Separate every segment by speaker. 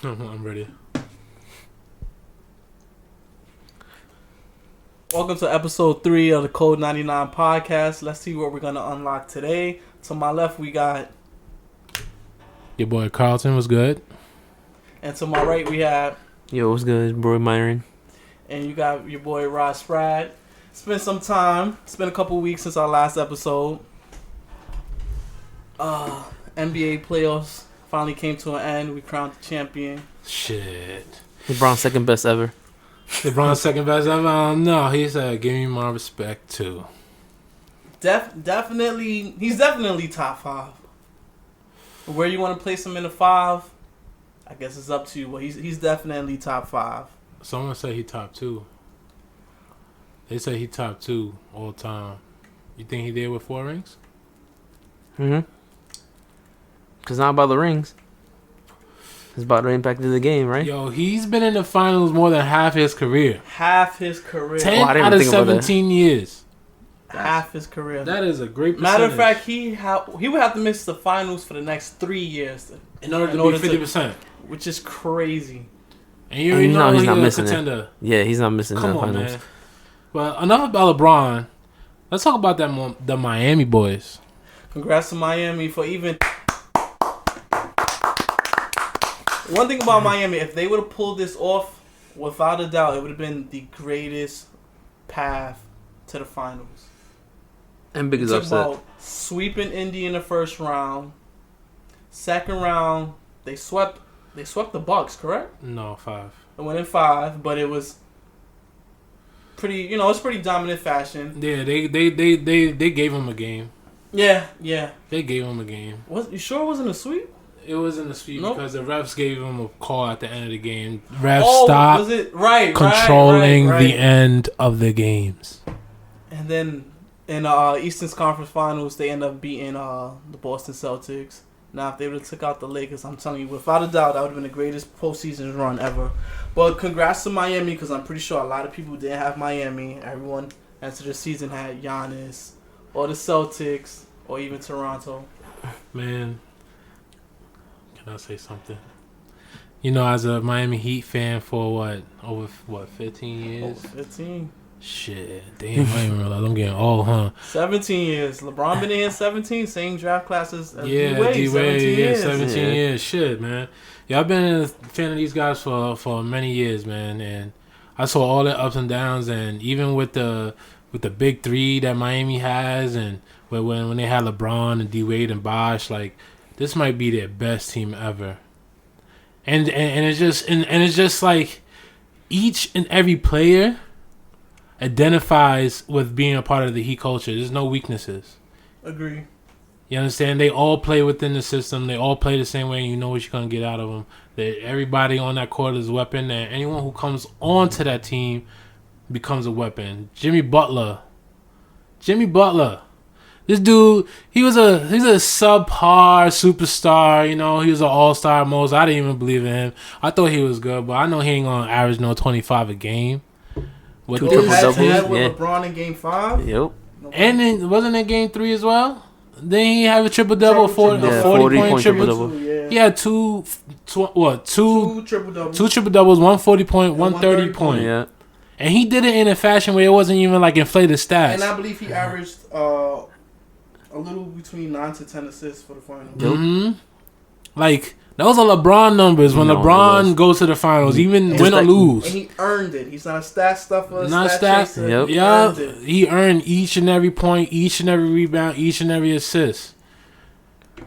Speaker 1: I'm ready.
Speaker 2: Welcome to episode 3 of the Code 99 podcast. Let's see what we're going to unlock today. To my left, we got...
Speaker 1: Your boy Carlton was good.
Speaker 2: And to my right, we have...
Speaker 3: Yo, what's good, bro, Myron?
Speaker 2: And you got your boy Rod Sprad. It's been some time. It's been a couple weeks since our last episode. NBA playoffs finally came to an end. We crowned the champion.
Speaker 1: Shit.
Speaker 3: LeBron's second best ever.
Speaker 1: LeBron's second best ever? No, he said, give me my respect, too.
Speaker 2: Definitely, he's definitely top 5. Where you want to place him in the 5, I guess it's up to you. But he's definitely top 5.
Speaker 1: Someone say he top 2. They say he top 2 all time. You think he did with 4 rings?
Speaker 3: Mm-hmm. Because not about the rings. It's about the impact of the game, right?
Speaker 1: Yo, he's been in the finals more than half his career.
Speaker 2: Half his career.
Speaker 1: 10 out of 17 years.
Speaker 2: Half his career.
Speaker 1: That is a great percentage.
Speaker 2: Matter of fact, he would have to miss the finals for the next 3 years
Speaker 1: in order to be 50%.
Speaker 2: Which is crazy.
Speaker 1: And you already know
Speaker 3: he's not missing
Speaker 1: contender.
Speaker 3: it. Yeah, he's not missing the finals.
Speaker 1: Man. Well, enough about LeBron. Let's talk about the Miami boys.
Speaker 2: Congrats to Miami for even... One thing about Miami, if they would have pulled this off, without a doubt, it would have been the greatest path to the finals.
Speaker 3: And biggest upset.
Speaker 2: About sweeping Indy in the first round. Second round, they swept the Bucks, correct?
Speaker 1: No, 5.
Speaker 2: They went in 5, but it was pretty, it's pretty dominant fashion.
Speaker 1: Yeah, they gave him a game.
Speaker 2: Yeah.
Speaker 1: They gave him a game.
Speaker 2: You sure it wasn't a sweep?
Speaker 1: It was in the sweep
Speaker 2: Nope.
Speaker 1: because the refs gave him a call at the end of the game. Refs stopped
Speaker 2: was it? Right,
Speaker 1: controlling
Speaker 2: right.
Speaker 1: the end of the games.
Speaker 2: And then in Eastern Conference Finals, they end up beating the Boston Celtics. Now, if they would have took out the Lakers, I'm telling you, without a doubt, that would have been the greatest postseason run ever. But congrats to Miami, because I'm pretty sure a lot of people didn't have Miami. Everyone after the season had Giannis, or the Celtics, or even Toronto.
Speaker 1: Man, can I say something? You know, as a Miami Heat fan for over 15 years?
Speaker 2: Over 15.
Speaker 1: Shit, damn, I didn't realize I'm getting old, huh?
Speaker 2: 17 years. LeBron been in here 17, same draft classes as
Speaker 1: D-Wade,
Speaker 2: 17 years.
Speaker 1: 17 years. Shit, man. Yeah, I've been a fan of these guys for many years, man, and I saw all the ups and downs, and even with the big 3 that Miami has, and when they had LeBron and D-Wade and Bosh, like, this might be their best team ever. And it's just like each and every player identifies with being a part of the Heat culture. There's no weaknesses.
Speaker 2: Agree.
Speaker 1: You understand? They all play within the system. They all play the same way, and you know what you're going to get out of them. Everybody on that court is a weapon, and anyone who comes onto that team becomes a weapon. Jimmy Butler. This dude, he's a subpar superstar, he was an all-star most. I didn't even believe in him. I thought he was good, but I know he ain't going to average no 25 a game.
Speaker 3: With 2 triple doubles,
Speaker 2: with LeBron in Game 5.
Speaker 3: Yep.
Speaker 1: And then, wasn't it Game 3 as well? Then he had a triple-double, 40-point triple-double. Yeah. He had two triple-doubles. 2 triple-doubles, 1 40-point, 1 30-point.
Speaker 3: Yeah.
Speaker 1: And he did it in a fashion where it wasn't even like inflated stats.
Speaker 2: And I believe he averaged a little between 9 to 10 assists for the finals.
Speaker 1: Mm-hmm. Like, those are LeBron numbers when LeBron goes to the finals, even win or lose.
Speaker 2: And he earned it. He's not a stat stuffer,
Speaker 1: not
Speaker 2: stat chaser.
Speaker 3: Yep.
Speaker 1: Yeah, he earned each and every point, each and every rebound, each and every assist.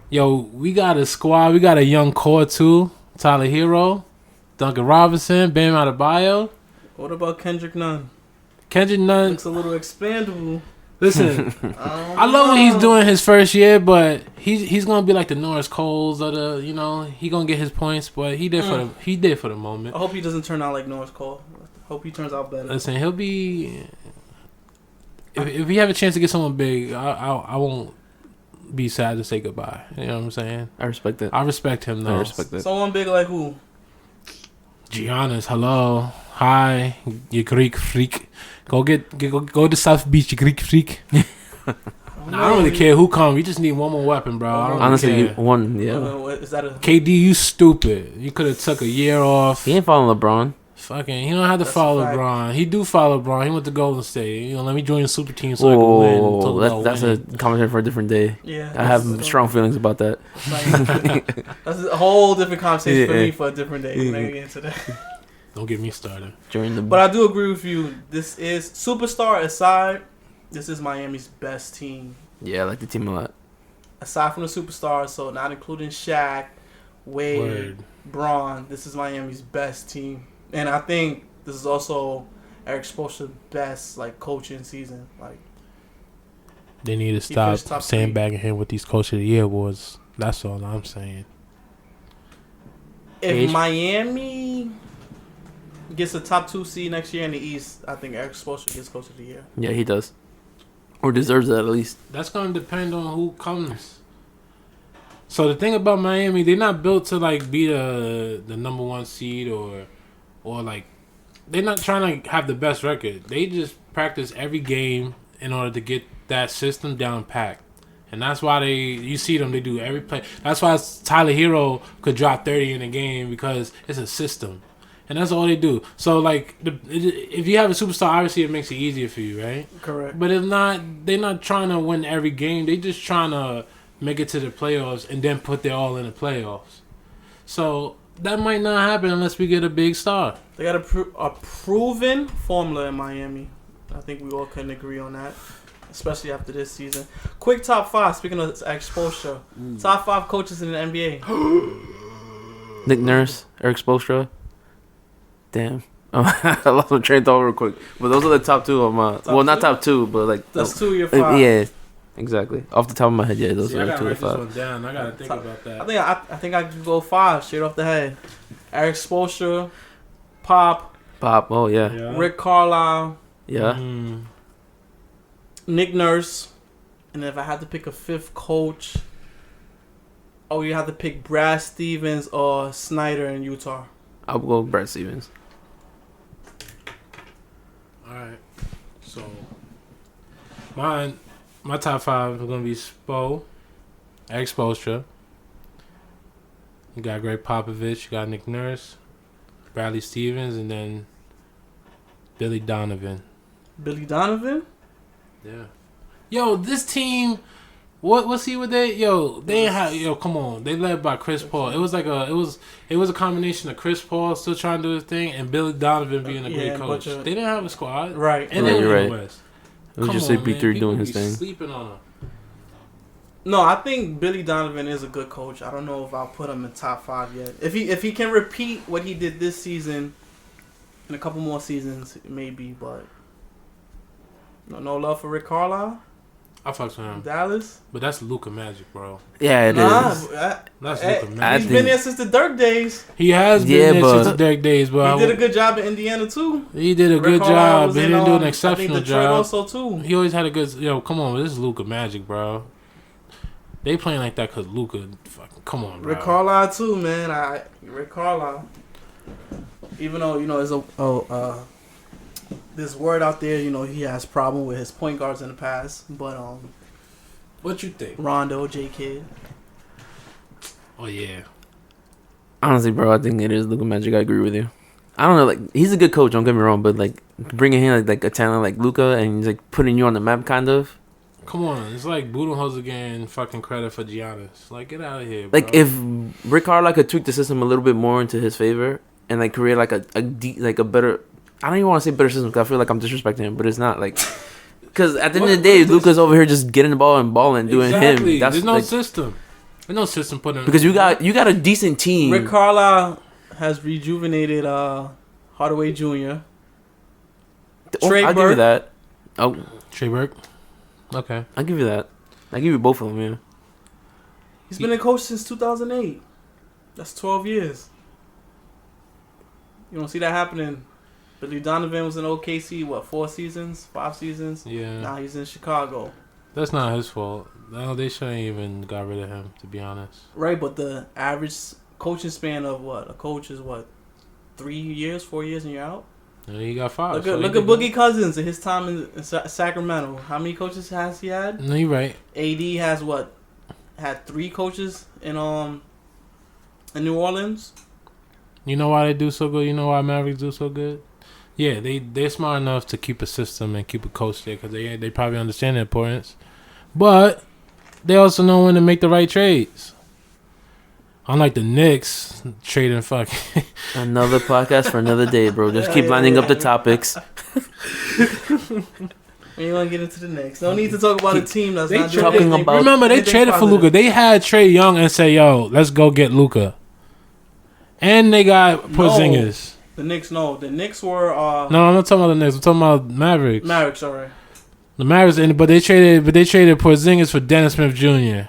Speaker 1: Yo, we got a squad. We got a young core, too. Tyler Hero, Duncan Robinson, Bam Adebayo.
Speaker 2: What about Kendrick Nunn?
Speaker 1: Kendrick Nunn
Speaker 2: looks a little expandable.
Speaker 1: Listen, I love what he's doing his first year, but he's gonna be like the Norris Coles or he gonna get his points, but he did for the moment.
Speaker 2: I hope he doesn't turn out like Norris Cole. Hope he turns out better.
Speaker 1: Listen, he'll be if we have a chance to get someone big, I won't be sad to say goodbye. You know what I'm saying?
Speaker 3: I respect it.
Speaker 1: I respect him though.
Speaker 3: I respect it.
Speaker 2: Someone big like who?
Speaker 1: Giannis, hello. Hi, you Greek freak. Go to South Beach, you Greek freak. I don't really care who comes. You just need one more weapon, bro. I don't
Speaker 3: Honestly,
Speaker 1: really care.
Speaker 3: one, yeah.
Speaker 2: Is that a
Speaker 1: KD, you stupid. You could have took a year off.
Speaker 3: He ain't following LeBron.
Speaker 1: Fucking, he don't have to
Speaker 2: That's
Speaker 1: follow
Speaker 2: a fact.
Speaker 1: LeBron. He do follow LeBron. He went to Golden State. You know, let me join the super team so I can win.
Speaker 3: Whoa, that's a conversation for a different day.
Speaker 2: yeah?
Speaker 3: I have strong feelings about that.
Speaker 2: Like, that's a whole different conversation for
Speaker 3: Yeah.
Speaker 2: me for a different day. We're not gonna get into that.
Speaker 1: Don't get me started.
Speaker 3: During the
Speaker 2: But I do agree with you. This is superstar aside. This is Miami's best team.
Speaker 3: yeah, I like the team a lot.
Speaker 2: Aside from the superstars, so not including Shaq, Wade,
Speaker 1: Word.
Speaker 2: Braun. This is Miami's best team, and I think this is also Eric Spoelstra's best like coaching season. Like
Speaker 1: They need to
Speaker 2: finished
Speaker 1: stop
Speaker 2: top
Speaker 1: sandbagging him with these Coach of the Year awards. That's all I'm saying.
Speaker 2: if
Speaker 3: Age?
Speaker 2: Miami gets a top 2 seed next year in the East, I think Eric Spoelstra gets Coach of the Year.
Speaker 3: Yeah, he does. Or deserves it at least.
Speaker 1: That's gonna depend on who comes. So the thing about Miami, they're not built to like be the number 1 seed or like they're not trying to have the best record. They just practice every game in order to get that system down packed. And that's why you see them, they do every play. That's why Tyler Hero could drop 30 in a game because it's a system. And that's all they do. So, like, if you have a superstar, obviously it makes it easier for you, right?
Speaker 2: Correct.
Speaker 1: But if not, they're not trying to win every game. They just trying to make it to the playoffs and then put their all in the playoffs. So, that might not happen unless we get a big star.
Speaker 2: They got a proven formula in Miami. I think we all can agree on that, especially after this season. Quick top 5, speaking of exposure. Top 5 coaches in the NBA.
Speaker 3: Nick Nurse, Eric Spoelstra. Damn. I lost my train of thought real quick. But those are the top 2 of my... well, not
Speaker 2: 2?
Speaker 3: top 2, but like...
Speaker 2: That's 2 of your 5.
Speaker 3: Yeah, exactly. Off the top of my head, yeah, those
Speaker 1: See, I
Speaker 3: are
Speaker 1: gotta
Speaker 3: 2
Speaker 1: write
Speaker 3: of
Speaker 1: this
Speaker 3: 5.
Speaker 1: one down. I gotta think about that.
Speaker 2: I think I could go 5 straight off the head. Eric Spoelstra, Pop,
Speaker 3: Pop, oh yeah.
Speaker 1: Yeah.
Speaker 2: Rick Carlisle,
Speaker 3: Yeah.
Speaker 1: Mm.
Speaker 2: Nick Nurse, and if I had to pick a 5th coach, you have to pick Brad Stevens or Snyder in Utah.
Speaker 3: I'll go with Brad Stevens.
Speaker 1: Alright. So, my top 5 are going to be Spo, Eric Spoelstra. You got Greg Popovich, you got Nick Nurse, Bradley Stevens, and then Billy Donovan.
Speaker 2: Billy Donovan?
Speaker 1: Yeah. Yo, this team, what's he with that? Yo, come on. They led by Chris Paul. It was like it was a combination of Chris Paul still trying to do his thing and Billy Donovan being a great coach. They didn't have a squad.
Speaker 2: Right.
Speaker 1: And
Speaker 3: Yeah,
Speaker 1: they
Speaker 3: you're
Speaker 1: were in the
Speaker 3: right.
Speaker 1: West.
Speaker 3: It was
Speaker 1: Come
Speaker 3: just
Speaker 1: on,
Speaker 3: CP3
Speaker 1: man. People
Speaker 3: doing his
Speaker 1: be
Speaker 3: thing.
Speaker 1: Sleeping on him.
Speaker 2: No, I think Billy Donovan is a good coach. I don't know if I'll put him in top 5 yet. If he can repeat what he did this season in a couple more seasons, maybe, but no love for Rick Carlisle.
Speaker 1: I fucks with him.
Speaker 2: Dallas.
Speaker 1: But that's Luka Magic, bro.
Speaker 3: Yeah, it is.
Speaker 1: That's
Speaker 2: Hey,
Speaker 1: Luka
Speaker 3: I
Speaker 1: Magic.
Speaker 2: he's been there since the Dirk days.
Speaker 1: He has been
Speaker 3: Yeah,
Speaker 1: there
Speaker 3: but-
Speaker 1: since the Derek days, but
Speaker 2: He did a good job in Indiana too.
Speaker 1: he did a
Speaker 2: Rick
Speaker 1: good
Speaker 2: Carlisle
Speaker 1: job.
Speaker 2: was
Speaker 1: He
Speaker 2: in,
Speaker 1: didn't do an
Speaker 2: I
Speaker 1: exceptional
Speaker 2: think Detroit
Speaker 1: job.
Speaker 2: also too.
Speaker 1: He always had a good. Yo, come on, this is Luka Magic, bro. They playing like that because Luka. Fucking come on, bro.
Speaker 2: Rick Carlisle too, man. Rick Carlisle. Even though there's this word out there, he has problem with his point guards in the past, but
Speaker 1: What you think?
Speaker 2: Rondo, J Kidd.
Speaker 1: Oh yeah.
Speaker 3: Honestly, bro, I think it is Luka Magic. I agree with you. I don't know, like he's a good coach. Don't get me wrong, but like bringing in like a talent like Luka and he's like putting you on the map, kind of.
Speaker 1: Come on, it's like Budenholzer getting fucking credit for Giannis. Like, get out of here, bro.
Speaker 3: Like if Rick Carlisle could tweak the system a little bit more into his favor and like create like a better. I don't even want to say better system because I feel like I'm disrespecting him, but it's not like. Because at the end of the day, Luka's over here just getting the ball and balling, doing
Speaker 1: exactly.
Speaker 3: him. That's
Speaker 1: There's no
Speaker 3: like,
Speaker 1: system. There's no system put in.
Speaker 3: because you got a decent team.
Speaker 2: Rick Carlisle has rejuvenated Hardaway Jr. Trey
Speaker 3: I'll give you
Speaker 2: Burke.
Speaker 3: that. Oh,
Speaker 1: Trey Burke. Okay.
Speaker 3: I'll give you that. I'll give you both of them, yeah.
Speaker 2: He's been a coach since 2008. That's 12 years. You don't see that happening. Billy Donovan was in OKC, 4 seasons? 5 seasons?
Speaker 1: Yeah.
Speaker 2: Now he's in Chicago.
Speaker 1: That's not his fault. No, they shouldn't even got rid of him, to be honest.
Speaker 2: Right, but the average coaching span of a coach is 3 years, 4 years, and you're out?
Speaker 1: And he got fired.
Speaker 2: Look at Boogie Cousins in his time in Sacramento. How many coaches has he had?
Speaker 1: No, you're right.
Speaker 2: AD has what? Had 3 coaches in New Orleans.
Speaker 1: You know why they do so good? You know why Mavericks do so good? Yeah, they're smart enough to keep a system and keep a coach there because they probably understand the importance. But they also know when to make the right trades. Unlike the Knicks trading fucking
Speaker 3: Another podcast for another day, bro. Just keep lining up the topics.
Speaker 2: We ain't gonna get into the Knicks. No need to talk about a team that's not doing
Speaker 3: talking
Speaker 2: anything.
Speaker 3: about.
Speaker 1: Remember, they traded for Luka. They had Trey Young and say, "Yo, let's go get Luka." And they got Porzingis.
Speaker 2: The Knicks, no. The Knicks were.
Speaker 1: No, I'm not talking about the Knicks. I'm talking about Mavericks.
Speaker 2: Mavericks, alright.
Speaker 1: The Mavericks, but they traded Porzingis for Dennis Smith Jr.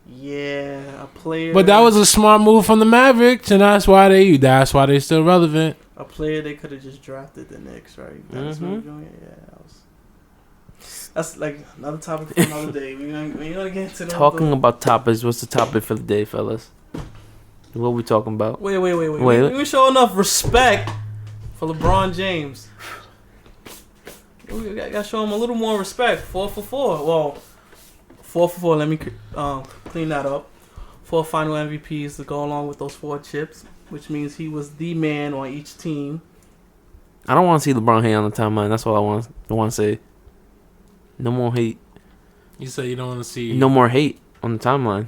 Speaker 2: Yeah, a player.
Speaker 1: But that was a smart move from the Mavericks, and that's why they still relevant.
Speaker 2: A player they could have just drafted the Knicks, right? Dennis Smith Jr. Yeah, that's like another topic for another day. We're gonna get into
Speaker 3: Talking about topics. What's the topic for the day, fellas? What are we talking about?
Speaker 2: Wait. We show enough respect for LeBron James. We gotta show him a little more respect. 4 for 4. Well, 4 for 4. Let me clean that up. 4 final MVPs to go along with those 4 chips, which means he was the man on each team.
Speaker 3: I don't want to see LeBron hate on the timeline. That's all I want to say. No more hate.
Speaker 1: You say you don't want to see
Speaker 3: no more hate on the timeline.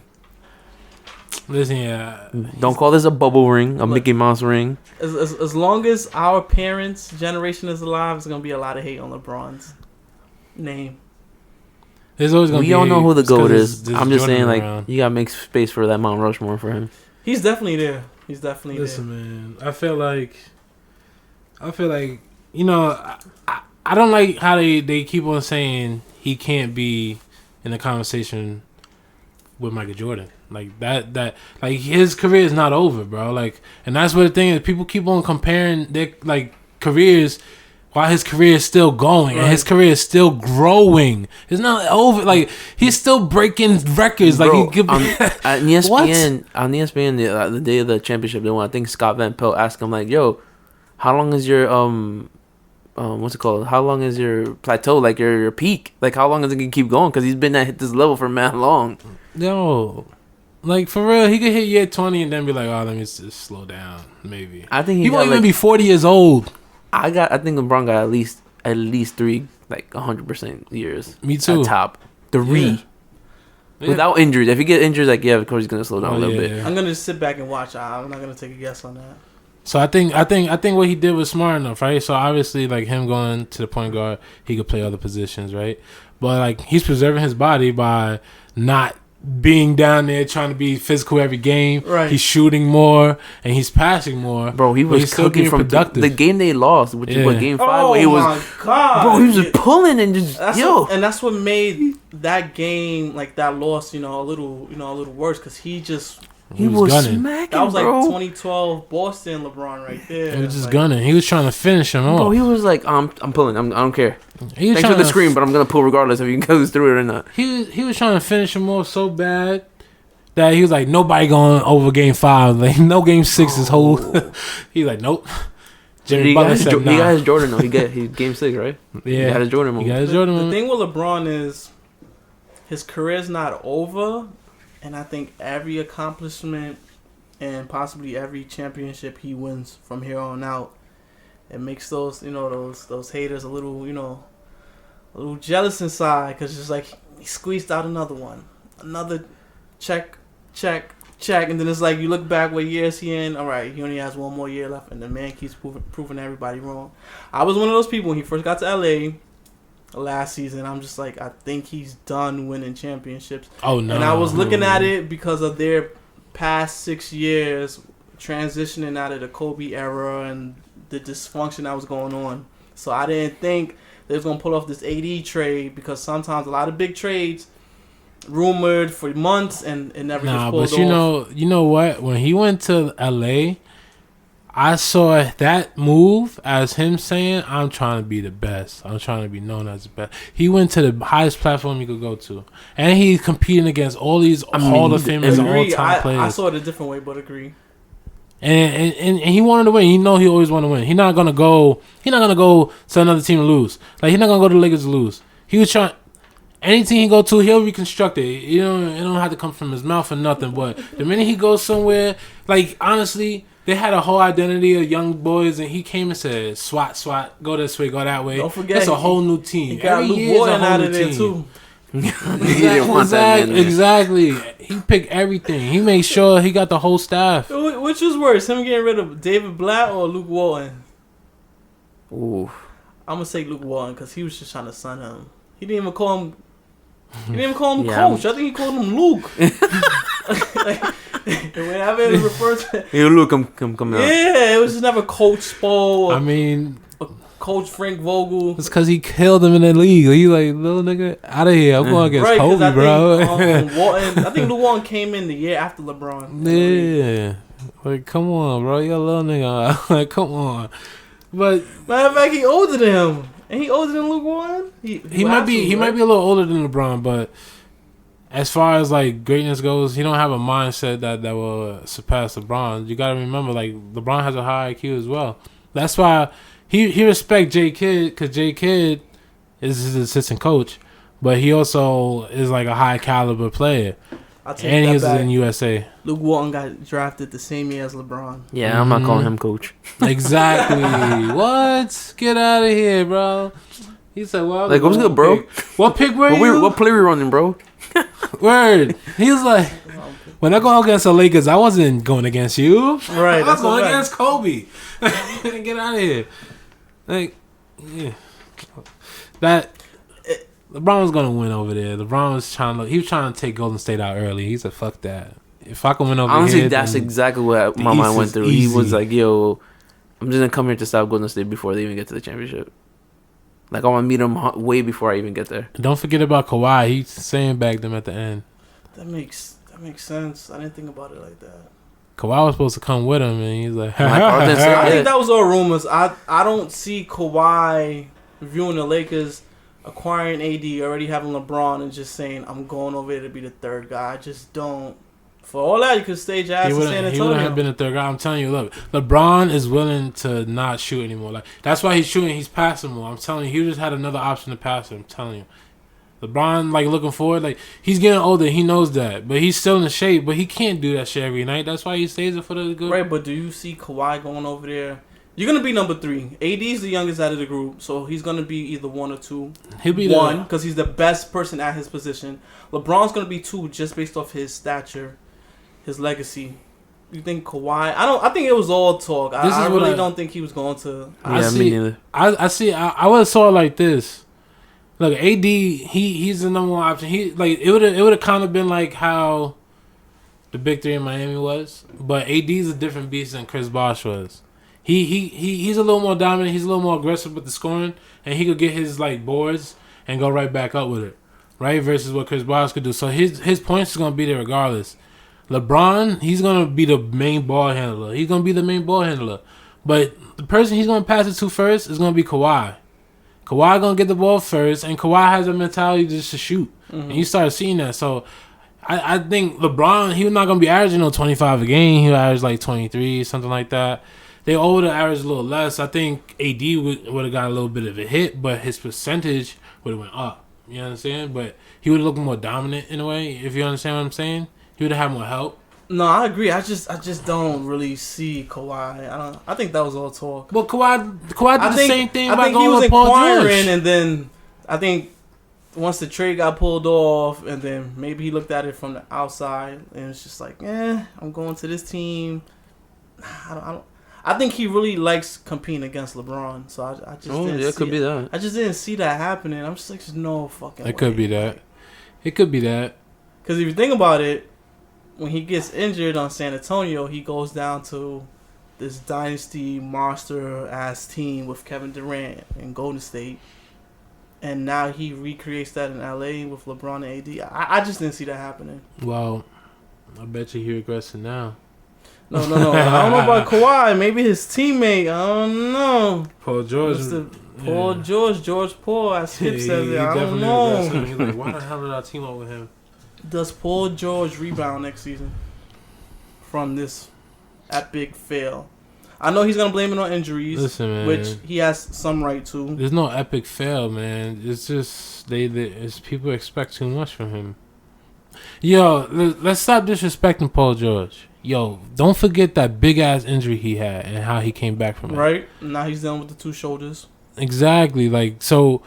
Speaker 1: Listen, yeah.
Speaker 3: Don't call this a bubble ring, a Mickey Mouse ring.
Speaker 2: As long as our parents' generation is alive, there's gonna be a lot of hate on LeBron's name.
Speaker 1: There's always gonna
Speaker 3: we
Speaker 1: be
Speaker 3: all know who the GOAT is.
Speaker 1: there's
Speaker 3: I'm just
Speaker 1: Jordan
Speaker 3: saying,
Speaker 1: around.
Speaker 3: like, you gotta make space for that Mount Rushmore for him.
Speaker 2: He's definitely there.
Speaker 1: Listen, man. I feel like, you know, I don't like how they keep on saying he can't be in the conversation with Michael Jordan. Like that like his career is not over, bro. Like, and that's what the thing is. People keep on comparing their like careers while his career is still going and his career is still growing. It's not over. Like, he's still breaking records.
Speaker 3: Bro,
Speaker 1: like, he could
Speaker 3: on ESPN the day of the championship, they won. I think Scott Van Pelt asked him like, "Yo, how long is your what's it called? How long is your plateau? Like your peak? Like how long is it gonna keep going? Because he's been at this level for man long."
Speaker 1: Yo, like for real, he could hit year 20 and then be like, "Oh, let me just slow down." Maybe
Speaker 3: I think
Speaker 1: he won't even be 40 years old.
Speaker 3: I think LeBron got at least 3 like 100% years.
Speaker 1: Me too.
Speaker 3: At top 3 without injuries. If he get injured, like of course he's gonna slow down a little bit.
Speaker 2: Yeah. I'm gonna just sit back and watch. I'm not gonna take a guess on that.
Speaker 1: So I think what he did was smart enough, right? So obviously, like him going to the point guard, he could play other positions, right? But like he's preserving his body by not being down there trying to be physical every game.
Speaker 2: Right.
Speaker 1: He's shooting more and he's passing more.
Speaker 3: Bro, he was cooking from the game they lost, which is what game 5. Where he was,
Speaker 2: my God.
Speaker 3: Bro, he was just pulling and just
Speaker 2: that's what made that game, like that loss, a little worse because he
Speaker 3: was
Speaker 1: gunning.
Speaker 3: smacking.
Speaker 2: That was like
Speaker 3: bro.
Speaker 2: 2012 Boston LeBron right there.
Speaker 1: He was just gunning. He was trying to finish him off.
Speaker 3: Bro, he was like, I'm pulling. I don't care. Thanks for the screen, but I'm gonna pull regardless if you can go through it or not.
Speaker 1: He was trying to finish him off so bad that he was like, nobody going over game 5. Like no game 6 is whole. He's like, nope.
Speaker 3: Jimmy Butler said, nah. He got his Jordan though. He game 6, right?
Speaker 1: Yeah,
Speaker 3: he got his Jordan moment.
Speaker 2: The thing with LeBron is his career's not over. And I think every accomplishment and possibly every championship he wins from here on out, it makes those haters a little jealous inside because it's like he squeezed out another check, and then it's like you look back what years he in. All right, he only has 1 more year left, and the man keeps proving everybody wrong. I was one of those people when he first got to LA. Last season, I'm just like, I think he's done winning championships.
Speaker 1: Oh no!
Speaker 2: And I was looking at it because of their past 6 years transitioning out of the Kobe era and the dysfunction that was going on. So I didn't think they was gonna pull off this AD trade because sometimes a lot of big trades rumored for months and it never gets pulled off.
Speaker 1: But you know what? When he went to LA, I saw that move as him saying, I'm trying to be the best. I'm trying to be known as the best. He went to the highest platform he could go to. And he's competing against all these Hall of Famers and all-time players.
Speaker 2: I saw it a different way, but agree.
Speaker 1: And he wanted to win. You know he always want to win. He's not gonna go to another team to lose. Like he's not gonna go to the Lakers to lose. He was trying. Any team he go to, he'll reconstruct it. It don't have to come from his mouth or nothing. But the minute he goes somewhere, like honestly, they had a whole identity of young boys, and he came and said, "Swat, go this way, go that way."
Speaker 2: Don't forget,
Speaker 1: it's a whole new team.
Speaker 2: He got Luke Walton out of there too.
Speaker 3: He didn't want that man.
Speaker 1: Exactly. He picked everything. He made sure he got the whole staff.
Speaker 2: Which was worse, him getting rid of David Blatt or Luke Walton?
Speaker 3: Ooh.
Speaker 2: I'm gonna say Luke Walton because he was just trying to sign him. He didn't even call him. He didn't even call him coach. I think he called him Luke. Whenever it referred to,
Speaker 3: hey, Luke, come out.
Speaker 2: Yeah, it was just never Coach Spo.
Speaker 1: I mean,
Speaker 2: Coach Frank Vogel.
Speaker 1: It's because he killed him in the league. He like, little nigga, out of here. I'm going against Kobe, bro.
Speaker 2: I think Luke Walton came in the year after LeBron.
Speaker 1: Yeah. Like, come on, bro. You're a little nigga. Like, come on. But
Speaker 2: matter of fact, he older than him. And he older than Luke Walton?
Speaker 1: He might be a little older than LeBron, but as far as like greatness goes, he don't have a mindset that will surpass LeBron. You gotta remember, like LeBron has a high IQ as well. That's why he respect J Kidd, because J Kidd is his assistant coach, but he also is like a high caliber player. And he was in USA.
Speaker 2: Luke Walton got drafted the same year as LeBron.
Speaker 3: Yeah, I'm not calling him coach.
Speaker 1: Exactly. What? Get out of here, bro. He said, "Well,
Speaker 3: like, what's good, bro?
Speaker 1: What pick were you?
Speaker 3: What play we running, bro?"
Speaker 1: Word. He was like, "When I go against the Lakers, I wasn't going against you.
Speaker 2: Right,
Speaker 1: I was going against Kobe. Get out of here." Like, yeah. That. LeBron was gonna win over there. LeBron was he was trying to take Golden State out early. He said, "Fuck that. If I can win over here."
Speaker 3: Honestly, that's exactly what my mind went through. Easy. He was like, "Yo, I'm just gonna come here to stop Golden State before they even get to the championship. Like I want to meet them way before I even get there."
Speaker 1: Don't forget about Kawhi. He sandbagged them at the end.
Speaker 2: That makes sense. I didn't think about it like that.
Speaker 1: Kawhi was supposed to come with him, and he's like,
Speaker 2: I think that was all rumors. I don't see Kawhi viewing the Lakers acquiring AD, already having LeBron, and just saying, "I'm going over there to be the third guy." I just don't. For all that, you could stage your ass in San Antonio.
Speaker 1: He wouldn't have been the third guy. I'm telling you, look, LeBron is willing to not shoot anymore. Like that's why he's shooting. He's passing more. I'm telling you, he just had another option to pass it. I'm telling you, LeBron, like looking forward, like he's getting older. He knows that, but he's still in shape. But he can't do that shit every night. That's why he stays it for the good.
Speaker 2: Right, but do you see Kawhi going over there? You're going to be number 3. AD's the youngest out of the group, so he's going to be either 1 or 2.
Speaker 1: He'll be
Speaker 2: 1, because he's the best person at his position. LeBron's going to be 2 just based off his stature, his legacy. You think Kawhi? I think it was all talk. I really don't think he was going to.
Speaker 1: Me neither. I would have saw it like this. Look, AD, he's the number 1 option. He like it would have kind of been like how the big 3 in Miami was, but AD's a different beast than Chris Bosh was. He's a little more dominant. He's a little more aggressive with the scoring, and he could get his like boards and go right back up with it, right? Versus what Chris Bosh could do. So his points is gonna be there regardless. LeBron, he's gonna be the main ball handler. He's gonna be the main ball handler, but the person he's gonna pass it to first is gonna be Kawhi. Kawhi gonna get the ball first, and Kawhi has a mentality just to shoot, and you start seeing that. So I think LeBron, he's not gonna be averaging 25 a game. He'll average like 23, something like that. They would have averaged a little less. I think AD would have got a little bit of a hit, but his percentage would have went up. You know what I'm saying? But he would have looked more dominant in a way, if you understand what I'm saying. He would have had more help.
Speaker 2: No, I agree. I just don't really see Kawhi. I think that was all talk.
Speaker 1: Well, Kawhi did the same thing by
Speaker 2: going
Speaker 1: he was
Speaker 2: with
Speaker 1: Paul
Speaker 2: inquiring,
Speaker 1: George.
Speaker 2: and then I think once the trade got pulled off, and then maybe he looked at it from the outside, and it's just like, I'm going to this team. I think he really likes competing against LeBron, so I just didn't
Speaker 3: could be that.
Speaker 2: I just didn't see that happening. I'm just like, there's no fucking way.
Speaker 1: It could be that. It could be that.
Speaker 2: Because if you think about it, when he gets injured on San Antonio, he goes down to this dynasty monster-ass team with Kevin Durant and Golden State. And now he recreates that in LA with LeBron and AD. I just didn't see that happening.
Speaker 1: Well, I bet you he regrets it now.
Speaker 2: No. I don't know about Kawhi. Maybe his teammate. I don't know.
Speaker 1: Paul George.
Speaker 2: George Paul, as Skip says it. I don't know.
Speaker 1: He's like, why the hell did I team up with him?
Speaker 2: Does Paul George rebound next season from this epic fail. I know he's gonna blame it on injuries,
Speaker 1: Listen, man,
Speaker 2: which he has some right to.
Speaker 1: there's no epic fail, man. It's just it's people expect too much from him. Yo, let's stop disrespecting Paul George. Yo, don't forget that big ass injury he had and how he came back from it.
Speaker 2: Right now he's dealing with the 2 shoulders.
Speaker 1: Exactly, like so.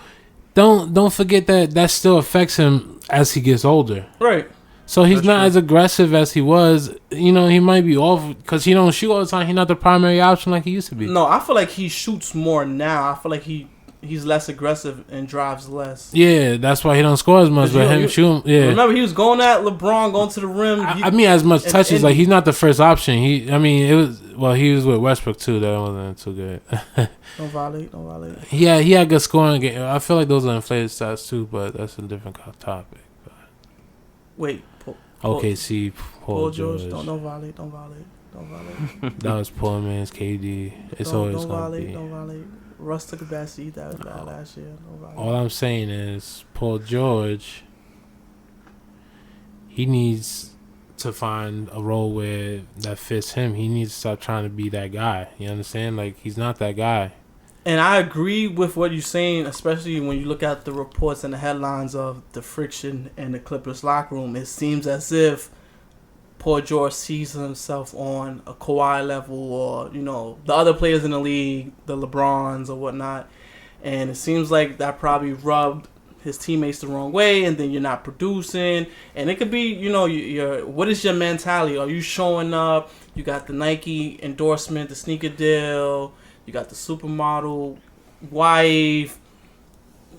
Speaker 1: Don't forget that still affects him as he gets older.
Speaker 2: Right.
Speaker 1: So he's
Speaker 2: That's
Speaker 1: not
Speaker 2: true.
Speaker 1: as aggressive as he was. You know, he might be off because he don't shoot all the time. He's not the primary option like he used to be.
Speaker 2: No, I feel like he shoots more now. I feel like he's less aggressive and drives less.
Speaker 1: Yeah, that's why he don't score as much. But him shooting, yeah.
Speaker 2: Remember, he was going at LeBron, going to the rim.
Speaker 1: I mean, as much touches,
Speaker 2: and
Speaker 1: like he's not the first option. He was with Westbrook too. That wasn't too good.
Speaker 2: Don't violate.
Speaker 1: He had good scoring game. I feel like those are inflated stats too, but that's a different topic.
Speaker 2: Wait.
Speaker 1: OKC, Paul George.
Speaker 2: Don't violate.
Speaker 1: That was poor man's KD. It's always gonna be.
Speaker 2: Don't violate. Russ took a bad seat. That was bad last year. Don't violate.
Speaker 1: All I'm saying is Paul George. He needs to find a role where that fits him. He needs to stop trying to be that guy. You understand? Like he's not that guy.
Speaker 2: And I agree with what you're saying, especially when you look at the reports and the headlines of the friction in the Clippers locker room. It seems as if Paul George sees himself on a Kawhi level or, the other players in the league, the LeBrons or whatnot. And it seems like that probably rubbed his teammates the wrong way, and then you're not producing. And it could be, what is your mentality? Are you showing up? You got the Nike endorsement, the sneaker deal. You got the supermodel wife.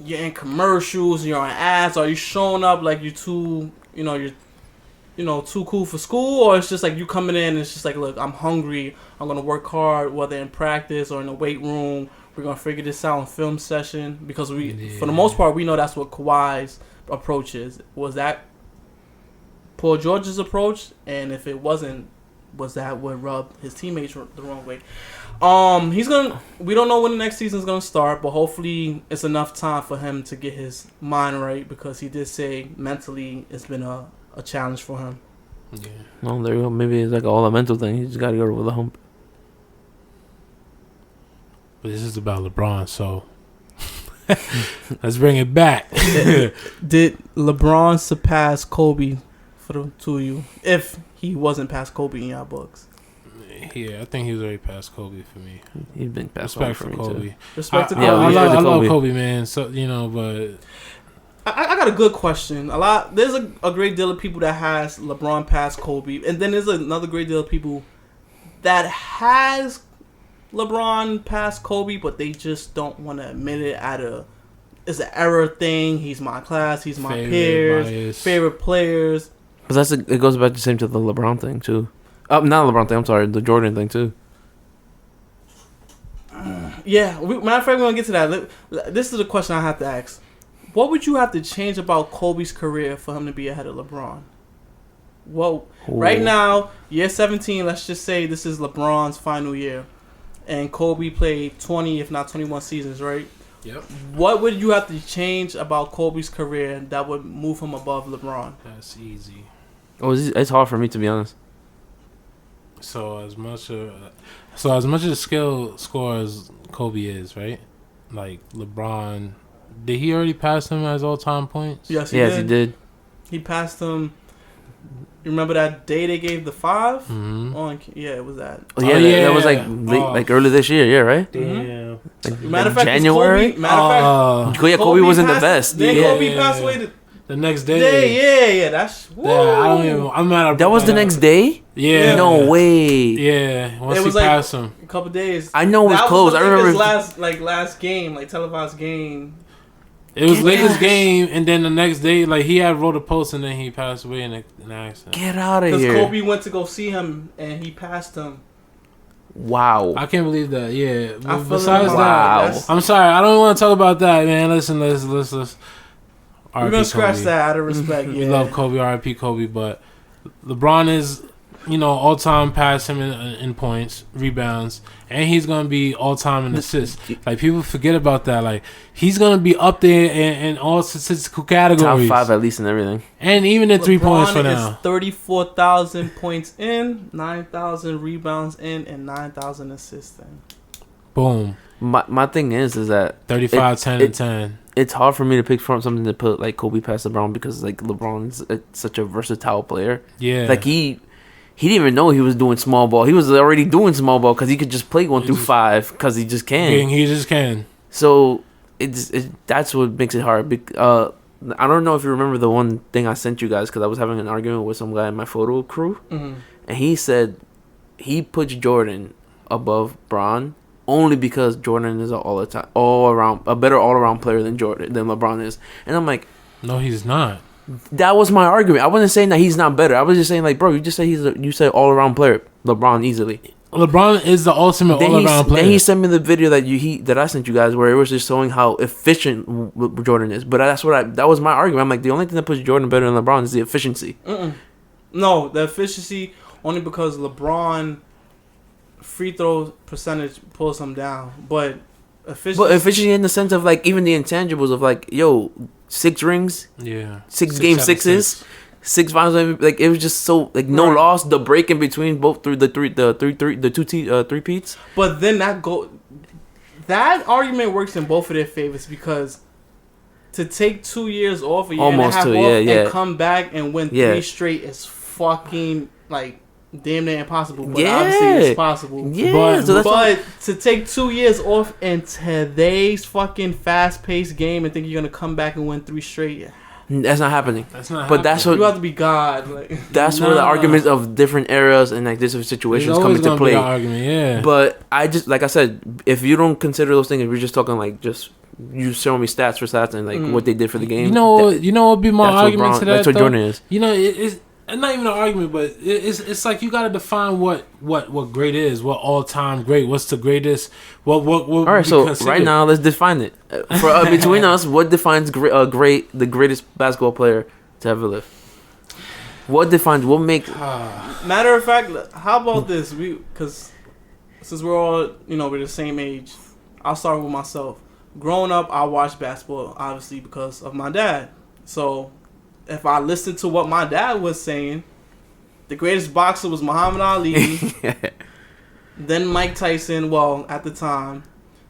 Speaker 2: You're in commercials. You're on ads. Are you showing up like you're too, too cool for school, or it's just like you coming in and it's just like, look, I'm hungry. I'm gonna work hard, whether in practice or in the weight room. We're gonna figure this out in film session because for the most part, we know that's what Kawhi's approach is. Was that Paul George's approach? And if it wasn't, was that what rubbed his teammates the wrong way? We don't know when the next season's gonna start, but hopefully it's enough time for him to get his mind right, because he did say mentally it's been a challenge for him.
Speaker 1: Yeah.
Speaker 3: Well, there you go. Maybe it's like all a mental thing. He just got to go over the hump.
Speaker 1: But this is about LeBron, so let's bring it back.
Speaker 2: Did LeBron surpass Kobe for the 2 of you? If he wasn't past Kobe in your books.
Speaker 1: Yeah, I think he was already past Kobe for me.
Speaker 3: He's been past
Speaker 1: Respect
Speaker 3: Kobe
Speaker 1: for
Speaker 3: for me
Speaker 1: Kobe.
Speaker 3: too.
Speaker 2: Respect to Kobe.
Speaker 1: I love Kobe, man. So but
Speaker 2: I got a good question. There's a great deal of people that has LeBron past Kobe, and then there's another great deal of people that has LeBron past Kobe, but they just don't want to admit it. It's an error thing. He's my class. He's my peers. Favorite players.
Speaker 3: But it goes back the same to the LeBron thing too. Not LeBron thing. I'm sorry, the Jordan thing too.
Speaker 2: Yeah, matter of fact, we're gonna get to that. This is the question I have to ask. What would you have to change about Kobe's career for him to be ahead of LeBron? Well, right now, year 17, let's just say this is LeBron's final year. And Kobe played 20, if not 21 seasons, right?
Speaker 1: Yep.
Speaker 2: What would you have to change about Kobe's career that would move him above LeBron?
Speaker 1: That's easy.
Speaker 3: It's hard for me, to be honest.
Speaker 1: So as much a skill scorer as Kobe is, right? Like LeBron, did he already pass him as all-time points?
Speaker 2: Yes,
Speaker 3: he did.
Speaker 2: He passed him. You remember that day they gave the 5?
Speaker 1: Mm-hmm.
Speaker 2: It was that.
Speaker 3: That was like early this year, yeah, right?
Speaker 1: Damn.
Speaker 2: Matter of fact,
Speaker 3: January. Kobe wasn't the best.
Speaker 2: Then Kobe passed away
Speaker 1: the next day.
Speaker 2: Yeah. That's.
Speaker 1: I'm not.
Speaker 3: That was the next day.
Speaker 1: Yeah.
Speaker 3: No way.
Speaker 1: Yeah. Once
Speaker 2: it was
Speaker 1: he passed him,
Speaker 2: a couple days.
Speaker 3: I know it was close. I remember
Speaker 2: his last game, televised game.
Speaker 1: It was Lakers game, and then the next day, he had wrote a post, and then he passed away in an accident.
Speaker 3: Get out of here!
Speaker 2: Because Kobe went to go see him, and he passed him.
Speaker 3: Wow!
Speaker 1: I can't believe that. Yeah.
Speaker 2: Besides that,
Speaker 1: I'm sorry. I don't want to talk about that, man. Listen. We're
Speaker 2: gonna scratch that out of respect.
Speaker 1: We love Kobe, R.I.P. Kobe, but LeBron is all time past him in points, rebounds, and he's gonna be all time in assists. Like people forget about that. Like he's gonna be up there in all statistical categories,
Speaker 3: top 5 at least in everything,
Speaker 1: and even in 3 points for
Speaker 2: LeBron
Speaker 1: now.
Speaker 2: is 34,000 points in, 9,000 rebounds in, and 9,000 assists in.
Speaker 1: Boom.
Speaker 3: My thing is that
Speaker 1: 35, 10, and 10.
Speaker 3: It's hard for me to pick from something to put like Kobe past LeBron because like LeBron's such a versatile player.
Speaker 1: Yeah.
Speaker 3: Like he didn't even know he was doing small ball. He was already doing small ball because he could just play 1 through 5 because he just can.
Speaker 1: He just can.
Speaker 3: So that's what makes it hard. I don't know if you remember the one thing I sent you guys because I was having an argument with some guy in my photo crew, and he said he puts Jordan above Bron only because Jordan is a better all around player than LeBron is, and I'm like,
Speaker 1: no, he's not.
Speaker 3: That was my argument. I wasn't saying that he's not better. I was just saying like, bro, you just said you said all around player, LeBron easily.
Speaker 1: LeBron is the ultimate all around player.
Speaker 3: Then he sent me the video that I sent you guys where it was just showing how efficient Jordan is. But that was my argument. I'm like, the only thing that puts Jordan better than LeBron is the efficiency.
Speaker 2: No, the efficiency only because LeBron free throw percentage pulls him down, but efficiency
Speaker 3: in the sense of like even the intangibles of like 6 rings, 6 game 6s, 6 finals, like it was just so like no loss, the break in between both through the three peats.
Speaker 2: But then that argument works in both of their favors because to take 2 years off, a year and a half off, and come back and win 3 straight is fucking like damn near impossible. But obviously it's possible.
Speaker 3: Yeah,
Speaker 2: but to take 2 years off in today's fucking fast paced game and think you're gonna come back and win 3 straight.
Speaker 3: That's not happening.
Speaker 2: That's what you have to be God. Like,
Speaker 3: that's where the arguments of different eras and like different situations come into play.
Speaker 1: Argument,
Speaker 3: But I just like I said, if you don't consider those things, if you're just talking like just you show me stats for stats and like what they did for the game.
Speaker 1: You know what would be my argument to that?
Speaker 3: That's what Jordan is.
Speaker 1: It's not even an argument, but it's like you gotta define what great is, what all time great, what's the greatest, what. All
Speaker 3: right, so right now let's define it for between us. What defines the greatest basketball player to ever live? What make?
Speaker 2: Matter of fact, how about this? Because since we're all we're the same age, I'll start with myself. Growing up, I watched basketball obviously because of my dad. So if I listened to what my dad was saying, the greatest boxer was Muhammad Ali. Then Mike Tyson. Well, at the time,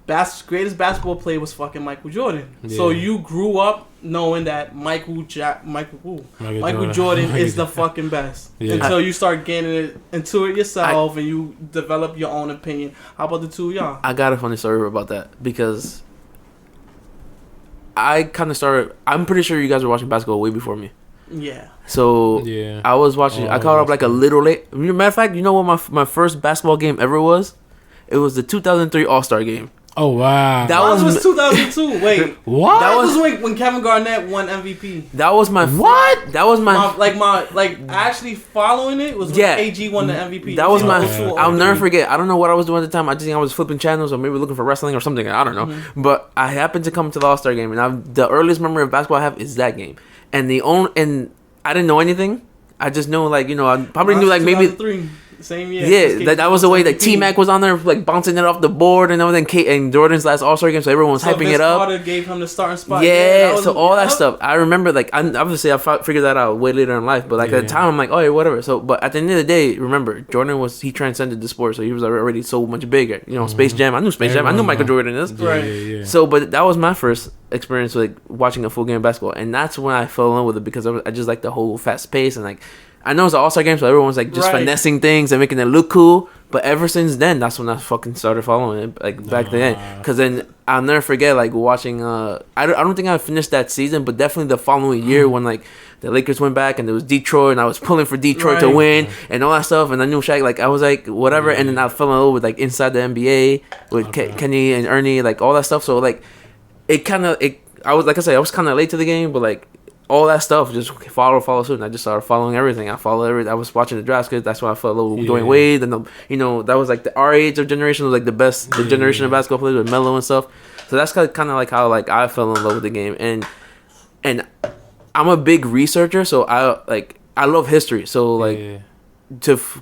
Speaker 2: greatest basketball player was fucking Michael Jordan. Yeah. So you grew up knowing that Michael Jordan is the fucking best. Until you start getting into it yourself and you develop your own opinion. How about the two of y'all?
Speaker 3: I got a funny story about that because I kind of started. I'm pretty sure you guys were watching basketball way before me.
Speaker 2: Yeah.
Speaker 3: So I was watching. I caught up like a little late. Matter of fact, you know what my first basketball game ever was? It was the 2003 All-Star game.
Speaker 1: Oh wow!
Speaker 2: That was 2002. Wait,
Speaker 1: what?
Speaker 2: That was when Kevin Garnett won MVP.
Speaker 3: That was my
Speaker 1: what?
Speaker 3: That was my
Speaker 2: actually following it was when AG won the MVP.
Speaker 3: That was my. I'll never forget. I don't know what I was doing at the time. I just think I was flipping channels or maybe looking for wrestling or something. I don't know. Mm-hmm. But I happened to come to the All-Star game, and the earliest memory of basketball I have is that game. And I didn't know anything. I just know I probably knew maybe.
Speaker 2: Same year.
Speaker 3: Yeah, that was the way that T-Mac was on there, bouncing it off the board and everything. And Jordan's last All-Star game, so everyone was hyping it up.
Speaker 2: Carter gave him the starting spot.
Speaker 3: Yeah, so all that stuff. I remember, obviously I figured that out way later in life, but at the time, I'm like, oh, yeah, whatever. So, but at the end of the day, remember, Jordan he transcended the sport, so he was already so much bigger. Space Jam. I knew Space Jam. I knew Michael Jordan is.
Speaker 2: Right.
Speaker 1: Yeah.
Speaker 3: So, but that was my first experience with watching a full game of basketball, and that's when I fell in love with it because I just like the whole fast pace and I know it's an All-Star game, so everyone's just finessing things and making it look cool. But ever since then, that's when I fucking started following it, back then. Because then I'll never forget watching. I don't think I finished that season, but definitely the following year when the Lakers went back and there was Detroit and I was pulling for Detroit to win and all that stuff. And I knew Shaq. I was whatever. And then I fell in love with Inside the NBA with Kenny and Ernie, all that stuff. So it kind of I was kind of late to the game, but all that stuff just follow suit, and I just started following everything. I was watching the drafts because that's why I felt a little Dwayne Wade, and that was our age of generation was the best, the generation of basketball players with Melo and stuff. So that's kind of how I fell in love with the game, and I'm a big researcher, so I love history. So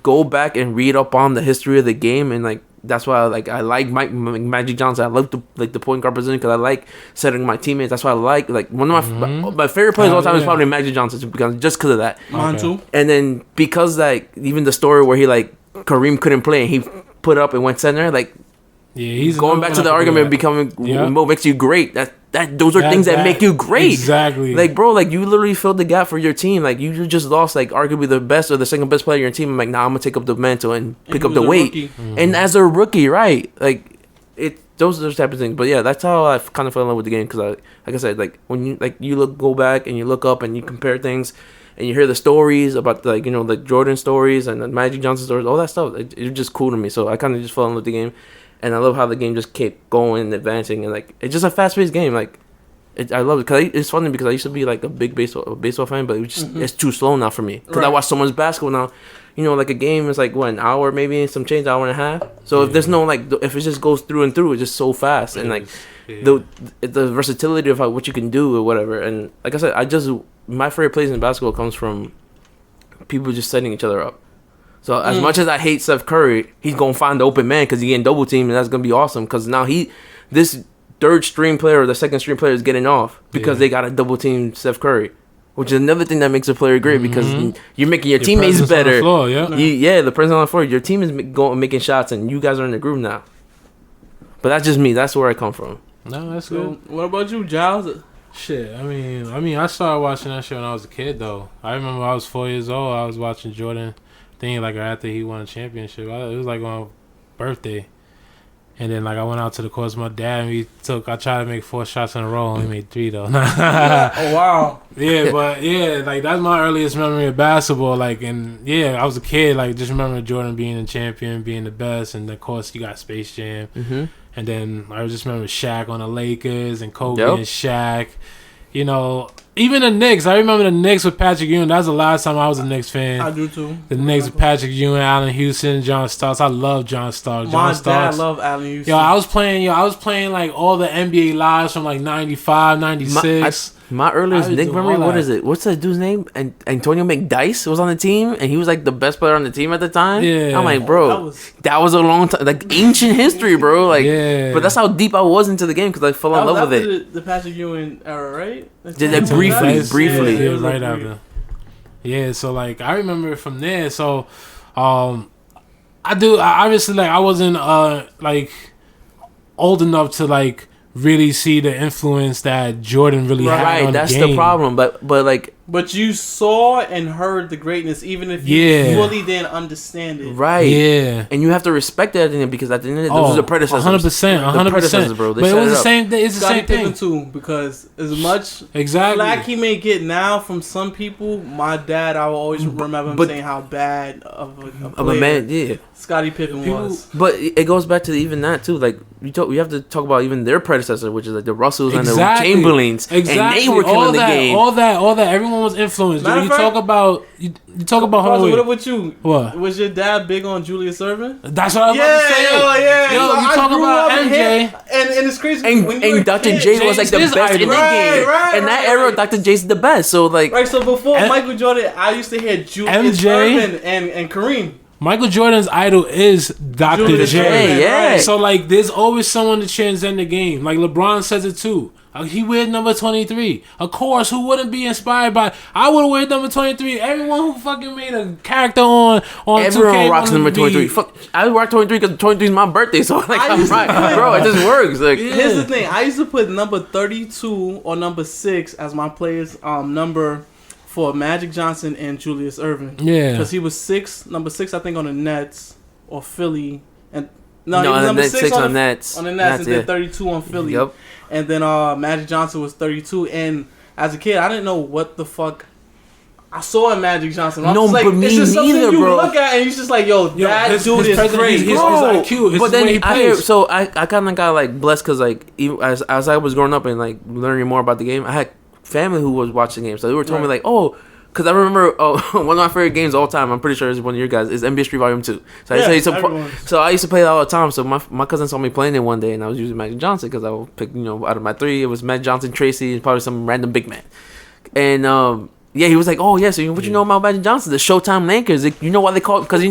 Speaker 3: go back and read up on the history of the game, and like that's why I like Magic Johnson. I love the point guard position because I like setting my teammates. That's why I like one of my favorite players of all time is probably Magic Johnson because of that.
Speaker 2: Mine too.
Speaker 3: And then because like even the story where he like Kareem couldn't play and he put up and went center, like
Speaker 1: he's
Speaker 3: going back to the argument of becoming what makes you great. Those are things that make you great.
Speaker 1: Exactly.
Speaker 3: Like, bro, like you literally filled the gap for your team. Like you just lost like arguably the best or the second best player in your team. I'm like, nah, I'm gonna take up the mantle and pick up the weight. And as a rookie, right? Like those are those type of things. But yeah, that's how I kind of fell in love with the game because like I said, like when you go back and you look up and you compare things. And you hear the stories about the Jordan stories and the Magic Johnson stories, all that stuff. It's just cool to me. So I kind of just fell in love with the game. And I love how the game just kept going and advancing, and like it's just a fast-paced game. Like, I love it because it's funny because I used to be like a big baseball fan, but it's too slow now for me because I watch so much basketball now. You know, like a game is like an hour, maybe some change, hour and a half. So if there's no if it just goes through and through, it's just so fast and like the versatility of what you can do or whatever. And like I said, my favorite plays in basketball comes from people just setting each other up. So as much as I hate Steph Curry, he's gonna find the open man because he's getting double teamed, and that's gonna be awesome. Because now this third string player or the second string player is getting off because they got to double team Steph Curry, which is another thing that makes a player great because you're making your teammates better.
Speaker 1: On the floor,
Speaker 3: the presence on the floor. Your team is making shots, and you guys are in the groove now. But that's just me. That's where I come from.
Speaker 1: No, that's good.
Speaker 2: What about you, Giles?
Speaker 1: Shit, I mean, I started watching that show when I was a kid though. I remember I was 4 years old. I was watching Jordan. Thing like after he won a championship, it was like on my birthday, and then like I went out to the course with my dad and I tried to make 4 shots in a row, only made 3 though.
Speaker 2: Oh wow.
Speaker 1: Yeah, but yeah, like that's my earliest memory of basketball. Like, and yeah, I was a kid, like just remember Jordan being the champion, being the best, and of course you got Space Jam, and then I just remember Shaq on the Lakers and Kobe and Shaq. You know, even the Knicks. I remember the Knicks with Patrick Ewing. That's the last time I was a Knicks fan.
Speaker 2: I do too.
Speaker 1: The Knicks with Patrick Ewing, Allen Houston, John Starks. I love John Starks.
Speaker 2: My dad loved Allen Houston.
Speaker 1: I was playing like all the NBA lives from like 95, 96.
Speaker 3: My earliest Knicks memory, what is it? What's that dude's name? And Antonio McDyess was on the team, and he was like the best player on the team at the time. Yeah, I'm like, bro, that was a long time, like ancient history, bro. Like, but that's how deep I was into the game because I fell in love with it.
Speaker 2: The Patrick Ewing era, right?
Speaker 3: Briefly.
Speaker 1: Yeah, right after. Yeah, so like I remember from there. So, obviously like I wasn't like old enough to like really see the influence that Jordan really had on the game.
Speaker 3: That's the problem. But
Speaker 2: you saw and heard the greatness, even if you really didn't understand it.
Speaker 3: Right.
Speaker 1: Yeah.
Speaker 3: And you have to respect that because at the end of the day, those are the predecessors.
Speaker 1: 100%.
Speaker 3: Bro.
Speaker 1: But it was the same thing. It's the same thing.
Speaker 2: Too, because as much flack he may get now from some people, my dad, I will always remember him saying how bad of a man, Scottie Pippen was.
Speaker 3: But it goes back to even that too. Like we have to talk about even their predecessor, which is like the Russells and the Chamberlains, and they were killing the game.
Speaker 1: All that. Everyone was influenced. You talk about
Speaker 2: what with you?
Speaker 1: What
Speaker 2: was your dad big on Julius Erving?
Speaker 1: That's what I was about to say.
Speaker 2: Yo,
Speaker 1: you talk about MJ,
Speaker 2: and it's crazy.
Speaker 3: And Dr. J was like the best in the game. And that era, Dr. J's the best. So like,
Speaker 2: so before Michael Jordan, I used to hear Julius Erving and Kareem.
Speaker 1: Michael Jordan's idol is Dr. J.
Speaker 3: Yeah.
Speaker 1: So like, there's always someone to transcend the game. Like LeBron says it too. He wears number 23. Of course, who wouldn't be inspired by? I would wear number 23. Everyone who fucking made a character on
Speaker 3: everyone
Speaker 1: 2K
Speaker 3: rocks number 23. Fuck, I rock 23 because 23 is my birthday. So like, I'm right, bro. It just works. Like,
Speaker 2: here's the thing. I used to put number 32 or number 6 as my players' number for Magic Johnson and Julius Erving.
Speaker 1: Yeah,
Speaker 2: because he was number 6, I think, on the Nets or Philly, and he was
Speaker 3: number 6 on the Nets.
Speaker 2: On the Nets, and then 32 on Philly.
Speaker 3: Yep.
Speaker 2: And then Magic Johnson was 32. And as a kid, I didn't know what the fuck I saw in Magic Johnson.
Speaker 3: No, but me
Speaker 2: it's just
Speaker 3: neither,
Speaker 2: you
Speaker 3: bro.
Speaker 2: Look at and you're just like, yo, that dude is great.
Speaker 1: His IQ,
Speaker 3: but then I kind of got like blessed because like as I was growing up and like learning more about the game, I had family who was watching the game, so they were telling me like, oh. Because I remember one of my favorite games of all time, I'm pretty sure it's one of your guys, is NBA Street Volume 2. So I used to play that all the time. So my cousin saw me playing it one day, and I was using Magic Johnson because I would pick, out of my 3, it was Magic Johnson, Tracy, and probably some random big man. And Yeah, he was like, "Oh yeah, so what you know about Magic Johnson? The Showtime Lakers. Like, you know why they call it? Because I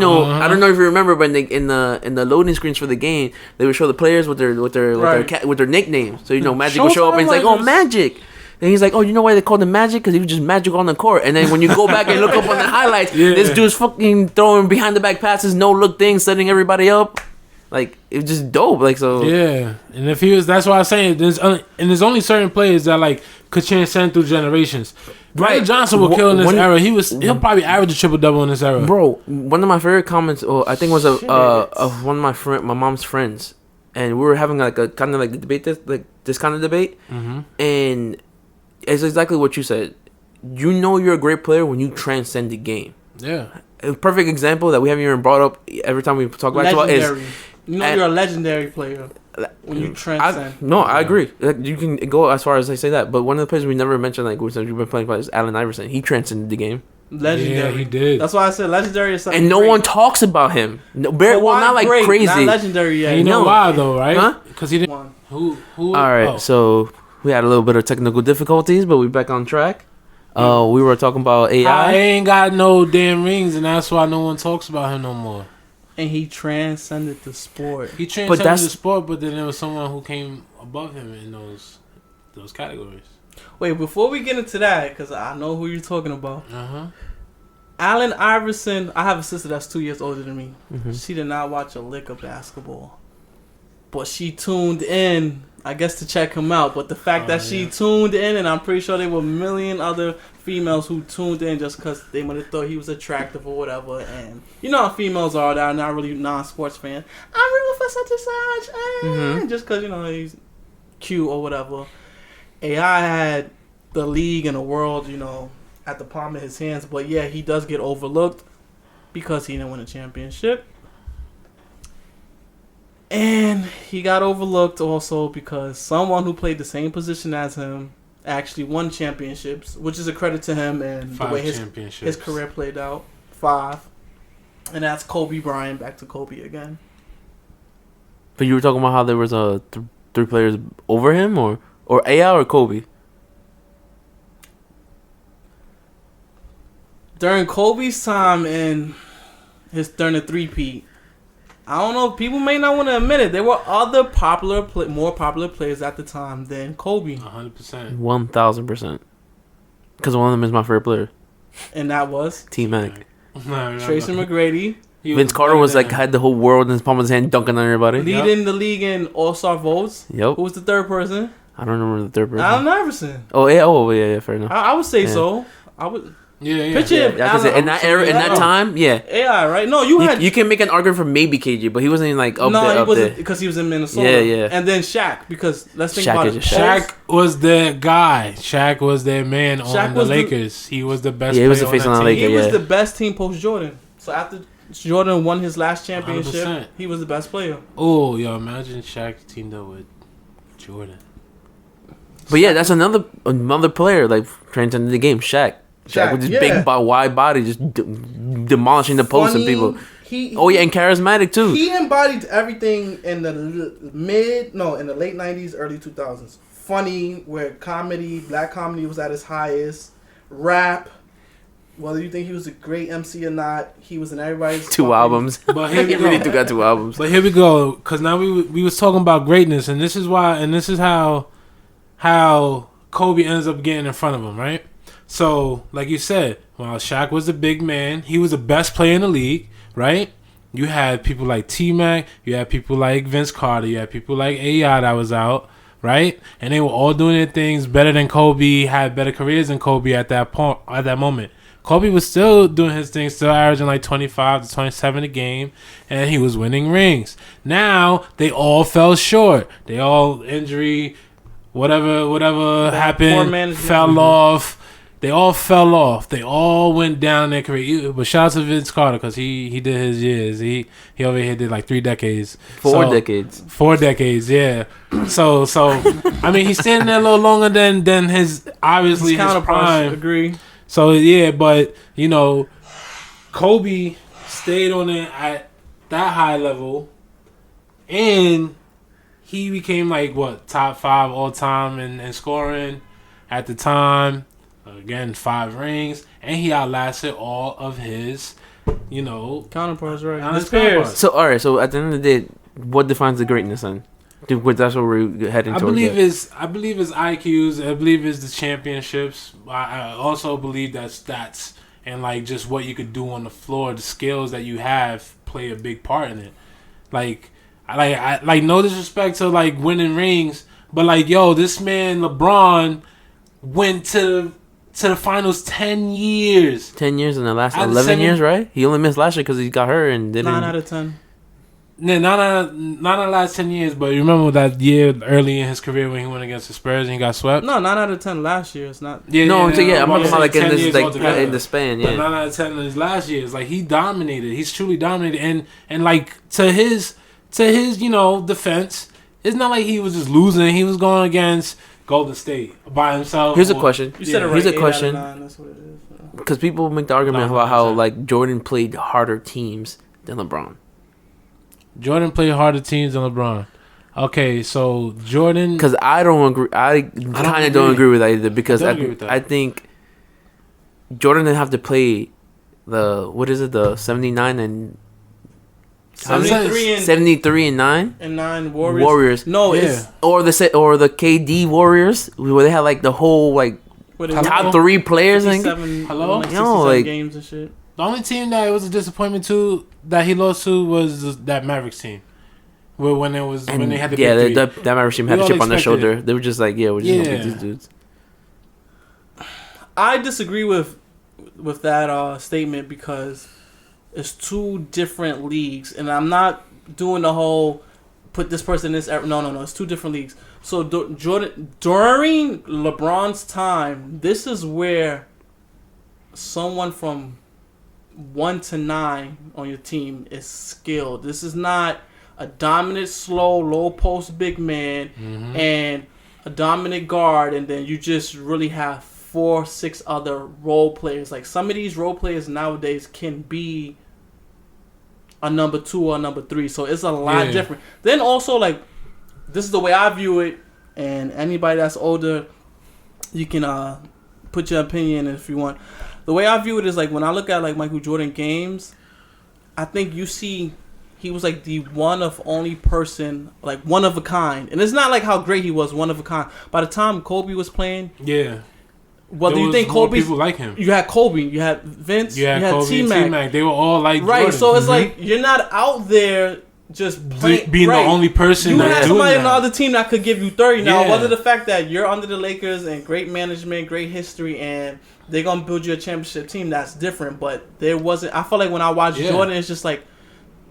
Speaker 3: don't know if you remember, but in the loading screens for the game, they would show the players with their nicknames. So Magic would show up and he's like, "Oh, Magic." And he's like, "Oh, you know why they called him Magic? Because he was just magic on the court." And then when you go back and look up on the highlights, this dude's fucking throwing behind the back passes, no look things, setting everybody up. Like, it was just dope. Like, so
Speaker 1: yeah. And if he was, that's why I'm saying there's only certain players that like could transcend through generations. Bryant Johnson will kill in this era. He'll probably average a triple double in this era.
Speaker 3: Bro, one of my favorite comments, I think was of one of my mom's friends, and we were having like a kind of like debate this kind of debate, and it's exactly what you said. You're a great player when you transcend the game.
Speaker 1: Yeah.
Speaker 3: A perfect example that we haven't even brought up every time we talk about it is
Speaker 2: you're a legendary player when you transcend.
Speaker 3: I agree. You can go as far as I say that, but one of the players we never mentioned, like we've been playing, is Allen Iverson. He transcended the game.
Speaker 2: Legendary.
Speaker 1: Yeah, he did.
Speaker 2: That's why I said legendary is something.
Speaker 3: And no
Speaker 2: great.
Speaker 3: one talks about him. Not like
Speaker 2: great,
Speaker 3: crazy.
Speaker 2: Not legendary yet.
Speaker 1: And you know why though, right?
Speaker 3: Huh?
Speaker 1: Because he didn't. Who?
Speaker 3: All right, so we had a little bit of technical difficulties, but we're back on track. We were talking about AI.
Speaker 1: He ain't got no damn rings, and that's why no one talks about him no more.
Speaker 2: And he transcended the sport.
Speaker 1: He transcended the sport, but then there was someone who came above him in those categories.
Speaker 2: Wait, before we get into that, because I know who you're talking about. Allen Iverson. I have a sister that's 2 years older than me. She did not watch a lick of basketball, but she tuned in, I guess, to check him out. But the fact that she tuned in, and I'm pretty sure there were a million other females who tuned in just because they might have thought he was attractive or whatever. And you know how females are that are not really non-sports fans. I'm rooting for such and such, just because he's cute or whatever. AI had the league and the world, at the palm of his hands. But yeah, he does get overlooked because he didn't win a championship. And he got overlooked also because someone who played the same position as him actually won championships, which is a credit to him and the way his career played out. 5. And that's Kobe Bryant. Back to Kobe again.
Speaker 3: But you were talking about how there was 3 players over him, or AI or Kobe?
Speaker 2: During Kobe's time during the three-peat, I don't know. People may not want to admit it. There were other more popular players at the time than Kobe.
Speaker 1: 100%.
Speaker 3: 1000%. Because one of them is my favorite player.
Speaker 2: And that was
Speaker 3: T-Mac.
Speaker 2: Tracy McGrady.
Speaker 3: Vince Carter was had the whole world in his palm of his hand, dunking on everybody.
Speaker 2: Leading the league in All-Star votes.
Speaker 3: Yep.
Speaker 2: Who was the third person?
Speaker 3: I don't remember the third person.
Speaker 2: Allen Iverson.
Speaker 3: Oh yeah, fair enough.
Speaker 2: I would say so. I would.
Speaker 1: Yeah.
Speaker 2: Picture
Speaker 3: in that era, in that time, yeah.
Speaker 2: AI, right? No, you
Speaker 3: can make an argument for maybe KG, but he wasn't even like up there.
Speaker 2: No, he wasn't because he was in Minnesota.
Speaker 3: Yeah.
Speaker 2: And then Shaq, because let's think about it.
Speaker 1: Shaq was their guy. Shaq was their man on the Lakers. He was the best.
Speaker 3: He was the face on the Lakers.
Speaker 2: He was the best team post Jordan. So after Jordan won his last championship, 100%. He was the best player.
Speaker 1: Oh, yo, imagine Shaq teamed up with Jordan.
Speaker 3: But yeah, that's another player like transcended the game. Shaq with his big wide body, just demolishing the post and people. And charismatic too.
Speaker 2: He embodied everything in the late 90s, early 2000s. Funny, where black comedy was at its highest. Rap, whether you think he was a great MC or not, he was in everybody's
Speaker 3: 2 albums.
Speaker 1: But he
Speaker 3: really got 2 albums.
Speaker 1: But here we go, because now we was talking about greatness, and this is how Kobe ends up getting in front of him, right? So, like you said, while Shaq was the big man, he was the best player in the league, right? You had people like T-Mac, you had people like Vince Carter, you had people like AI that was out, right? And they were all doing their things better than Kobe, had better careers than Kobe at that moment. Kobe was still doing his thing, still averaging like 25 to 27 a game, and he was winning rings. Now, they all fell short. They all injury, whatever happened, fell off. They all fell off. They all went down their career. But shout out to Vince Carter because he did his years. He over here did like 3 decades.
Speaker 3: 4 decades.
Speaker 1: 4 decades, yeah. So I mean he's standing there a little longer than his obviously his prime.
Speaker 2: Agree. So
Speaker 1: yeah, but Kobe stayed on it at that high level, and he became like top 5 all time in scoring at the time. Again, 5 rings, and he outlasted all of his,
Speaker 2: counterparts, right?
Speaker 1: on
Speaker 2: His peers.
Speaker 3: So all right. So at the end of the day, what defines the greatness then? That's what we're heading
Speaker 1: I
Speaker 3: towards.
Speaker 1: I believe it's IQs. I believe it's the championships. I also believe that stats and like just what you could do on the floor, the skills that you have play a big part in it. Like, I no disrespect to like winning rings, but like this man LeBron went to the finals 10 years.
Speaker 3: 10 years in the last 11 years, right? He only missed last year because he got hurt and didn't.
Speaker 2: 9 out of 10.
Speaker 1: Yeah, not in the last 10 years, but you remember that year early in his career when he went against the Spurs and he got swept?
Speaker 2: No, 9 out of 10 last year. It's not.
Speaker 3: I'm talking about like in this
Speaker 1: in
Speaker 3: the span, yeah.
Speaker 1: But 9 out of 10 in his last years, like he dominated. He's truly dominated, and like to his defense, it's not like he was just losing. He was going against Golden State by himself.
Speaker 3: Here's a question.
Speaker 2: You said it right.
Speaker 3: Here's a
Speaker 2: 8
Speaker 3: question.
Speaker 2: out of 9, that's what it is.
Speaker 3: Because people make the argument about how like Jordan played harder teams than LeBron.
Speaker 1: Jordan played harder teams than LeBron. Okay, so Jordan.
Speaker 3: Because I don't agree. I kind of don't agree with that either. Because I think Jordan didn't have to play the 79 and 73 and 9
Speaker 2: and 9 Warriors. No, it's
Speaker 3: or the KD Warriors where they had like the whole like top 3 players and
Speaker 1: hello,
Speaker 2: like games and shit.
Speaker 1: The only team that it was a disappointment to that he lost to was that Mavericks team. When they had the big 3.
Speaker 3: that Mavericks team had a chip on their shoulder. They were just like, we're just gonna beat these dudes.
Speaker 2: I disagree with that statement because it's 2 different leagues, and I'm not doing the whole put this person in this. No. It's 2 different leagues. So Jordan during LeBron's time, this is where someone from 1 to 9 on your team is skilled. This is not a dominant, slow, low post big man and a dominant guard, and then you just really have 4, 6 other role players. Like some of these role players nowadays can be a number 2 or a number 3, so it's a lot different. Then also, like, this is the way I view it, and anybody that's older, you can put your opinion if you want. The way I view it is like when I look at like Michael Jordan games, I think you see he was like the one of only person, like one of a kind. And it's not like how great he was, one of a kind. By the time Kobe was playing, whether you think Kobe's
Speaker 1: people like him,
Speaker 2: you had Kobe, you had Vince, you had
Speaker 1: Kobe,
Speaker 2: T-Mac.
Speaker 1: They were all like
Speaker 2: right.
Speaker 1: Jordan.
Speaker 2: So it's like you're not out there just playing,
Speaker 1: being the only person.
Speaker 2: You
Speaker 1: that's
Speaker 2: had
Speaker 1: doing
Speaker 2: somebody
Speaker 1: that.
Speaker 2: on the other team that could give you 30. Now, whether the fact that you're under the Lakers and great management, great history, and they're gonna build you a championship team, that's different. But there wasn't. I feel like when I watched Jordan, it's just like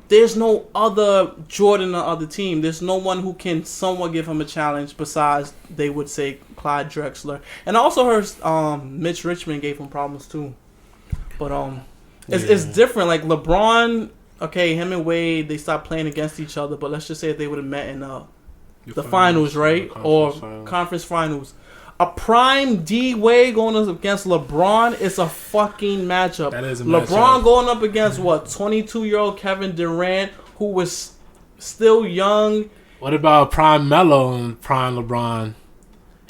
Speaker 2: there's no other Jordan on the other team. There's no one who can somewhat give him a challenge besides they would say Clyde Drexler. And I also heard Mitch Richmond gave him problems too. But it's different. Like LeBron, okay, him and Wade, they stopped playing against each other. But let's just say if they would have met in the finals, right? Conference finals. A prime D Wade going up against LeBron is a fucking matchup.
Speaker 1: That is a
Speaker 2: LeBron
Speaker 1: matchup.
Speaker 2: going up against 22-year-old Kevin Durant, who was still young.
Speaker 1: What about prime Melo and prime LeBron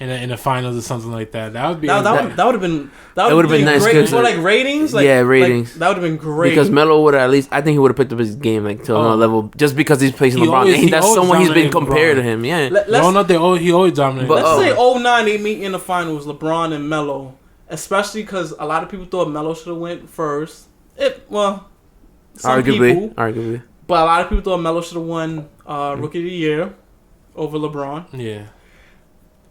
Speaker 1: in the finals or something like that? That would be
Speaker 2: that would have been
Speaker 3: nice
Speaker 2: great for like ratings. Like,
Speaker 3: ratings.
Speaker 2: Like, that would have been great
Speaker 3: because Melo would at least. I think he would have picked up his game like to another level just because he's facing LeBron. And that's someone he's been compared to him. Yeah.
Speaker 1: He always dominated.
Speaker 2: Let's say 2009 they meet in the finals, LeBron and Melo, especially because a lot of people thought Melo should have went first.
Speaker 3: Arguably.
Speaker 2: But a lot of people thought Melo should have won Rookie of the Year over LeBron.
Speaker 1: Yeah.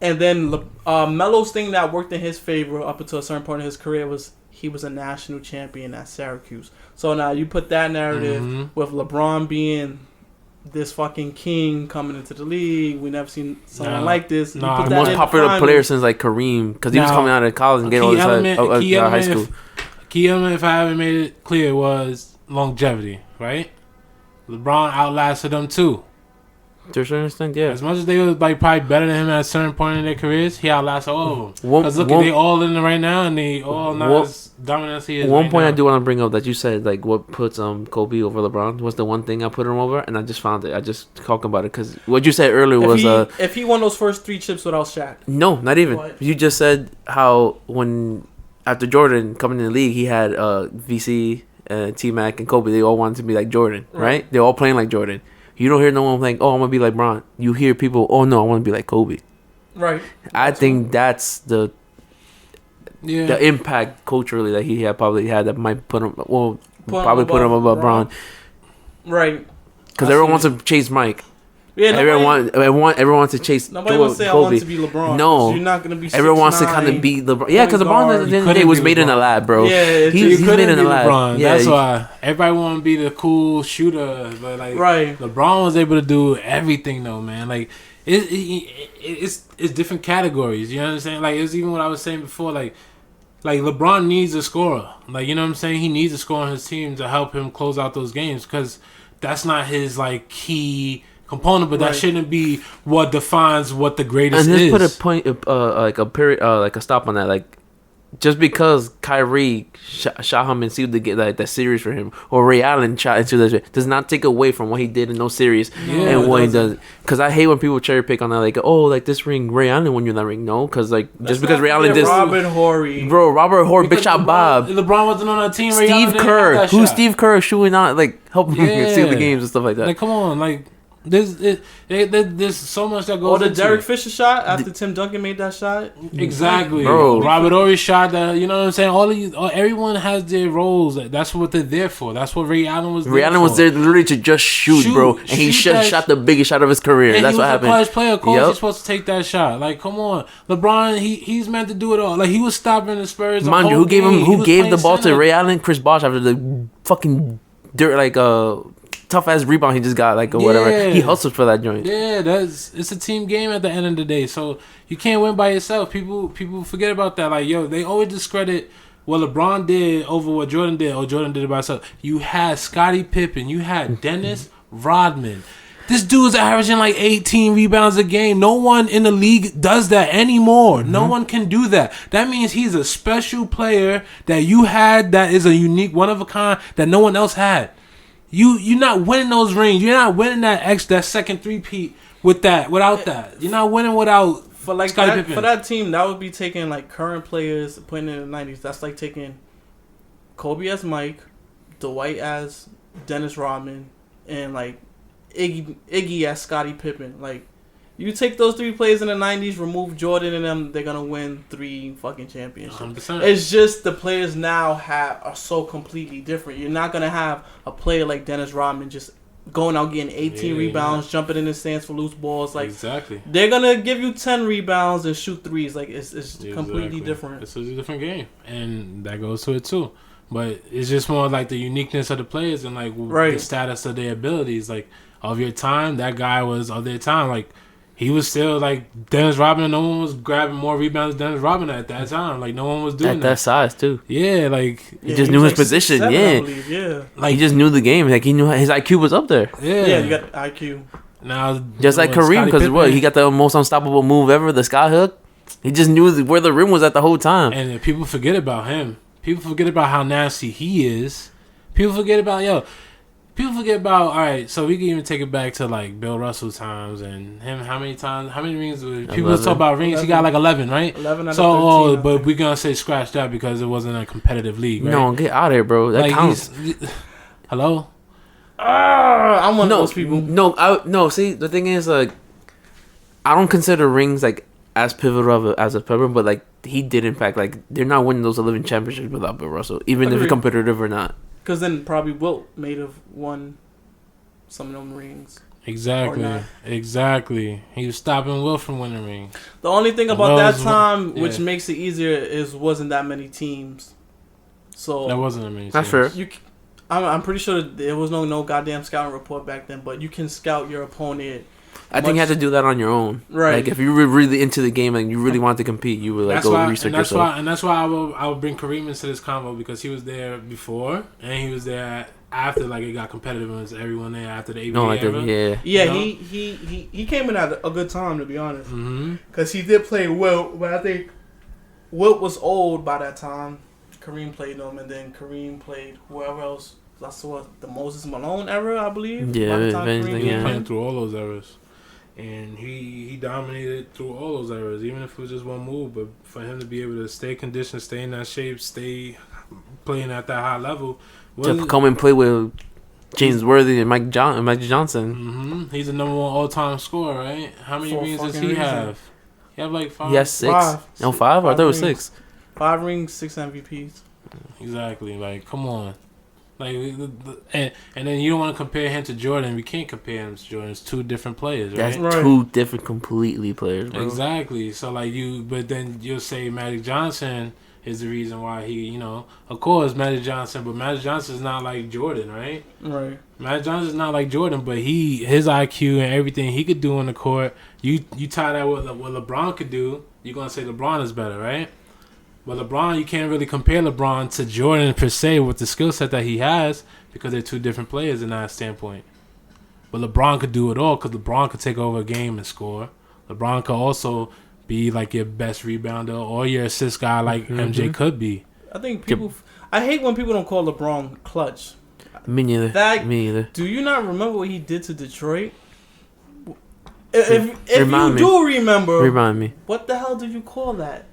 Speaker 2: And then Melo's thing that worked in his favor up until a certain point in his career was he was a national champion at Syracuse. So now you put that narrative with LeBron being this fucking king coming into the league. We never seen someone like this.
Speaker 3: The most popular player since like Kareem because he was coming out of college and getting all this high school.
Speaker 1: Key element, if I haven't made it clear, was longevity, right? LeBron outlasted them too.
Speaker 3: To a certain extent, yeah.
Speaker 1: As much as they were like probably better than him at a certain point in their careers, he outlasted all of them. Because look, they all in it right now, and they all not as dominant as he is.
Speaker 3: One
Speaker 1: right
Speaker 3: point
Speaker 1: now.
Speaker 3: I do want to bring up that you said like what puts Kobe over LeBron was the one thing I put him over, and I just found it. I just talked about it because what you said earlier was
Speaker 2: if he won those first 3 chips without Shaq.
Speaker 3: No, not even.
Speaker 2: What?
Speaker 3: You just said how when after Jordan coming in the league, he had VC, T Mac, and Kobe. They all wanted to be like Jordan, right? They're all playing like Jordan. You don't hear no one like, "Oh, I'm gonna be like Bron." You hear people, "Oh no, I want to be like Kobe."
Speaker 2: Right.
Speaker 3: I think that's the impact culturally that he probably had that might put him above Bron.
Speaker 2: Right.
Speaker 3: Because everyone wants to chase Mike.
Speaker 2: Yeah,
Speaker 3: everyone wants to chase.
Speaker 2: Nobody wants to say
Speaker 3: Kobe.
Speaker 2: I want to be LeBron.
Speaker 3: No,
Speaker 2: you're not gonna be.
Speaker 3: Everyone wants to kind of be LeBron. Yeah, because LeBron at the end of the day was made in a lab, bro.
Speaker 2: Yeah,
Speaker 3: he's made in a lab.
Speaker 1: LeBron.
Speaker 3: Yeah,
Speaker 1: that's why everybody want to be the cool shooter, but like LeBron was able to do everything though, man. Like it's different categories. You know what I'm saying? Like it's even what I was saying before. Like LeBron needs a scorer. Like you know what I'm saying? He needs a scorer on his team to help him close out those games because that's not his like key component, but that shouldn't be what defines what the greatest is.
Speaker 3: And let's put a point, like a period, like a stop on that. Like, just because Kyrie shot him and sealed that series for him, or Ray Allen shot into that, does not take away from what he did in those series and what he does. Because I hate when people cherry pick on that, like, oh, like this ring, Ray Allen won you that ring. No, because like just because Ray Allen did,
Speaker 2: Robert Horry,
Speaker 3: Big Shot Bob,
Speaker 1: LeBron wasn't on that team.
Speaker 3: Steve Kerr, who's Steve Kerr shooting out, like helping seal the games and stuff like that.
Speaker 1: Like, come on, like. There's so much that goes.
Speaker 2: Or the Derek Fisher shot after Tim Duncan made that shot.
Speaker 1: Exactly,
Speaker 3: bro.
Speaker 1: Robert Horry shot that. You know what I'm saying? All of you, everyone has their roles. That's what they're there for. That's what Ray Allen was.
Speaker 3: Ray Allen was there literally to just shoot, bro, and he shot the biggest shot of his career. That's what happened.
Speaker 1: He was a player. Of course, he's supposed to take that shot. Like, come on, LeBron. He's meant to do it all. Like, he was stopping the Spurs.
Speaker 3: Mind you, who gave the ball to Ray Allen? Chris Bosh after the fucking tough ass rebound he just got, like, or whatever. He hustled for that joint.
Speaker 1: Yeah, it's a team game at the end of the day. So you can't win by yourself. People forget about that. Like, yo, they always discredit what LeBron did over what Jordan did, or Jordan did it by himself. You had Scottie Pippen, you had Dennis Rodman. This dude's averaging like 18 rebounds a game. No one in the league does that anymore. Mm-hmm. No one can do that. That means he's a special player that you had, that is a unique, one of a kind that no one else had. You're not winning those rings. You're not winning that second three-peat without that. You're not winning without Scottie Pippen.
Speaker 2: For that team, that would be taking like current players, putting in the 90s. That's like taking Kobe as Mike, Dwight as Dennis Rodman, and like Iggy as Scottie Pippen. Like, you take those 3 players in the 90s, remove Jordan and them, they're gonna win 3 fucking championships.
Speaker 1: 100%.
Speaker 2: It's just the players now are so completely different. You're not gonna have a player like Dennis Rodman just going out getting 18 rebounds, jumping in the stands for loose balls. Like,
Speaker 1: exactly,
Speaker 2: they're gonna give you 10 rebounds and shoot threes. Like, it's completely different.
Speaker 1: It's a different game, and that goes to it too. But it's just more like the uniqueness of the players and like the status of their abilities. Like, of your time, that guy was of their time. Like, he was still like Dennis Rodman. No one was grabbing more rebounds than Dennis Rodman at that time. Like, no one was doing that.
Speaker 3: At that size too.
Speaker 1: Yeah, like
Speaker 3: he just knew his position.
Speaker 2: 7,
Speaker 3: yeah,
Speaker 2: I believe, yeah.
Speaker 3: Like, he just knew the game. Like, he knew his IQ was up there.
Speaker 2: Yeah, you got IQ.
Speaker 1: Now,
Speaker 3: just like Kareem, because he got the most unstoppable move ever, the sky hook. He just knew where the rim was at the whole time.
Speaker 1: And people forget about him. People forget about how nasty he is. People forget about all right, so we can even take it back to like Bill Russell times and him. How many rings? People talk about rings. 11. He got like 11, right?
Speaker 2: 11 out of
Speaker 1: so,
Speaker 2: 13,
Speaker 1: but we're gonna say scratch that because it wasn't a competitive league, right?
Speaker 3: No, get out of here, bro. That like, counts.
Speaker 1: Hello?
Speaker 2: I'm one of those people.
Speaker 3: No. See, the thing is, like, I don't consider rings like as pivotal as a pepper, but like he did in fact, like, they're not winning those 11 championships without Bill Russell, even if it's competitive or not.
Speaker 2: Because then probably Wilt may have won some of them rings.
Speaker 1: Exactly. He was stopping Wilt from winning rings.
Speaker 2: The only thing about that time, which makes it easier, is wasn't that many teams. So
Speaker 1: that wasn't that many teams.
Speaker 3: That's fair.
Speaker 2: I'm pretty sure there was no goddamn scouting report back then, but you can scout your opponent.
Speaker 3: I think you had to do that on your own.
Speaker 2: Right.
Speaker 3: Like, if you were really into the game and you really wanted to compete, you would research yourself.
Speaker 1: And that's why I would bring Kareem into this convo, because he was there before and he was there after like it got competitive and was everyone there after the ABA
Speaker 3: No, like
Speaker 1: era.
Speaker 3: yeah.
Speaker 2: Yeah,
Speaker 1: You know?
Speaker 2: he came in at a good time, to be honest.
Speaker 1: Mm-hmm.
Speaker 2: Because he did play Wilt, but I think Wilt was old by that time. Kareem played him, and then Kareem played whoever else. That's what the Moses Malone era, I believe.
Speaker 3: Yeah,
Speaker 2: by the time
Speaker 3: if anything,
Speaker 2: Kareem
Speaker 3: yeah.
Speaker 2: came
Speaker 1: Playing
Speaker 2: in.
Speaker 1: through all those eras. And he dominated through all those eras, even if it was just one move. But for him to be able to stay conditioned, stay in that shape, stay playing at that high level.
Speaker 3: To come and play with James Worthy and Mike Johnson.
Speaker 1: Mm-hmm. He's the number 1 all-time scorer, right? How many
Speaker 2: For a
Speaker 1: rings does
Speaker 2: fucking
Speaker 1: he
Speaker 2: reason.
Speaker 1: have? He have like 5.
Speaker 3: He has 6.
Speaker 2: 5.
Speaker 3: No, 5? I thought it was
Speaker 2: rings.
Speaker 3: 6.
Speaker 2: 5 rings, 6 MVPs.
Speaker 1: Exactly. Like, come on. Like, and then you don't want to compare him to Jordan. We can't compare him to Jordan. It's 2 different players, right?
Speaker 3: That's 2 different completely players, bro.
Speaker 1: Exactly. So like but then you'll say Magic Johnson is the reason why he, of course Magic Johnson, but Magic Johnson is not like Jordan, right?
Speaker 2: Right.
Speaker 1: Magic Johnson is not like Jordan, but his IQ and everything he could do on the court, you tie that with what LeBron could do, you're gonna say LeBron is better, right? But LeBron, you can't really compare LeBron to Jordan per se with the skill set that he has because they're 2 different players in that standpoint. But LeBron could do it all because LeBron could take over a game and score. LeBron could also be like your best rebounder or your assist guy like MJ could be.
Speaker 2: I think I hate when people don't call LeBron clutch.
Speaker 3: Me neither.
Speaker 2: Do you not remember what he did to Detroit? If
Speaker 3: Remind
Speaker 2: you
Speaker 3: me.
Speaker 2: do remember,
Speaker 3: Remind me.
Speaker 2: what the hell do you call that?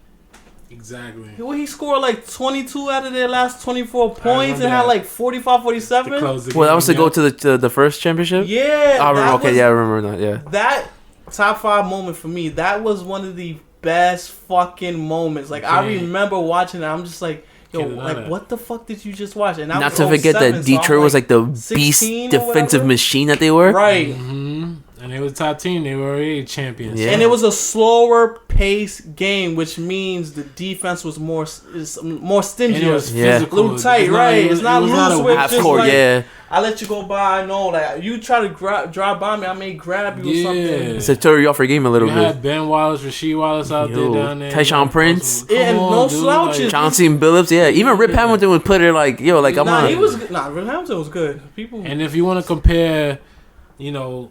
Speaker 1: Exactly.
Speaker 2: Well, he scored like 22 out of their last 24 points and had
Speaker 1: that.
Speaker 2: like 45, 47.
Speaker 1: To close the
Speaker 3: Well, that
Speaker 1: game,
Speaker 3: was to
Speaker 1: yeah.
Speaker 3: go to the first championship?
Speaker 2: Yeah.
Speaker 3: I remember. Okay,
Speaker 2: was-
Speaker 3: yeah, I remember that. Yeah.
Speaker 2: That top 5 moment for me, that was one of the best fucking moments. Like, I
Speaker 1: Yeah.
Speaker 2: remember watching it. I'm just like, yo,
Speaker 1: Can't deny
Speaker 2: like,
Speaker 1: that.
Speaker 2: what the fuck did you just watch? And that
Speaker 3: Not
Speaker 2: was
Speaker 3: to forget
Speaker 2: 07,
Speaker 3: that
Speaker 2: so I'm
Speaker 3: Detroit was like the beast
Speaker 2: 16 or
Speaker 3: defensive
Speaker 2: whatever.
Speaker 3: machine that they were.
Speaker 2: Right.
Speaker 1: Mm-hmm. And they were the top team. They were already champions.
Speaker 3: Yeah.
Speaker 2: And it was a slower pace game, which means the defense was more stingy.
Speaker 1: And it was
Speaker 3: Yeah.
Speaker 1: physical.
Speaker 2: Little tight,
Speaker 1: It's not-
Speaker 2: right?
Speaker 1: it was-
Speaker 2: It's not
Speaker 1: it was
Speaker 2: loose
Speaker 1: a
Speaker 2: with
Speaker 3: Half
Speaker 2: just
Speaker 3: court,
Speaker 2: like,
Speaker 3: yeah.
Speaker 2: I let you go by. No, like you try to drive by me, I may grab you or
Speaker 1: Yeah.
Speaker 2: something.
Speaker 3: It's a throw you off your game a little
Speaker 1: You
Speaker 3: bit.
Speaker 1: had Ben Wallace, Rasheed Wallace out
Speaker 3: Yo,
Speaker 1: there down there.
Speaker 3: Tyshawn Prince.
Speaker 1: Come
Speaker 2: Yeah, and
Speaker 1: on,
Speaker 2: no
Speaker 1: dude,
Speaker 2: slouches.
Speaker 1: like-
Speaker 3: Chauncey and Billups, yeah. Even Rip Hamilton would put it like, yo, like I'm
Speaker 2: Nah,
Speaker 3: on.
Speaker 2: he was good. Nah, Rip Hamilton was good. People.
Speaker 1: And if you want to compare,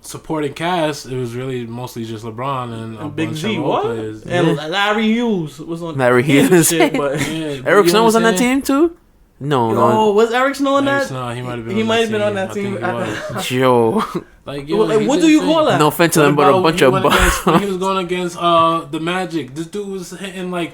Speaker 1: supporting cast, it was really mostly just LeBron and a
Speaker 2: Big
Speaker 1: bunch
Speaker 2: Z,
Speaker 1: of role
Speaker 2: what?
Speaker 1: players.
Speaker 2: And Larry Hughes was on.
Speaker 3: Larry
Speaker 2: he did
Speaker 3: Hughes.
Speaker 2: shit, but
Speaker 1: Yeah,
Speaker 3: Eric
Speaker 1: you
Speaker 3: Snow was on that
Speaker 1: understand?
Speaker 3: team too? No,
Speaker 2: oh, was Eric Snow on
Speaker 1: Eric
Speaker 2: that?
Speaker 1: Snow, he might have been.
Speaker 2: He
Speaker 1: on
Speaker 2: might
Speaker 1: that
Speaker 2: have been on that
Speaker 1: I
Speaker 2: team.
Speaker 1: think he was.
Speaker 3: Joe.
Speaker 1: Like,
Speaker 2: Like,
Speaker 1: he
Speaker 2: what
Speaker 1: did
Speaker 2: do you
Speaker 1: thing.
Speaker 2: call that?
Speaker 3: No offense to them, but a
Speaker 1: What
Speaker 3: bunch
Speaker 1: about
Speaker 3: of
Speaker 1: when he went against- when
Speaker 3: bums.
Speaker 1: he was going against the Magic. This dude was hitting like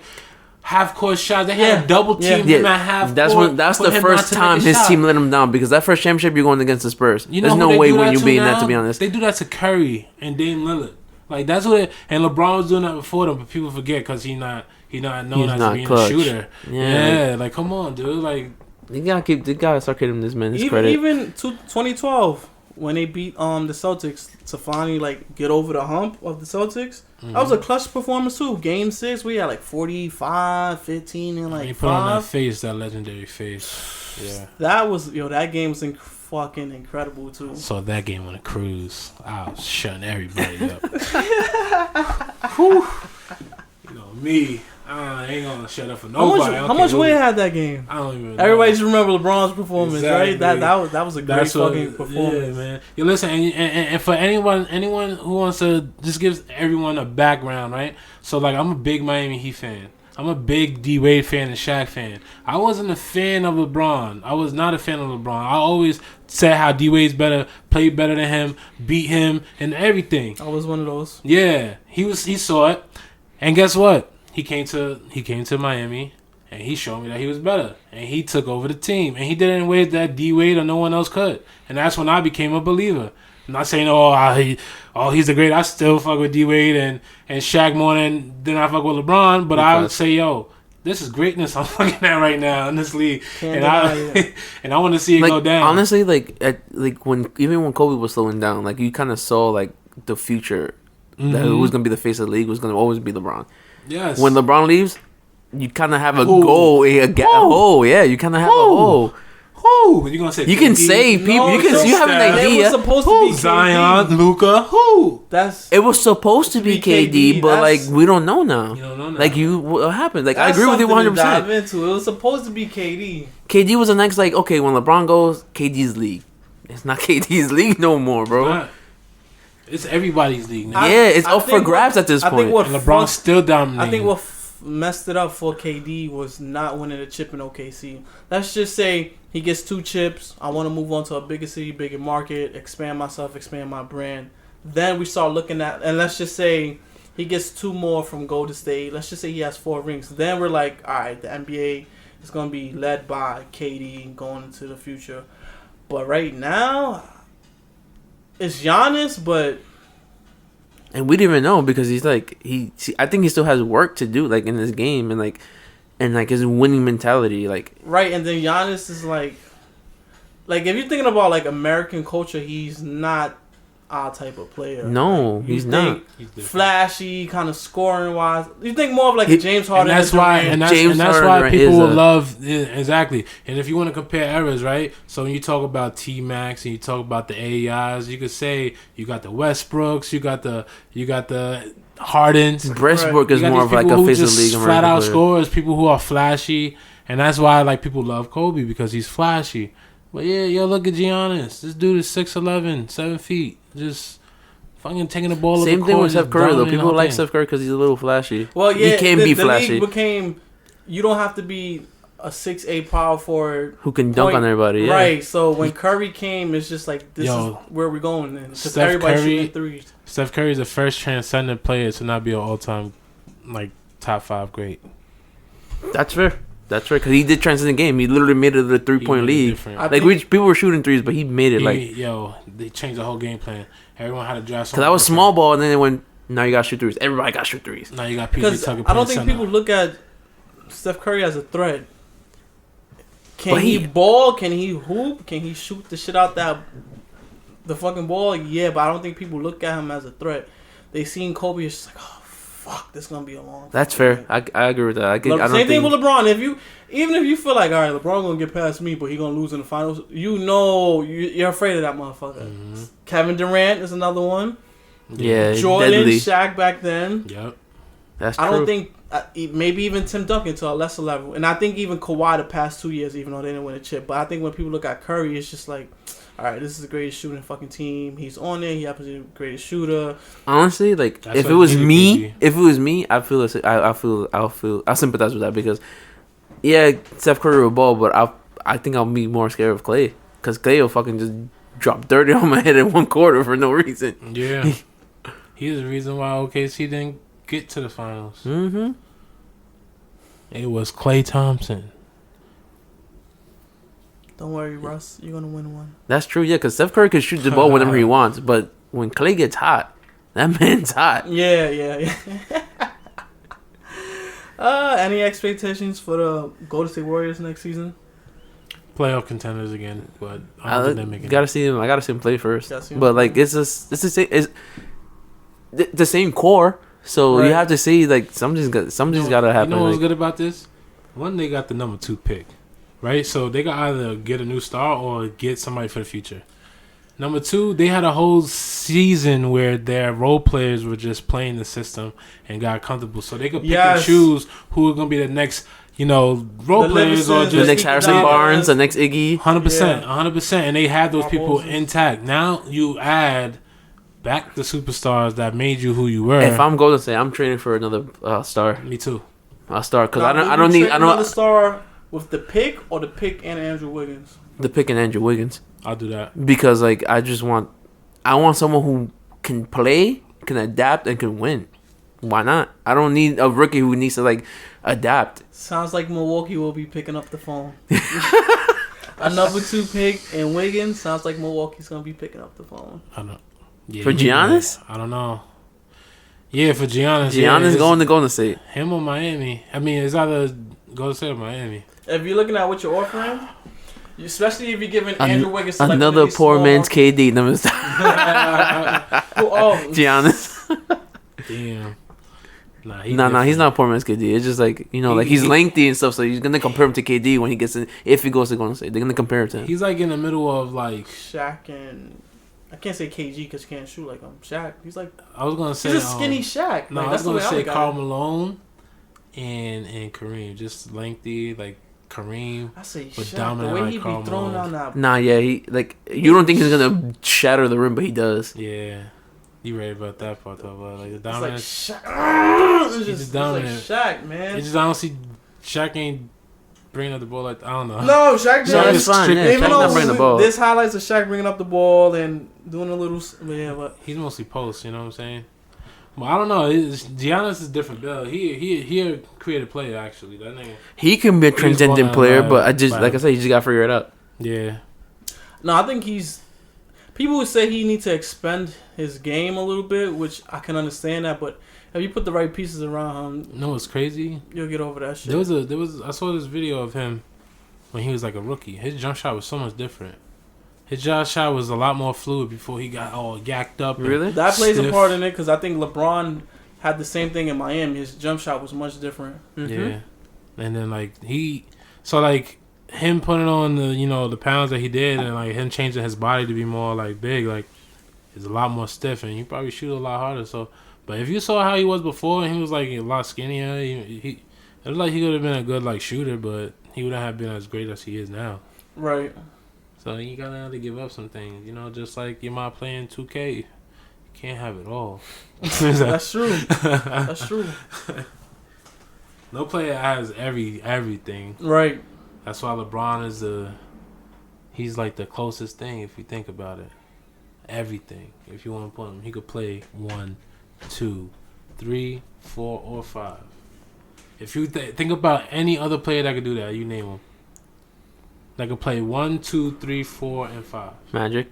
Speaker 1: half court shots. They had
Speaker 2: Yeah.
Speaker 1: a double team
Speaker 2: Yeah.
Speaker 1: him at half
Speaker 3: That's
Speaker 1: court.
Speaker 3: that's
Speaker 1: for
Speaker 3: the
Speaker 1: him
Speaker 3: first
Speaker 1: not to make
Speaker 3: time
Speaker 1: a
Speaker 3: his
Speaker 1: shot.
Speaker 3: team let him down because that first championship you're going against the Spurs.
Speaker 1: You know
Speaker 3: There's
Speaker 1: who
Speaker 3: no
Speaker 1: they
Speaker 3: way
Speaker 1: do
Speaker 3: when
Speaker 1: that
Speaker 3: you
Speaker 1: to
Speaker 3: beating
Speaker 1: now?
Speaker 3: that, to be honest.
Speaker 1: They do that to Curry and Dame Lillard. Like that's what. And LeBron was doing that before them, but people forget because he not known
Speaker 3: He's
Speaker 1: as
Speaker 3: not
Speaker 1: being
Speaker 3: clutch.
Speaker 1: a shooter.
Speaker 3: Yeah.
Speaker 1: Yeah, like come on, dude. Like
Speaker 3: They gotta start giving this man his
Speaker 2: even,
Speaker 3: credit.
Speaker 2: even to 2012 when they beat the Celtics to finally like get over the hump of the Celtics. That was a clutch performance too. Game 6, we had like 45, 15, and like
Speaker 1: he put on that
Speaker 2: 5.
Speaker 1: face, that legendary face. Yeah.
Speaker 2: That was that game was fucking incredible too.
Speaker 1: So that game on a cruise, I was shutting everybody up. Whew. Me, I ain't gonna shut up for nobody.
Speaker 2: How much weight had that game?
Speaker 1: I don't even know.
Speaker 2: Everybody just remember LeBron's performance,
Speaker 1: Exactly.
Speaker 2: right? That was a great fucking performance.
Speaker 1: Yeah, man. You listen, and for anyone who wants to just give everyone a background, right? So like, I'm a big Miami Heat fan. I'm a big D Wade fan and Shaq fan. I wasn't a fan of LeBron. I was not a fan of LeBron. I always said how D Wade's better, played better than him, beat him, and everything.
Speaker 2: I was one of those.
Speaker 1: Yeah, he saw it, and guess what? He came to Miami, and he showed me that he was better, and he took over the team, and he did it in ways that D Wade or no one else could, and that's when I became a believer. I'm not saying he's the great. I still fuck with D Wade and Shaq more than I fuck with LeBron, but I would say this is greatness I'm looking at right now in this league,
Speaker 2: Can't
Speaker 1: and
Speaker 2: deny
Speaker 1: I
Speaker 2: it.
Speaker 1: and I want to see it go down.
Speaker 3: Honestly, when Kobe was slowing down, like you kind of saw like the future that who was gonna be the face of the league was gonna always be LeBron.
Speaker 1: Yes.
Speaker 3: When LeBron leaves, you kind of have a goal, a hole. Yeah, you kind of have a hole.
Speaker 1: Who? You gonna say?
Speaker 3: You can
Speaker 1: KD?
Speaker 3: say people.
Speaker 2: No,
Speaker 3: You have an
Speaker 1: Steph.
Speaker 2: It
Speaker 3: idea.
Speaker 2: was supposed to
Speaker 1: Who?
Speaker 2: be KD.
Speaker 1: Zion, Luca. Who?
Speaker 2: That's
Speaker 3: It was supposed to be KD, but like
Speaker 2: That's-
Speaker 3: we don't know now.
Speaker 1: You don't know now.
Speaker 3: Like what happened? Like I
Speaker 2: that's
Speaker 3: agree with you
Speaker 2: something to
Speaker 3: 100%.
Speaker 2: dive into. It was supposed to be KD.
Speaker 3: KD was the next, like, okay, when LeBron goes, KD's league. It's not KD's league no more, bro.
Speaker 1: Not. It's everybody's league now.
Speaker 3: Yeah, it's
Speaker 2: I
Speaker 3: up for
Speaker 2: think
Speaker 3: grabs at this
Speaker 2: I
Speaker 3: point.
Speaker 2: think what
Speaker 1: And LeBron's
Speaker 2: fucked-
Speaker 1: still dominating.
Speaker 2: I think what messed it up for KD was not winning a chip in OKC. Let's just say he gets 2 chips. I want to move on to a bigger city, bigger market, expand myself, expand my brand. Then we start looking at, and let's just say he gets 2 more from Golden State. Let's just say he has 4 rings. Then we're like, all right, the NBA is going to be led by KD going into the future. But right now, it's Giannis, but
Speaker 3: And we didn't even know because he's like I think he still has work to do like in this game and his winning mentality like
Speaker 2: right, and then Giannis is like if you're thinking about like American culture, he's not our type of player.
Speaker 3: no,
Speaker 2: Like, you
Speaker 3: he's not.
Speaker 2: think
Speaker 1: He's different.
Speaker 2: flashy, kind of scoring wise. You think more of like a James Harden.
Speaker 1: And that's why,
Speaker 2: Durant.
Speaker 3: James
Speaker 1: that's
Speaker 3: Harden
Speaker 1: why
Speaker 3: is
Speaker 1: people will
Speaker 3: a-
Speaker 1: love exactly. And if you want to compare eras, right? So when you talk about T Max and you talk about the AIs, you could say you got the Westbrooks, you got the Hardens.
Speaker 3: Westbrook
Speaker 1: You
Speaker 3: is
Speaker 1: got
Speaker 3: more
Speaker 1: these
Speaker 3: of like
Speaker 1: people
Speaker 3: a
Speaker 1: who
Speaker 3: face of
Speaker 1: just
Speaker 3: the league.
Speaker 1: flat
Speaker 3: American
Speaker 1: out
Speaker 3: player.
Speaker 1: scorers, people who are flashy, and that's why like people love Kobe because he's flashy. But yeah, yo, look at Giannis. This dude is 6'11", 7 feet, just fucking taking the ball.
Speaker 3: Same
Speaker 1: over the
Speaker 3: thing
Speaker 1: court,
Speaker 3: with Steph
Speaker 1: just
Speaker 3: Curry though.
Speaker 1: dominating the
Speaker 3: People
Speaker 1: whole
Speaker 3: like
Speaker 1: thing.
Speaker 3: Steph Curry because he's a little flashy.
Speaker 2: Well, yeah,
Speaker 3: he can
Speaker 2: the
Speaker 3: be
Speaker 2: the
Speaker 3: flashy.
Speaker 2: league became. You don't have to be a 6'8" power forward.
Speaker 3: Who can dunk
Speaker 2: point-
Speaker 3: on everybody? Yeah.
Speaker 2: Right. So when Curry came, it's just like this
Speaker 1: Yo,
Speaker 2: is where we're going. Because
Speaker 1: Steph
Speaker 2: everybody's
Speaker 1: Curry-
Speaker 2: shooting threes.
Speaker 1: Steph Curry is the first transcendent player to not be an all-time like top 5 great.
Speaker 3: That's fair. That's right, because he did transcend the game. He literally made it a 3-point
Speaker 1: He
Speaker 3: lead.
Speaker 1: different.
Speaker 2: I
Speaker 3: Like people were shooting threes, but he made it like
Speaker 1: they changed the whole game plan. Everyone had to draft.
Speaker 3: because I was small ball, and then it went. Now you got to shoot threes. Everybody got to shoot threes.
Speaker 1: Now you got PJ
Speaker 2: Because
Speaker 1: Tucker.
Speaker 2: I don't
Speaker 1: playing
Speaker 2: think
Speaker 1: center.
Speaker 2: people look at Steph Curry as a threat. Can
Speaker 3: But
Speaker 2: he
Speaker 3: he-
Speaker 2: ball? Can he hoop? Can he shoot the shit out the fucking ball? Yeah, but I don't think people look at him as a threat. They seen Kobe, it's just like, oh fuck, this gonna be a long.
Speaker 3: That's
Speaker 2: fucking
Speaker 3: fair.
Speaker 2: game.
Speaker 3: I agree with that. I don't
Speaker 2: Same thing
Speaker 3: think,
Speaker 2: with LeBron. Even if you feel like, all right, LeBron gonna get past me, but he gonna lose in the finals, you know you're afraid of that motherfucker.
Speaker 1: Mm-hmm.
Speaker 2: Kevin Durant is another one.
Speaker 3: Yeah,
Speaker 2: Jordan,
Speaker 3: deadly.
Speaker 2: Shaq back then.
Speaker 1: Yep.
Speaker 3: That's true.
Speaker 2: I don't think maybe even Tim Duncan to a lesser level, and I think even Kawhi the past 2 years, even though they didn't win a chip. But I think when people look at Curry, it's just like, all right, this is the greatest shooting fucking team. He's on it. He happens to be the greatest shooter.
Speaker 3: Honestly, like
Speaker 1: That's
Speaker 3: if
Speaker 1: what
Speaker 3: it was
Speaker 1: needed
Speaker 3: me,
Speaker 1: KD.
Speaker 3: I sympathize with that because yeah, Steph Curry will ball, but I think I'll be more scared of Clay because Clay will fucking just drop 30 on my head in 1 quarter for no reason.
Speaker 1: Yeah. He's the reason why OKC didn't get to the finals.
Speaker 3: Mm-hmm.
Speaker 1: It was Klay Thompson.
Speaker 2: Don't worry, Russ. You're gonna win one.
Speaker 3: That's true, yeah, because Steph Curry can shoot the ball whenever he wants, but when Clay gets hot, that man's hot.
Speaker 2: Yeah. Any expectations for the Golden State Warriors next season?
Speaker 1: Playoff contenders again, but I don't think they're making
Speaker 3: gotta see him. I gotta see him play first.
Speaker 2: Gotta see him
Speaker 3: But
Speaker 2: play.
Speaker 3: like, it's the same. It's the same core. So
Speaker 2: Right.
Speaker 3: you have to see like something's gotta happen.
Speaker 1: You know what's
Speaker 3: like-
Speaker 1: good about this? One, they got the number 2 pick, right? So they got either get a new star or get somebody for the future. Number 2, they had a whole season where their role players were just playing the system and got comfortable, so they could pick and
Speaker 2: Yes.
Speaker 1: choose who are gonna be the next, role
Speaker 2: The
Speaker 1: players or
Speaker 2: Livingston,
Speaker 3: the
Speaker 1: just
Speaker 3: next Harrison
Speaker 2: Iggy
Speaker 3: Barnes, the
Speaker 2: Dobbins.
Speaker 3: next Iggy.
Speaker 1: 100%,
Speaker 2: Yeah.
Speaker 1: 100%, and they had those people
Speaker 2: Barbosa.
Speaker 1: intact. Now you add back the superstars that made you who you were.
Speaker 3: If I'm Golden State, I'm training for another star.
Speaker 1: Me too.
Speaker 3: A star because
Speaker 2: Now,
Speaker 3: I
Speaker 2: will
Speaker 3: don't
Speaker 2: you
Speaker 3: need
Speaker 2: trade another star with the pick or the pick and Andrew Wiggins.
Speaker 3: the pick in Andrew Wiggins
Speaker 1: I'll do that.
Speaker 3: because like I want someone who can play, can adapt, and can win. Why not? I don't need a rookie who needs to like adapt.
Speaker 2: Sounds like Milwaukee will be picking up the phone. A number 2 pick and Wiggins. Sounds like Milwaukee's gonna be picking up the phone.
Speaker 1: I don't. Yeah,
Speaker 3: For Giannis?
Speaker 1: I don't know. Yeah, for Giannis.
Speaker 3: Giannis going to Golden State.
Speaker 1: him or Miami. I mean, it's either Golden State or Miami.
Speaker 2: If you're looking at what you're offering, especially if you're giving Andrew Wiggins
Speaker 3: Another
Speaker 2: selectively
Speaker 3: poor
Speaker 2: small-
Speaker 3: man's KD. Number
Speaker 2: Oh,
Speaker 3: Giannis.
Speaker 1: Damn. Nah,
Speaker 3: He's not poor man's KD. It's just like, like he's lengthy and stuff, so he's gonna compare him to KD when he gets in. If he goes to Golden State, they're gonna compare him to him.
Speaker 1: He's like in the middle of like
Speaker 2: Shaq and I can't say KG because he can't shoot like him. Shaq, he's like
Speaker 1: I was gonna say
Speaker 2: he's a skinny Shaq.
Speaker 1: No,
Speaker 2: like,
Speaker 1: I was gonna say
Speaker 2: Karl
Speaker 1: Karl Malone and Kareem, just lengthy like Kareem.
Speaker 2: I say
Speaker 1: but
Speaker 2: Shaq.
Speaker 1: dominant
Speaker 2: The way
Speaker 1: like
Speaker 2: he
Speaker 1: Karl
Speaker 2: be throwing
Speaker 1: Malone.
Speaker 2: down that.
Speaker 3: Nah, yeah, you don't think he's gonna shatter the rim, but he does.
Speaker 1: Yeah, you right about that part though. But like the
Speaker 2: It's
Speaker 1: dominance,
Speaker 2: like Shaq. It's
Speaker 1: just dominant.
Speaker 2: It's like Shaq, man.
Speaker 1: it's just I don't see Shaq ain't bringing up the ball like I don't know.
Speaker 2: No, Shaq.
Speaker 3: No,
Speaker 2: did.
Speaker 3: it's fine. Yeah,
Speaker 2: Even
Speaker 3: Shaq's
Speaker 2: though
Speaker 3: not bringing the ball.
Speaker 2: This highlights of Shaq bringing up the ball and doing a little. Yeah, but
Speaker 1: He's mostly post. You know what I'm saying? Well, I don't know. Giannis is different. Bill. He a creative player actually. That nigga.
Speaker 3: He can be a transcendent player, but I just
Speaker 1: by-
Speaker 3: like I said, you just gotta figure it out.
Speaker 1: Yeah.
Speaker 2: no, I think he's. People would say he needs to expend his game a little bit, which I can understand that. But if you put the right pieces around him,
Speaker 1: No, it's crazy.
Speaker 2: you'll get over that shit.
Speaker 1: There was I saw this video of him when he was like a rookie. His jump shot was so much different. His jump shot was a lot more fluid before he got all yacked up. and
Speaker 3: Really?
Speaker 2: That plays a
Speaker 1: stiff.
Speaker 2: part in it because I think LeBron had the same thing in Miami. His jump shot was much different.
Speaker 1: Yeah, and then like him putting on the pounds that he did and like him changing his body to be more like big, like is a lot more stiff and he probably shoot a lot harder. So, but if you saw how he was before and he was like a lot skinnier, he it looked like he could have been a good like shooter, but he wouldn't have been as great as he is now.
Speaker 2: Right.
Speaker 1: So you gotta have to give up some things, just like you're not playing 2K. You can't have it all.
Speaker 2: That's true. That's true.
Speaker 1: No player has everything.
Speaker 2: Right.
Speaker 1: That's why LeBron is he's like the closest thing if you think about it. Everything. If you want to put him, he could play 1, 2, 3, 4, or 5. If you think about any other player that could do that, you name him. That could play 1, 2, 3, 4, and 5.
Speaker 3: Magic.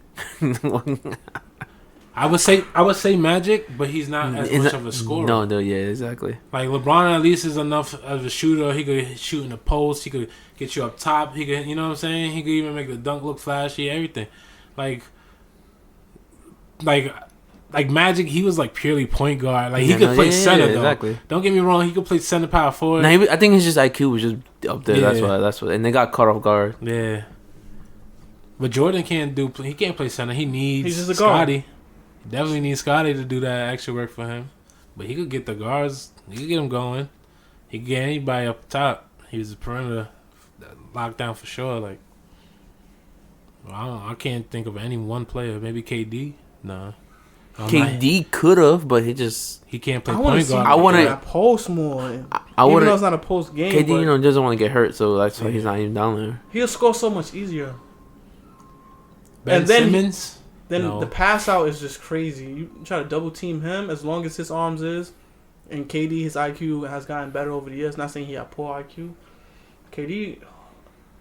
Speaker 1: I would say Magic, but he's not as much of a scorer.
Speaker 3: No, yeah, exactly.
Speaker 1: Like LeBron at least is enough of a shooter. He could shoot in the post. He could get you up top. He could, you know what I'm saying? He could even make the dunk look flashy. Everything, like Magic. He was like purely point guard. Like he could play center though.
Speaker 3: Exactly.
Speaker 1: Don't get me wrong. He could play center power forward.
Speaker 3: Nah, I think his just IQ was just up there.
Speaker 1: Yeah.
Speaker 3: That's what, and they got caught off guard.
Speaker 1: Yeah. But Jordan can't He can't play center. He needs
Speaker 2: He's just a guard.
Speaker 1: Scotty. He definitely needs Scotty to do that extra work for him. But he could get the guards. He could get them going. He could get anybody up top. He was a perimeter lockdown for sure. Like, I can't think of any one player. Maybe KD. No.
Speaker 3: KD could have, but he
Speaker 1: can't play
Speaker 2: I want to
Speaker 1: point
Speaker 2: see
Speaker 1: guard.
Speaker 3: I wanna-
Speaker 2: that post more.
Speaker 3: I
Speaker 2: Even
Speaker 3: would.
Speaker 2: though it's not a post game,
Speaker 3: KD,
Speaker 2: but
Speaker 3: doesn't want to get hurt, so that's why he's not even down there.
Speaker 2: he'll score so much easier.
Speaker 1: Ben
Speaker 2: and then-
Speaker 1: Simmons.
Speaker 2: Then
Speaker 1: No.
Speaker 2: the pass out is just crazy. You try to double team him as long as his arms is, and KD, his IQ has gotten better over the years. Not saying he had poor IQ. KD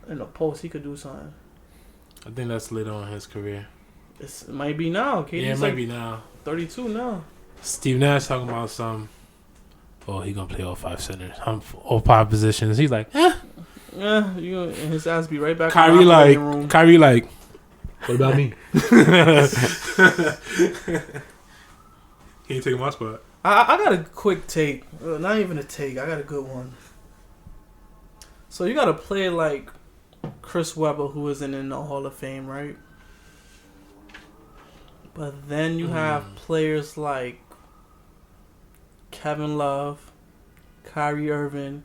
Speaker 2: in the post, he could do something.
Speaker 1: I think that's later on in his career.
Speaker 2: It might be now. KD's
Speaker 1: Yeah, it
Speaker 2: like
Speaker 1: might be now.
Speaker 2: 32 now.
Speaker 1: Steve Nash talking about some. Oh, he gonna play all 5 centers. All 5 positions. He's like,
Speaker 2: Yeah, and his ass be right back.
Speaker 1: Kyrie
Speaker 2: in the
Speaker 1: like,
Speaker 2: operating room.
Speaker 1: Kyrie like. What about me? He ain't taking my spot.
Speaker 2: I got a quick take. Not even a take. I got a good one. So you got to play like Chris Webber, who isn't in the Hall of Fame, right? But then you have players like Kevin Love, Kyrie Irving,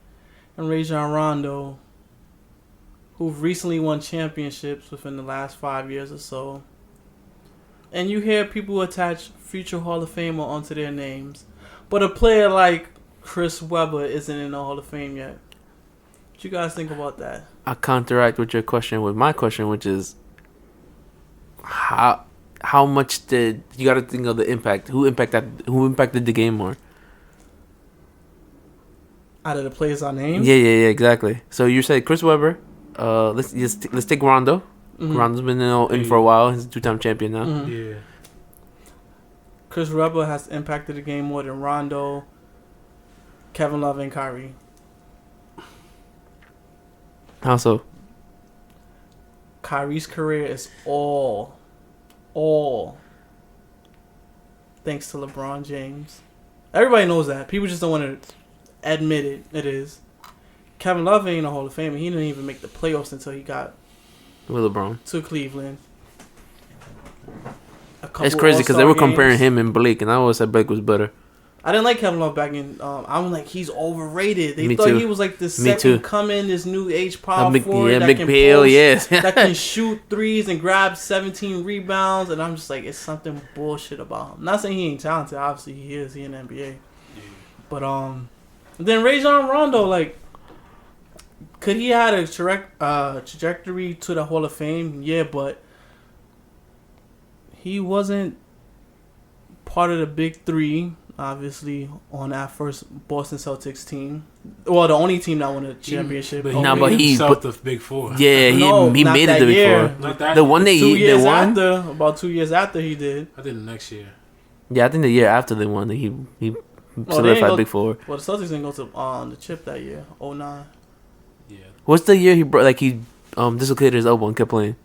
Speaker 2: and Rajon Rondo, who've recently won championships within the last 5 years or so. And you hear people attach future Hall of Famer onto their names. But a player like Chris Webber isn't in the Hall of Fame yet. What you guys think about that?
Speaker 3: I counteract with your question with my question, which is how much did you got to think of the impact? Who impacted the game more?
Speaker 2: Out of the players I named?
Speaker 3: Yeah, exactly. So you said Chris Webber. Let's take Rondo.
Speaker 2: Mhm.
Speaker 3: Rondo's been in for a while. He's a 2-time champion now.
Speaker 2: Mhm.
Speaker 1: Yeah.
Speaker 2: Chris Webber has impacted the game more than Rondo, Kevin Love, and Kyrie.
Speaker 3: How so?
Speaker 2: Kyrie's career is all thanks to LeBron James. Everybody knows that. People just don't want to admit it. It is. Kevin Love ain't a Hall of Famer. He didn't even make the playoffs until he got
Speaker 3: with LeBron
Speaker 2: to Cleveland.
Speaker 3: It's crazy because they were comparing
Speaker 2: games.
Speaker 3: him and Blake, and I always said Blake was better.
Speaker 2: I didn't like Kevin Love back in. I'm like, he's overrated. They
Speaker 3: Me
Speaker 2: thought
Speaker 3: too.
Speaker 2: he was like the
Speaker 3: Me
Speaker 2: second
Speaker 3: too.
Speaker 2: coming, this new age power forward
Speaker 3: yeah,
Speaker 2: that
Speaker 3: big
Speaker 2: can
Speaker 3: Bill,
Speaker 2: post,
Speaker 3: yes.
Speaker 2: that can shoot threes and grab 17 rebounds. And I'm just like, it's something bullshit about him. Not saying he ain't talented. Obviously, he is. He in the NBA. But then Rajon Rondo, like, could he had a trajectory to the Hall of Fame? Yeah, but he wasn't part of the big three, obviously, on that first Boston Celtics team. Well, the only team that won a championship.
Speaker 1: But
Speaker 2: he
Speaker 1: himself the big four.
Speaker 3: Yeah, he
Speaker 2: not
Speaker 3: made it
Speaker 2: that
Speaker 3: the big
Speaker 2: year.
Speaker 3: four.
Speaker 1: Not that
Speaker 3: The one they
Speaker 2: 2 years
Speaker 3: won.
Speaker 2: after, about 2 years after he did.
Speaker 1: I think the next year.
Speaker 3: Yeah, I think the year after they won, he
Speaker 2: they
Speaker 3: solidified
Speaker 2: ain't
Speaker 3: big four.
Speaker 2: Well, the Celtics didn't go to the chip that year, 09.
Speaker 1: Yeah.
Speaker 3: What's the year he brought? Like he dislocated his elbow and kept playing.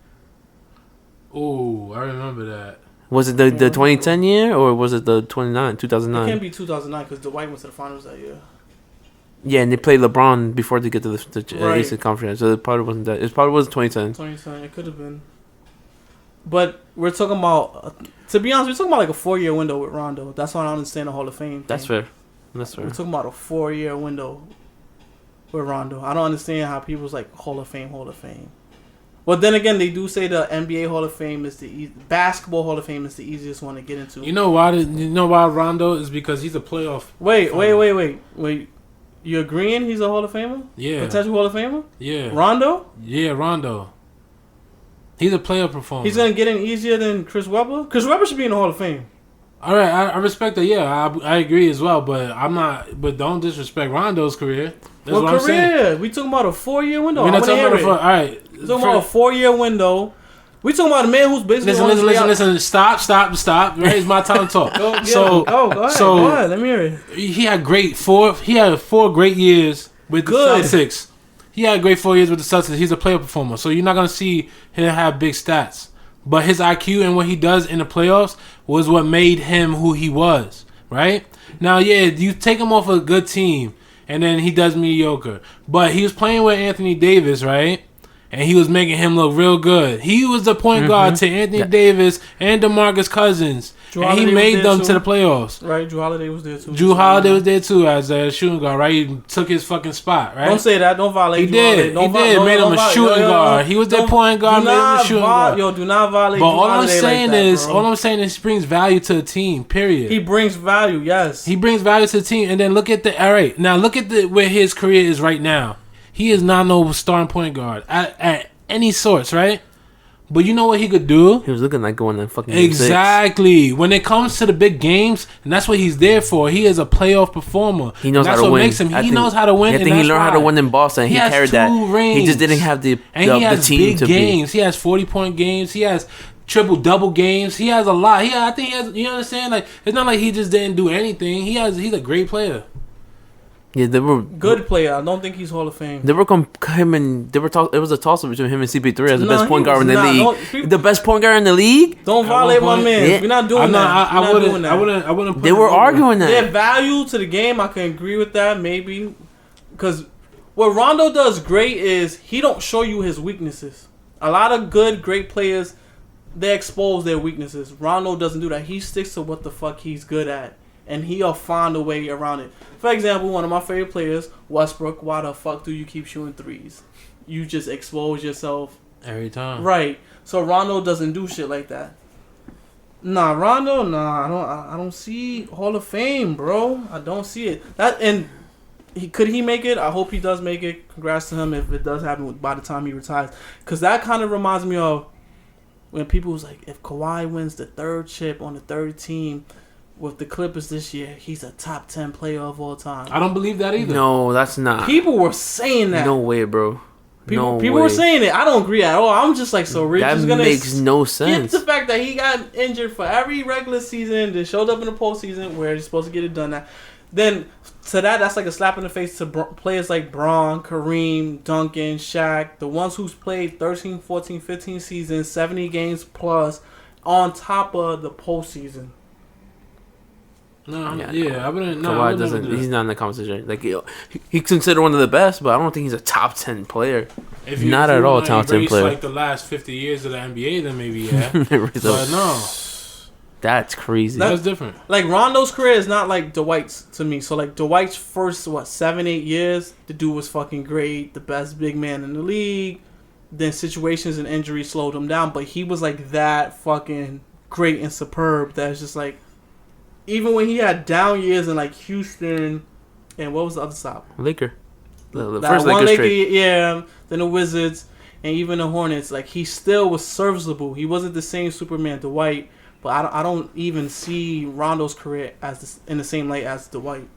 Speaker 1: Oh, I remember that.
Speaker 3: Was it the 2010 year or was it the 2009?
Speaker 2: It can't be 2009 because Dwight went to the finals that year.
Speaker 3: Yeah, and they played LeBron before they get to the
Speaker 2: Right.
Speaker 3: Eastern Conference, so it probably wasn't that. It probably was 2010.
Speaker 2: 2010, it could have been. But we're talking about, to be honest, we're talking about like a 4-year window with Rondo. That's why I don't understand the Hall of Fame thing.
Speaker 3: That's fair. That's fair.
Speaker 2: We're talking about a 4-year window with Rondo. I don't understand how people's like Hall of Fame. But then again, they do say the NBA Hall of Fame is basketball Hall of Fame is the easiest one to get into.
Speaker 1: You know why Rondo is because he's a playoff.
Speaker 2: Wait. You agreeing he's a Hall of Famer?
Speaker 1: Yeah.
Speaker 2: Potential Hall of Famer?
Speaker 1: Yeah.
Speaker 2: Rondo?
Speaker 1: Yeah, Rondo. He's a playoff performer.
Speaker 2: He's gonna get in easier than Chris Webber? Chris Webber should be in the Hall of Fame.
Speaker 1: All right, I respect that. Yeah, I agree as well. But I'm not. But don't disrespect Rondo's career. That's what I'm saying.
Speaker 2: We talking about a 4-year window.
Speaker 1: We're not talking about all right.
Speaker 2: We're talking about a 4-year window. We talking about a man who's basically
Speaker 1: Listen. Stop. Right, it's my time to talk.
Speaker 2: Go ahead. Let me hear it.
Speaker 1: He had 4 great years with the Celtics. He had great 4 years with the Celtics. He's a player performer, so you're not gonna see him have big stats. But his IQ and what he does in the playoffs was what made him who he was. Right now, yeah, you take him off a good team, and then he does mediocre. But he was playing with Anthony Davis, right? And he was making him look real good. He was the point guard to Anthony Davis and DeMarcus Cousins. And he made them to the playoffs.
Speaker 2: Right, Drew Holiday was there too.
Speaker 1: Drew Holiday was there too as a shooting guard, right? He took his fucking spot, right?
Speaker 2: Don't say that. Don't violate.
Speaker 1: He did. Made him a shooting guard. He was their point guard, made him a shooting guard.
Speaker 2: Do not violate.
Speaker 1: But all I'm saying is, he brings value to the team. Period.
Speaker 2: He brings value. Yes.
Speaker 1: He brings value to the team, and then look at where his career is right now. He is not no starting point guard at any sorts, right? But you know what he could do?
Speaker 3: He was looking like going to fucking
Speaker 1: exactly.
Speaker 3: Game 6.
Speaker 1: When it comes to the big games, and that's what he's there for. He is a playoff performer.
Speaker 3: He knows how to win.
Speaker 1: He knows how to win.
Speaker 3: I think he learned how to win in Boston. He carried that.
Speaker 1: Rings.
Speaker 3: He just didn't have the
Speaker 1: he has
Speaker 3: team
Speaker 1: big
Speaker 3: to
Speaker 1: games. He has 40-point games. He has triple-double games. He has a lot. I think he has. You understand? Like, it's not like he just didn't do anything. He's a great player.
Speaker 3: Yeah, they were
Speaker 2: good player. I don't think he's Hall of Fame.
Speaker 3: They were it was a toss up between him and CP3 as the best point guard in the league. The best point guard in the league.
Speaker 2: Don't violate my man. Yeah. We're not doing that.
Speaker 1: I wouldn't.
Speaker 3: They were arguing that.
Speaker 2: Their value to the game, I can agree with that. Maybe because what Rondo does great is he don't show you his weaknesses. A lot of great players, they expose their weaknesses. Rondo doesn't do that. He sticks to what the fuck he's good at. And he'll find a way around it. For example, one of my favorite players, Westbrook. Why the fuck do you keep shooting threes? You just expose yourself
Speaker 1: every time.
Speaker 2: Right. So Rondo doesn't do shit like that. Rondo. I don't see Hall of Fame, bro. I don't see it. Could he make it? I hope he does make it. Congrats to him if it does happen by the time he retires. Because that kind of reminds me of when people was like, if Kawhi wins the 3rd chip on the 3rd team with the Clippers this year, he's a top 10 player of all time.
Speaker 1: I don't believe that either.
Speaker 3: No, that's not.
Speaker 2: People were saying that.
Speaker 3: No way, bro.
Speaker 2: People were saying it. I don't agree at all. I'm just like, so Rich
Speaker 3: that
Speaker 2: is gonna
Speaker 3: makes no sense.
Speaker 2: Get the fact that he got injured for every regular season, then showed up in the postseason where he's supposed to get it done at. Then to that's like a slap in the face to players like Bron, Kareem, Duncan, Shaq, the ones who's played 13, 14, 15 seasons, 70 games plus, on top of the postseason.
Speaker 1: No, yeah, I wouldn't. No,
Speaker 3: Kawhi doesn't. He's not in the conversation. Like he's considered one of the best, but I don't think he's a top 10 player. Not at all top 10 player.
Speaker 1: Like the last 50 years of the NBA, then maybe yeah. But no,
Speaker 3: that's crazy.
Speaker 1: That's different.
Speaker 2: Like Rondo's career is not like Dwight's to me. So like Dwight's first 7-8 years, the dude was fucking great, the best big man in the league. Then situations and injuries slowed him down, but he was like that fucking great and superb. That's just like, even when he had down years in like Houston, and what was the other side?
Speaker 3: Laker. The
Speaker 2: that
Speaker 3: first
Speaker 2: one
Speaker 3: Laker straight.
Speaker 2: Yeah. Then the Wizards and even the Hornets. Like he still was serviceable. He wasn't the same Superman Dwight, but I don't even see Rondo's career as in the same light as Dwight.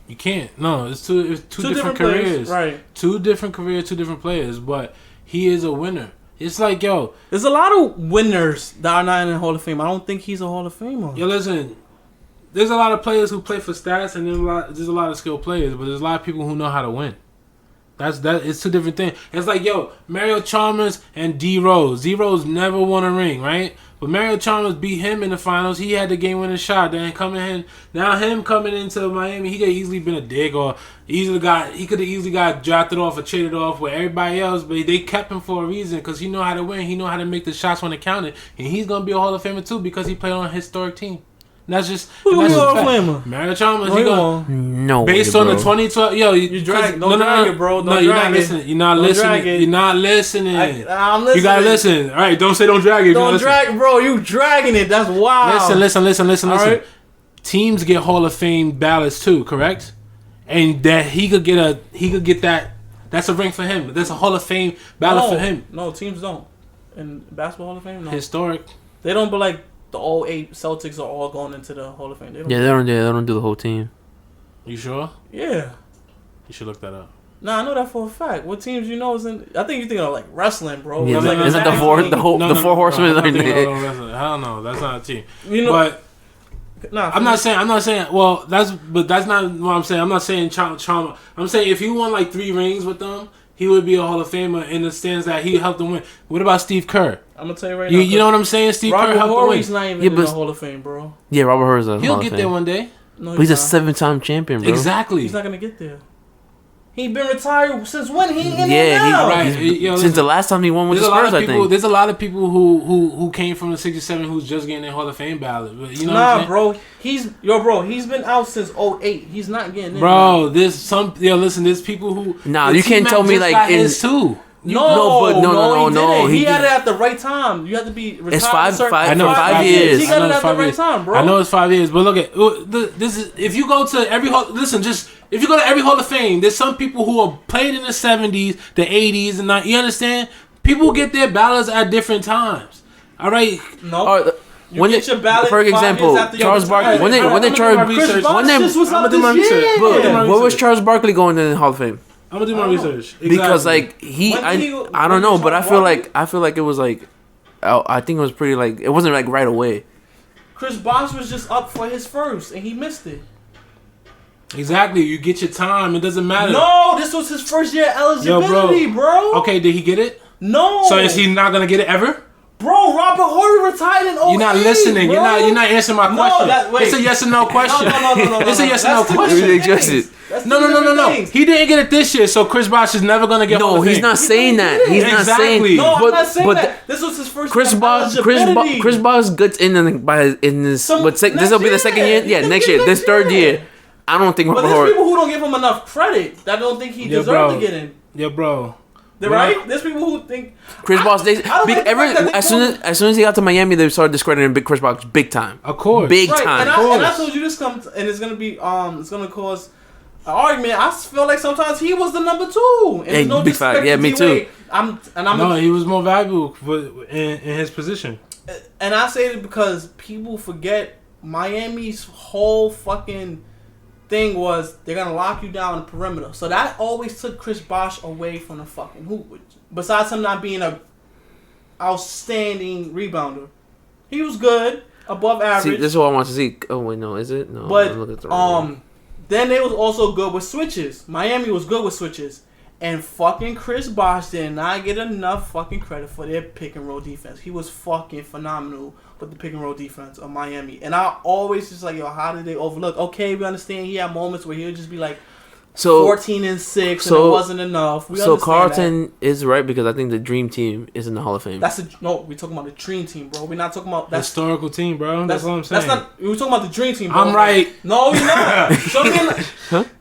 Speaker 1: You can't. No, it's two different
Speaker 2: players,
Speaker 1: careers.
Speaker 2: right?
Speaker 1: 2 different careers, 2 different players. But he is a winner. It's like, yo,
Speaker 2: there's a lot of winners that are not in the Hall of Fame. I don't think he's a Hall of Famer.
Speaker 1: Yo, listen. There's a lot of players who play for stats, and there's a lot of skilled players, but there's a lot of people who know how to win. It's 2 different things. It's like, yo, Mario Chalmers and D Rose. D Rose never won a ring, right? But Mario Chalmers beat him in the finals. He had the game-winning shot. Then coming into Miami, he could have easily been a dig, or he could have easily got drafted off or traded off with everybody else. But they kept him for a reason, because he know how to win. He know how to make the shots when it counted, and he's gonna be a Hall of Famer too, because he played on a historic team. That's just Mario Chalmers.
Speaker 3: No,
Speaker 1: based on the 2012. Yo, you drag. Don't drag it, bro. No, you're not listening. You're not listening. You're not listening.
Speaker 2: I'm listening.
Speaker 1: You gotta listen. All right, don't say don't drag it.
Speaker 2: Don't drag, bro. You dragging it. That's wild.
Speaker 1: Listen. Right. Teams get Hall of Fame ballots too, correct? And that he could get that. That's a ring for him. That's a Hall of Fame ballot for him.
Speaker 2: No, teams don't. In basketball Hall of Fame, no.
Speaker 1: Historic.
Speaker 2: They don't, but like. The 08 Celtics are all going into the Hall of Fame. They
Speaker 3: don't do the whole team.
Speaker 1: You sure?
Speaker 2: Yeah.
Speaker 1: You should look that up.
Speaker 2: Nah, I know that for a fact. What teams you know is in? I think you're thinking of like wrestling, bro.
Speaker 3: Yeah, isn't the four horsemen?
Speaker 1: I don't know. That's not a team.
Speaker 2: You know,
Speaker 1: but I'm not saying. Well, that's not what I'm saying. I'm not saying Chalmers. I'm saying if he won like 3 rings with them, he would be a Hall of Famer in the sense that he helped them win. What about Steve Kerr?
Speaker 2: I'm gonna tell you right now.
Speaker 1: You know what I'm saying? Steve Kerr helped them win.
Speaker 2: He's not even in the Hall of Fame, bro.
Speaker 3: Yeah, Robert Horry's
Speaker 1: He'll get there one day.
Speaker 2: No,
Speaker 3: but he's a 7-time champion, bro.
Speaker 1: Exactly.
Speaker 2: He's not gonna get there. He been retired since when? He in there now.
Speaker 3: Since the last time he won with the Spurs, I think.
Speaker 1: There's a lot of people who came from the 67 who's just getting their Hall of Fame ballot. But you know what I'm saying?
Speaker 2: Bro. He's been out since 08. He's not getting in.
Speaker 1: Bro, there's people who.
Speaker 3: Nah, you can't tell me like in
Speaker 1: too.
Speaker 3: No.
Speaker 2: He had it at the right time. You have to be retired.
Speaker 3: It's 5
Speaker 2: years. He got it at the right time, bro.
Speaker 1: I know it's 5 years, but look at this is if you go to every if you go to every Hall of Fame, there's some people who are played in the 70s, the 80s, and you understand. People get their ballots at different times. All right,
Speaker 2: no.
Speaker 3: When
Speaker 2: get your ballot,
Speaker 3: for example, Charles Barkley. What was Charles Barkley going in the Hall of Fame?
Speaker 1: I'm gonna do my research
Speaker 3: because like I don't know, but I feel like it was like I think it was pretty like it wasn't like right away.
Speaker 2: Chris Bosh was just up for his first and he missed it.
Speaker 1: Exactly, you get your time. It doesn't matter.
Speaker 2: No, this was his first year eligibility, bro.
Speaker 1: Okay, did he get it?
Speaker 2: No.
Speaker 1: So is he not gonna get it ever?
Speaker 2: Bro, Robert Horry retired in 08.
Speaker 1: You're not listening. Bro. You're not answering my question. It's a yes or no question.
Speaker 2: No.
Speaker 1: It's a yes or no question. No. He didn't get it this year, so Chris Bosh is never gonna get.
Speaker 3: No, he's not saying that. He's not saying.
Speaker 2: No, I'm not saying that. This was his first. Chris
Speaker 3: Bosh gets in this. This will be the second year. Yeah, next year. This third year. I don't think.
Speaker 2: But there's people who don't give him enough credit. That don't think he deserves to get in.
Speaker 1: Yeah, bro.
Speaker 2: Right? There's people who think
Speaker 3: Chris Bosh. As soon as he got to Miami, they started discrediting Big Chris Bosh big time.
Speaker 1: Of course,
Speaker 3: big time.
Speaker 2: And I told you this and it's gonna be it's gonna cause an argument. I feel like sometimes he was the number 2. And no
Speaker 3: big fact. Yeah, me too.
Speaker 1: He was more valuable in his position.
Speaker 2: And I say it because people forget Miami's whole fucking thing was they're gonna lock you down on the perimeter. So that always took Chris Bosh away from the fucking hoop. Besides him not being a outstanding rebounder, he was good, above average.
Speaker 3: See, this is what I want to see. Oh wait, no, is it? No.
Speaker 2: But then they was also good with switches. Miami was good with switches, and fucking Chris Bosh did not get enough fucking credit for their pick and roll defense. He was fucking phenomenal with the pick and roll defense of Miami. And I always just like, yo, how did they overlook? Okay, we understand he had moments where he'll just be like 14-6 and it wasn't enough.
Speaker 3: So Carlton is right because I think the dream team is in the Hall of Fame.
Speaker 2: We're talking about the dream team, bro. We're not talking about that
Speaker 1: historical team, bro. That's what I'm saying.
Speaker 2: We're talking about the dream team, bro.
Speaker 1: I'm right.
Speaker 2: No, you're not. Show me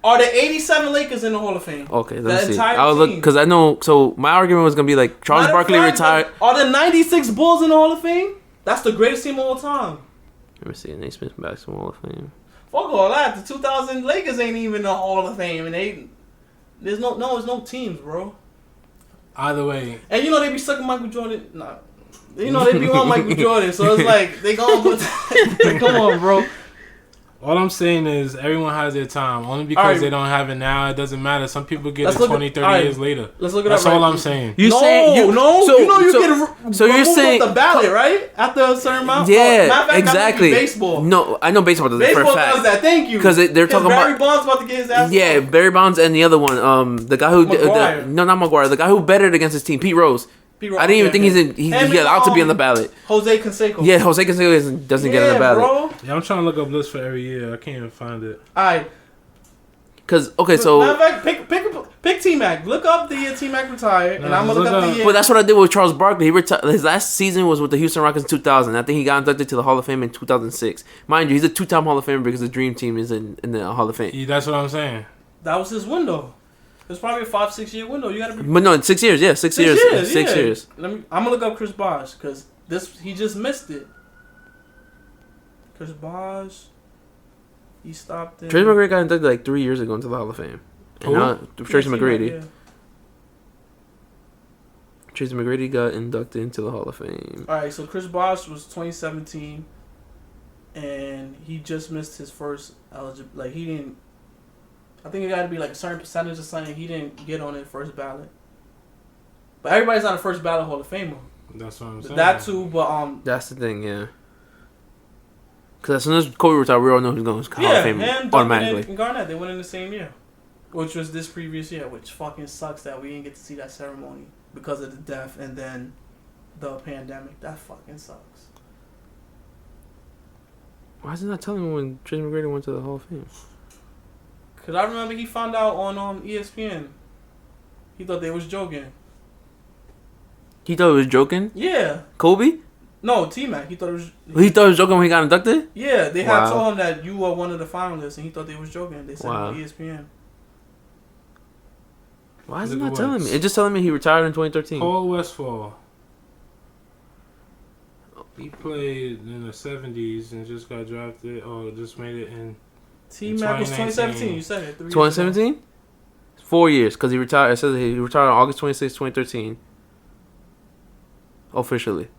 Speaker 2: are the 87 Lakers in the Hall of Fame?
Speaker 3: Okay, let's see. I'll look because I know. So my argument was gonna be like Charles Barkley retired.
Speaker 2: Are the 96 Bulls in the Hall of Fame? That's the greatest team of all time.
Speaker 3: Let me see. Naismith Basketball Hall of Fame.
Speaker 2: Fuck all that. The 2000 Lakers ain't even in the Hall of Fame, and there's no teams, bro.
Speaker 1: Either way,
Speaker 2: and you know they be sucking Michael Jordan. Nah, you know they be on Michael Jordan, so it's like they gonna put. Come on, bro.
Speaker 1: All I'm saying is everyone has their time. Only because they don't have it now, it doesn't matter. Some people get it 20, 30 years later.
Speaker 2: Let's look it
Speaker 1: up. That's all I'm saying.
Speaker 2: So you're saying the ballot, right? After a certain amount.
Speaker 3: Yeah, exactly.
Speaker 2: Baseball.
Speaker 3: No, I know baseball does it for a fact.
Speaker 2: Does that. Thank you.
Speaker 3: Because they're talking
Speaker 2: Barry
Speaker 3: about
Speaker 2: Bonds about to get his ass.
Speaker 3: Yeah, Barry Bonds and the other one, the guy who not McGuire, the guy who betted against his team, Pete Rose. I didn't even think he's allowed to be on the ballot.
Speaker 2: Jose Canseco.
Speaker 3: Yeah, Jose Canseco doesn't get on the ballot.
Speaker 2: Bro.
Speaker 1: Yeah, I'm trying to look up lists for every year. I can't even find it.
Speaker 2: Alright.
Speaker 3: Cause so
Speaker 2: matter of fact, pick T-Mac. Look up the year T-Mac retired, and I'm gonna look up the year.
Speaker 3: But that's what I did with Charles Barkley. He retired. His last season was with the Houston Rockets in 2000. I think he got inducted to the Hall of Fame in 2006. Mind you, he's a 2-time Hall of Famer because the Dream Team is in the Hall of Fame.
Speaker 1: Yeah, that's what I'm saying.
Speaker 2: That was his window. It's probably a 5-6 year window. You gotta be.
Speaker 3: But no, 6 years. Yeah, 6 years. 6 years.
Speaker 2: I'm gonna look up Chris Bosh because he just missed it. Chris Bosh, he stopped it.
Speaker 3: Tracy McGrady got inducted like 3 years ago into the Hall of Fame. Tracy McGrady. Yeah. Tracy McGrady got inducted into the Hall of Fame.
Speaker 2: All right, so Chris Bosh was 2017, and he just missed his first eligible. Like he didn't. I think it got to be like a certain percentage or something. He didn't get on it first ballot. But everybody's not a first ballot Hall of Famer.
Speaker 1: That's what I'm saying.
Speaker 2: That too, but
Speaker 3: that's the thing, yeah. Because as soon as Kobe retired, we all know who's going to Hall of Fame automatically.
Speaker 2: And Garnett, they went in the same year, which was this previous year, which fucking sucks that we didn't get to see that ceremony because of the death and then the pandemic. That fucking sucks.
Speaker 3: Why is it not telling me when Tracy McGrady went to the Hall of Fame?
Speaker 2: Because I remember he found out on ESPN. He thought they was joking.
Speaker 3: He thought it was joking?
Speaker 2: Yeah.
Speaker 3: Kobe?
Speaker 2: No, T-Mac. He thought it was...
Speaker 3: He thought it was joking when he got inducted?
Speaker 2: Yeah, they had told him that you were one of the finalists, and he thought they was joking. They said on ESPN.
Speaker 3: Why is it not telling me? It's just telling me he retired in 2013.
Speaker 1: Paul Westphal. He played in the 70s and just got drafted, or just made it in...
Speaker 2: T-Mac was 2017. You said it.
Speaker 3: 2017? 4 years, because he retired. It says he retired on August 26, 2013. Officially.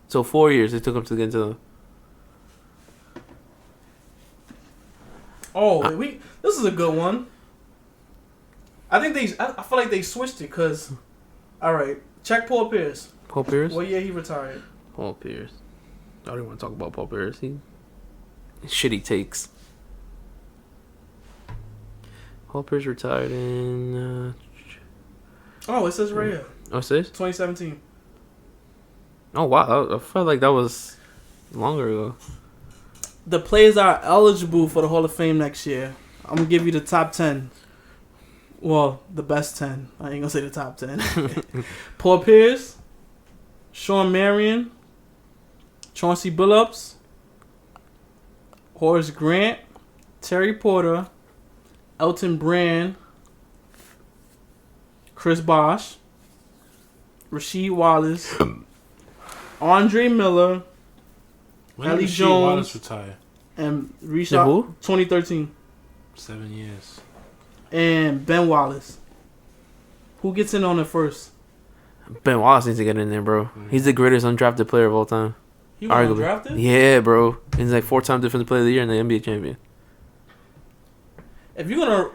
Speaker 3: So 4 years it took him to get into the...
Speaker 2: this is a good one. I feel like they switched it because... Alright, check Paul Pierce.
Speaker 3: Paul Pierce?
Speaker 2: What year he retired?
Speaker 3: Paul Pierce. I don't want to talk about Paul Pierce. Shitty takes. Paul Pierce retired in...
Speaker 2: it says right here.
Speaker 3: Oh, it says?
Speaker 2: 2017.
Speaker 3: Oh, wow. I felt like that was longer ago.
Speaker 2: The players are eligible for the Hall of Fame next year. I'm going to give you the top 10. Well, the best 10. I ain't going to say the top 10. Paul Pierce, Sean Marion, Chauncey Billups, Horace Grant, Terry Porter, Elton Brand, Chris Bosh, Rasheed Wallace, Andre Miller, Ellie Jones,
Speaker 1: Wallace retire?
Speaker 2: And Rashad 2013.
Speaker 1: 7 years.
Speaker 2: And Ben Wallace. Who gets in on it first?
Speaker 3: Ben Wallace needs to get in there, bro. Mm-hmm. He's the greatest undrafted player of all time.
Speaker 2: He was undrafted?
Speaker 3: Yeah, bro. He's like 4-time Defensive Player of the Year and the NBA champion.
Speaker 2: If you're gonna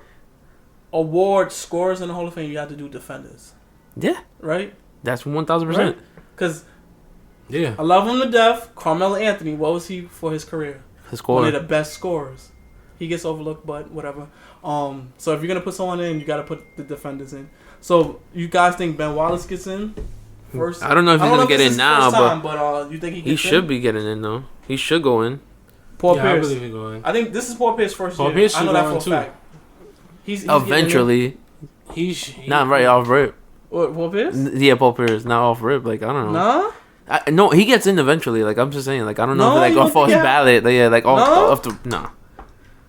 Speaker 2: award scorers in the Hall of Fame, you have to do defenders.
Speaker 3: Yeah.
Speaker 2: Right?
Speaker 3: That's 1,000%.
Speaker 2: Because I love him to death. Carmelo Anthony, what was he for his career?
Speaker 3: His scorer.
Speaker 2: One of the best scorers. He gets overlooked, but whatever. So if you're gonna put someone in, you gotta put the defenders in. So you guys think Ben Wallace gets in First,
Speaker 3: I don't know if he's gonna get in now,
Speaker 2: but you think
Speaker 3: he should be getting in though. He should go in.
Speaker 2: Paul
Speaker 1: I
Speaker 2: Pierce.
Speaker 1: believe he going.
Speaker 2: I think this is Paul Pierce's first
Speaker 1: Paul
Speaker 2: year.
Speaker 1: Pierce
Speaker 2: I know
Speaker 1: should
Speaker 2: that
Speaker 1: go
Speaker 2: for a
Speaker 1: in too.
Speaker 2: fact. He's
Speaker 3: Eventually,
Speaker 1: He's
Speaker 3: not right off rip.
Speaker 2: What, Paul Pierce?
Speaker 3: Yeah, Paul Pierce, not off rip. Like I don't know.
Speaker 2: Nah.
Speaker 3: No, he gets in eventually. Like I'm just saying. Like I don't know
Speaker 2: No,
Speaker 3: if
Speaker 2: you
Speaker 3: like
Speaker 2: don't
Speaker 3: off his
Speaker 2: think
Speaker 3: ballot. Like, yeah, like off the nah.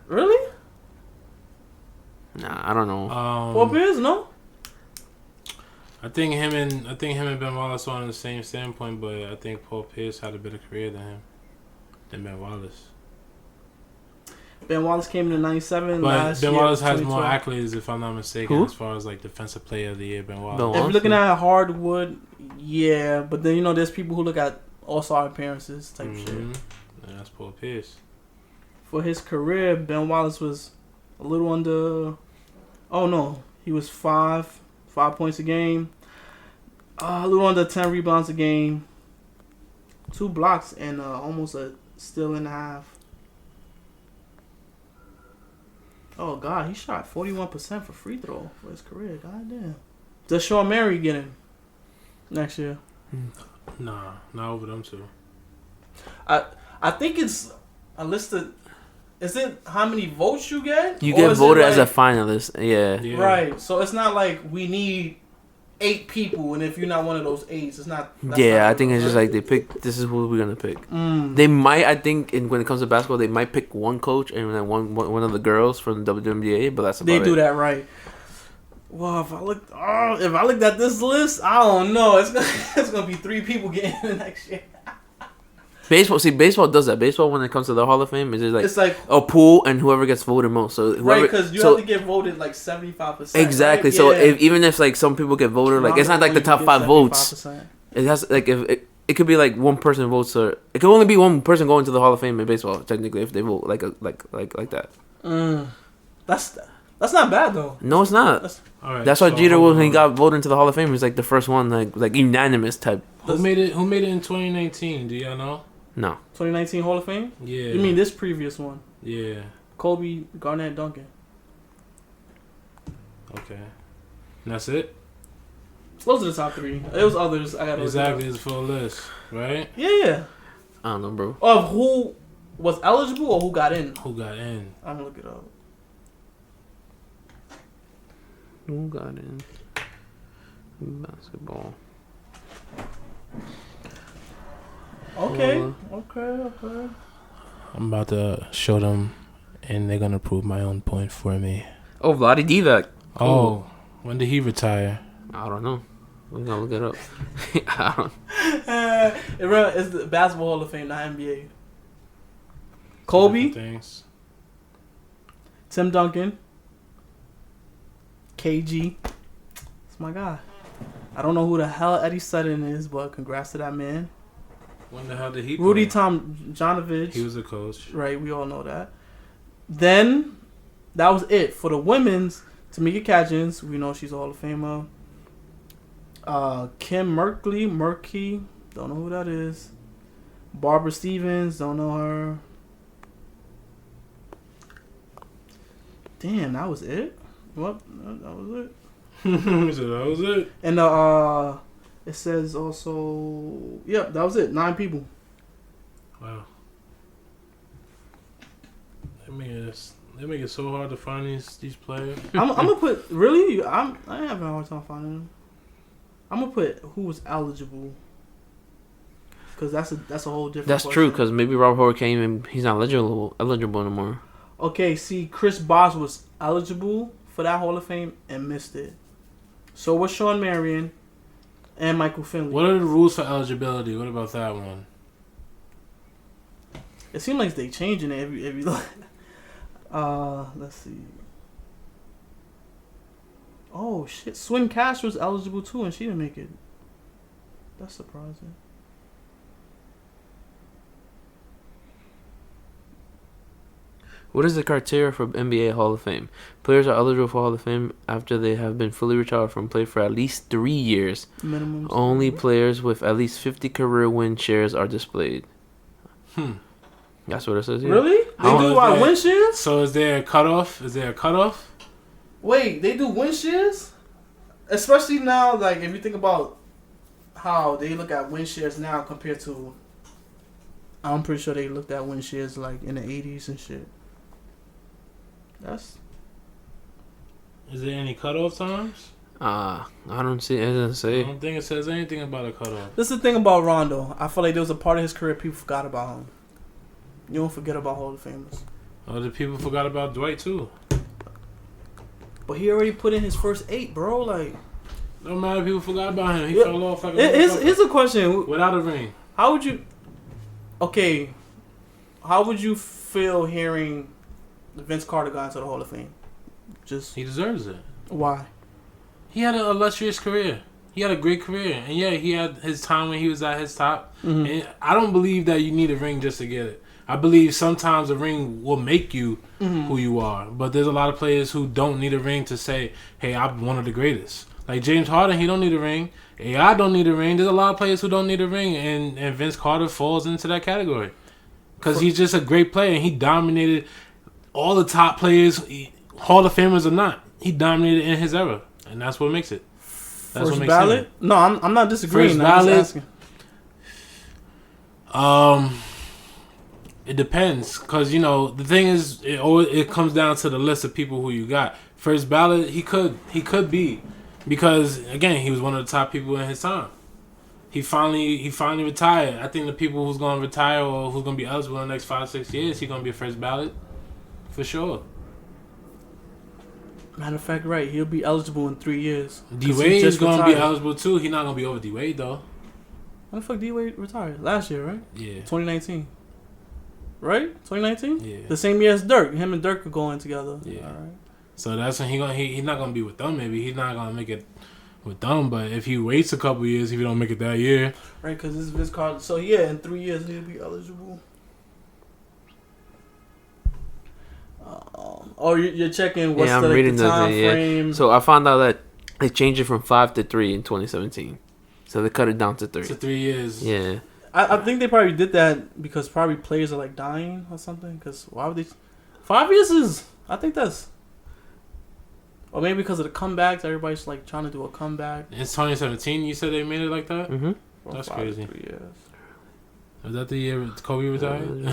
Speaker 2: Really?
Speaker 3: Nah, I don't know.
Speaker 2: Paul Pierce? No.
Speaker 1: I think him and Ben Wallace are on the same standpoint, but I think Paul Pierce had a better career than Ben Wallace.
Speaker 2: Ben Wallace came in '97.
Speaker 1: But Ben Wallace has more
Speaker 2: 2012.
Speaker 1: accolades, if I'm not mistaken,
Speaker 3: Who?
Speaker 1: as far as like defensive player of the year. Ben Wallace.
Speaker 3: Ben
Speaker 2: If
Speaker 3: Wallace?
Speaker 2: you're looking at hardwood, yeah, but then there's people who look at all-star appearances type shit.
Speaker 1: And that's Paul Pierce.
Speaker 2: For his career, Ben Wallace was a little under. Oh no, he was 5 points a game, a little under 10 rebounds a game, 2 blocks, and almost a steal and a half. Oh God, he shot 41% for free throw for his career. God damn. Does Sean Mary get in next year?
Speaker 1: Nah, not over them two.
Speaker 2: I think it's a list of. Is it how many votes you get?
Speaker 3: You
Speaker 2: Or
Speaker 3: get
Speaker 2: is it
Speaker 3: voted as a
Speaker 2: like-
Speaker 3: finalist. Yeah.
Speaker 1: Yeah.
Speaker 2: Right. So it's not like we need 8 people, and if you're not one of those 8s, it's not. that's
Speaker 3: Yeah,
Speaker 2: not
Speaker 3: I think it's just
Speaker 2: right?
Speaker 3: like they pick. This is who we're gonna pick.
Speaker 2: Mm.
Speaker 3: They might, I think, when it comes to basketball, they might pick one coach and then one of the girls from the WNBA, but that's about
Speaker 2: They
Speaker 3: it.
Speaker 2: do that right. Well, if I looked at this list, I don't know. It's gonna be 3 people getting in the next year.
Speaker 3: Baseball does that. Baseball, when it comes to the Hall of Fame, is just like
Speaker 2: It's like
Speaker 3: a pool and whoever gets voted most. So whoever,
Speaker 2: right because you have to get voted like 75%.
Speaker 3: exactly.
Speaker 2: Right?
Speaker 3: So
Speaker 2: Yeah.
Speaker 3: even if like some people get voted, like it's not like the top 5 votes. It has like if it could be like one person votes, or it could only be one person going to the Hall of Fame in baseball. Technically, if they vote like that.
Speaker 2: That's not bad though.
Speaker 3: No, it's not.
Speaker 1: All right.
Speaker 3: That's why
Speaker 1: so,
Speaker 3: Jeter, when he got voted into the Hall of Fame, he was like the first one, like unanimous type.
Speaker 1: Who made it in 2019? Do y'all know?
Speaker 3: No.
Speaker 2: 2019 Hall of Fame?
Speaker 1: Yeah.
Speaker 2: You mean this previous one?
Speaker 1: Yeah.
Speaker 2: Kobe, Garnett, Duncan.
Speaker 1: Okay. And that's it.
Speaker 2: Those are the top 3. It was others. I got
Speaker 1: Exactly. It's a full list, right?
Speaker 2: Yeah.
Speaker 3: I don't know, bro.
Speaker 2: Of who was eligible or who got in?
Speaker 1: Who got in?
Speaker 2: I'm gonna look it up.
Speaker 3: Who got in? Basketball.
Speaker 2: Okay.
Speaker 3: Uh,
Speaker 2: Okay.
Speaker 1: I'm about to show them, and they're gonna prove my own point for me.
Speaker 3: Oh, Vlade Divac.
Speaker 1: Oh, when did he retire?
Speaker 3: I don't know. We're gonna look it up. I don't.
Speaker 2: It's the Basketball Hall of Fame, not NBA. Kobe,
Speaker 1: Things.
Speaker 2: Tim Duncan, KG. That's my guy. I don't know who the hell Eddie Sutton is, but congrats to that man.
Speaker 1: When the hell did he?
Speaker 2: Rudy
Speaker 1: play?
Speaker 2: Tomjanovich.
Speaker 1: He was the coach.
Speaker 2: Right, we all know that. Then, that was it. For the women's, Tamika Catchings, we know she's a Hall of Famer. Kim Murky, don't know who that is. Barbara Stevens, don't know her. Damn, that was it? What? That was it?
Speaker 1: So that was it.
Speaker 2: And it says also, yep, that was it. 9 people.
Speaker 1: Wow. They make it so hard to find these players.
Speaker 2: I'm gonna put really. I ain't having a hard time finding them. I'm gonna put who was eligible, because that's a whole different.
Speaker 3: That's
Speaker 2: question.
Speaker 3: true, because maybe Robert Horry came and he's not eligible anymore.
Speaker 2: Okay, see, Chris Bosh was eligible for that Hall of Fame and missed it. So was Sean Marion and Michael Finley.
Speaker 1: What are the rules for eligibility? What about that one?
Speaker 2: It seems like they changing it every. Let's see. Oh shit, Swin Cash was eligible too, and she didn't make it. That's surprising.
Speaker 3: What is the criteria for NBA Hall of Fame? Players are eligible for Hall of Fame after they have been fully retired from play for at least 3 years.
Speaker 2: Minimum.
Speaker 3: Only players with at least 50 career win shares are displayed. That's what it says here.
Speaker 2: Really? They
Speaker 1: How
Speaker 2: do
Speaker 1: is
Speaker 2: like
Speaker 1: that?
Speaker 2: win shares?
Speaker 1: So is there a cutoff?
Speaker 2: Wait, they do win shares? Especially now, like if you think about how they look at win shares now compared to. I'm pretty sure they looked at win shares like in the 80s and shit.
Speaker 1: Is there any cutoff times?
Speaker 3: I don't see. It doesn't
Speaker 1: I
Speaker 3: say.
Speaker 1: don't think it says anything about a cutoff.
Speaker 2: This is the thing about Rondo. I feel like there was a part of his career people forgot about him. You don't forget about Hall of Famers.
Speaker 1: Other people forgot about Dwight too.
Speaker 2: But he already put in his first 8, bro. Like,
Speaker 1: No matter if people forgot about him. He fell off like a
Speaker 2: here's a question.
Speaker 1: without a ring.
Speaker 2: How would you? Okay, how would you feel hearing Vince Carter got into the Hall of Fame? Just
Speaker 1: He deserves it.
Speaker 2: why?
Speaker 1: He had an illustrious career. He had a great career. And yeah, he had his time when he was at his top.
Speaker 2: Mm-hmm.
Speaker 1: And I don't believe that you need a ring just to get it. I believe sometimes a ring will make you who you are. But there's a lot of players who don't need a ring to say, hey, I'm one of the greatest. Like James Harden, he don't need a ring. AI don't need a ring. There's a lot of players who don't need a ring. And Vince Carter falls into that category. Because he's just a great player. And he dominated all the top players, Hall of Famers or not. He dominated in his era. And that's what makes it. That's
Speaker 2: First
Speaker 1: what makes
Speaker 2: ballot?
Speaker 1: it.
Speaker 2: No, I'm not disagreeing.
Speaker 1: First
Speaker 2: I'm
Speaker 1: ballot?
Speaker 2: just asking.
Speaker 1: It depends, cause you know the thing is, it comes down to the list of people who you got. First ballot, he could be, because again, he was one of the top people in his time. He finally retired. I think the people who's gonna retire or who's gonna be eligible in the next 5-6 years, he's gonna be a first ballot, for sure.
Speaker 2: Matter of fact, right, he'll be eligible in 3 years.
Speaker 1: D Wade is gonna be eligible too. He's not gonna be over D Wade though.
Speaker 2: When the fuck D Wade retired? Last year, right?
Speaker 1: Yeah.
Speaker 2: 2019. Right? 2019?
Speaker 1: Yeah.
Speaker 2: The same year as Dirk. Him and Dirk are going together.
Speaker 1: Yeah.
Speaker 2: All right.
Speaker 1: So that's when he's not gonna be with them. Maybe he's not gonna make it with them. But if he waits a couple years, if he don't make it that year,
Speaker 2: Right, because this is Vince Carter. So yeah, in 3 years he'll be eligible. You're checking what's
Speaker 3: I'm reading
Speaker 2: the time frame.
Speaker 3: So I found out that they changed it from 5 to 3 in 2017. So they cut it down to 3.
Speaker 1: to 3 years.
Speaker 3: Yeah.
Speaker 2: I think they probably did that because probably players are like dying or something. Because why would they? 5 years is, I think that's, or maybe because of the comebacks, everybody's like trying to do a comeback.
Speaker 1: It's 2017. You said they made it like that.
Speaker 3: Mm-hmm.
Speaker 1: That's
Speaker 2: 5 to
Speaker 1: crazy.
Speaker 2: 3 years.
Speaker 1: Was that the year Kobe retired?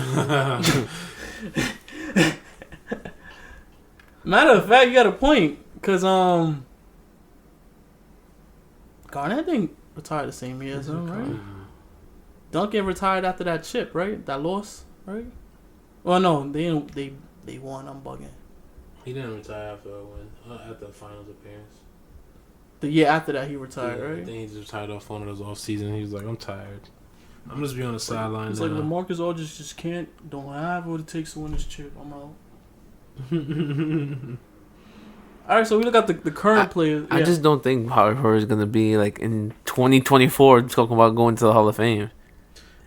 Speaker 2: Matter of fact, you got a point. Because Garnett didn't retire the same year as him, right? Duncan retired after that chip, right? That loss, right? Well, no, they won. I'm bugging.
Speaker 1: He didn't retire after a win, after the finals appearance.
Speaker 2: The year after that, he retired,
Speaker 1: I
Speaker 2: right?
Speaker 1: think he just retired off one of those off season. He was like, I'm tired. I'm just be on the sideline.
Speaker 2: It's like LaMarcus Aldridge just don't have what it takes to win this chip. I'm out. All right, so we look at the current players.
Speaker 3: I just don't think Power Forward is gonna be like in 2024 talking about going to the Hall of Fame.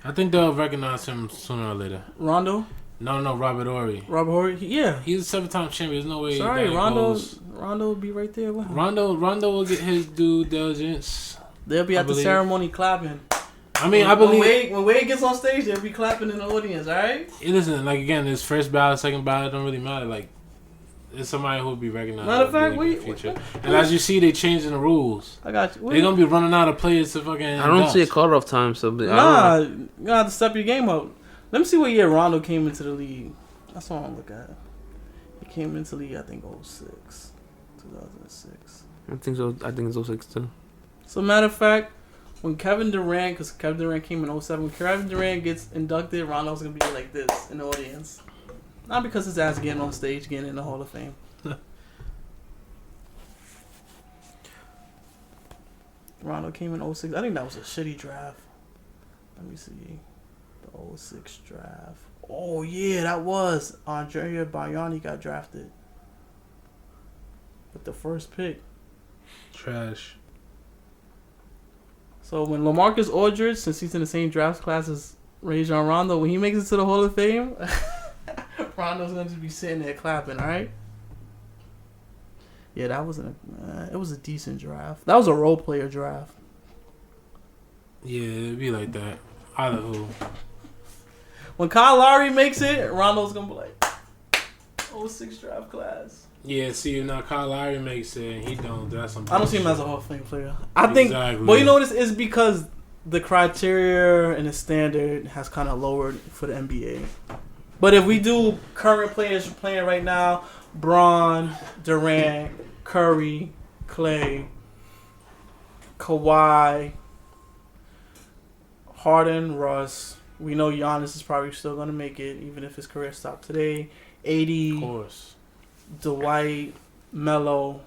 Speaker 1: I think they'll recognize him sooner or later.
Speaker 2: Rondo,
Speaker 1: No, Robert Horry.
Speaker 2: Robert Horry, yeah.
Speaker 1: He's a 7-time champion. There's no way.
Speaker 2: Sorry,
Speaker 1: that
Speaker 2: Rondo
Speaker 1: goes.
Speaker 2: will be right there with him.
Speaker 1: Rondo will get his due diligence.
Speaker 2: They'll be at the ceremony clapping.
Speaker 1: I mean, I believe
Speaker 2: when Wade gets on stage, they'll be clapping in the audience. All right.
Speaker 1: Listen, like again, this first ballot, second ballot don't really matter. Like, it's somebody who will be recognized.
Speaker 2: Matter of fact,
Speaker 1: in the future. And as you see, they changing the rules.
Speaker 2: I got you.
Speaker 1: They're gonna be running out of players to fucking.
Speaker 3: I don't see a cutoff time, so
Speaker 2: you gotta have to step your game up. Let me see what year Rondo came into the league. That's what I want to look at. He came into the league, I think, 2006.
Speaker 3: I think so. I think it's 06 too.
Speaker 2: So, matter of fact, when Kevin Durant, because Kevin Durant came in 07, when Kevin Durant gets inducted, Rondo's going to be like this in the audience. Not because his ass getting on stage, getting in the Hall of Fame. Rondo came in 06. I think that was a shitty draft. Let me see. The 06 draft. Oh, yeah, that was. Andrea Bargnani got drafted. With the first pick.
Speaker 1: Trash.
Speaker 2: So when LaMarcus Aldridge, since he's in the same draft class as Rajon Rondo, when he makes it to the Hall of Fame, Rondo's going to just be sitting there clapping, all right? Yeah, that wasn't it was a decent draft. That was a role player draft.
Speaker 1: Yeah, it'd be like that. Either who.
Speaker 2: When Kyle Lowry makes it, Rondo's going to be like, 06 draft class.
Speaker 1: Yeah, see, now Kyle Lowry makes it, and he don't. That's some
Speaker 2: I don't see him as a Hall of Fame player. I think,
Speaker 1: exactly.
Speaker 2: well, you know what this is because the criteria and the standard has kind of lowered for the NBA. But if we do current players playing right now, Bron, Durant, Curry, Clay, Kawhi, Harden, Russ. We know Giannis is probably still going to make it, even if his career stopped today. 80,
Speaker 1: Of course.
Speaker 2: Dwight, Melo.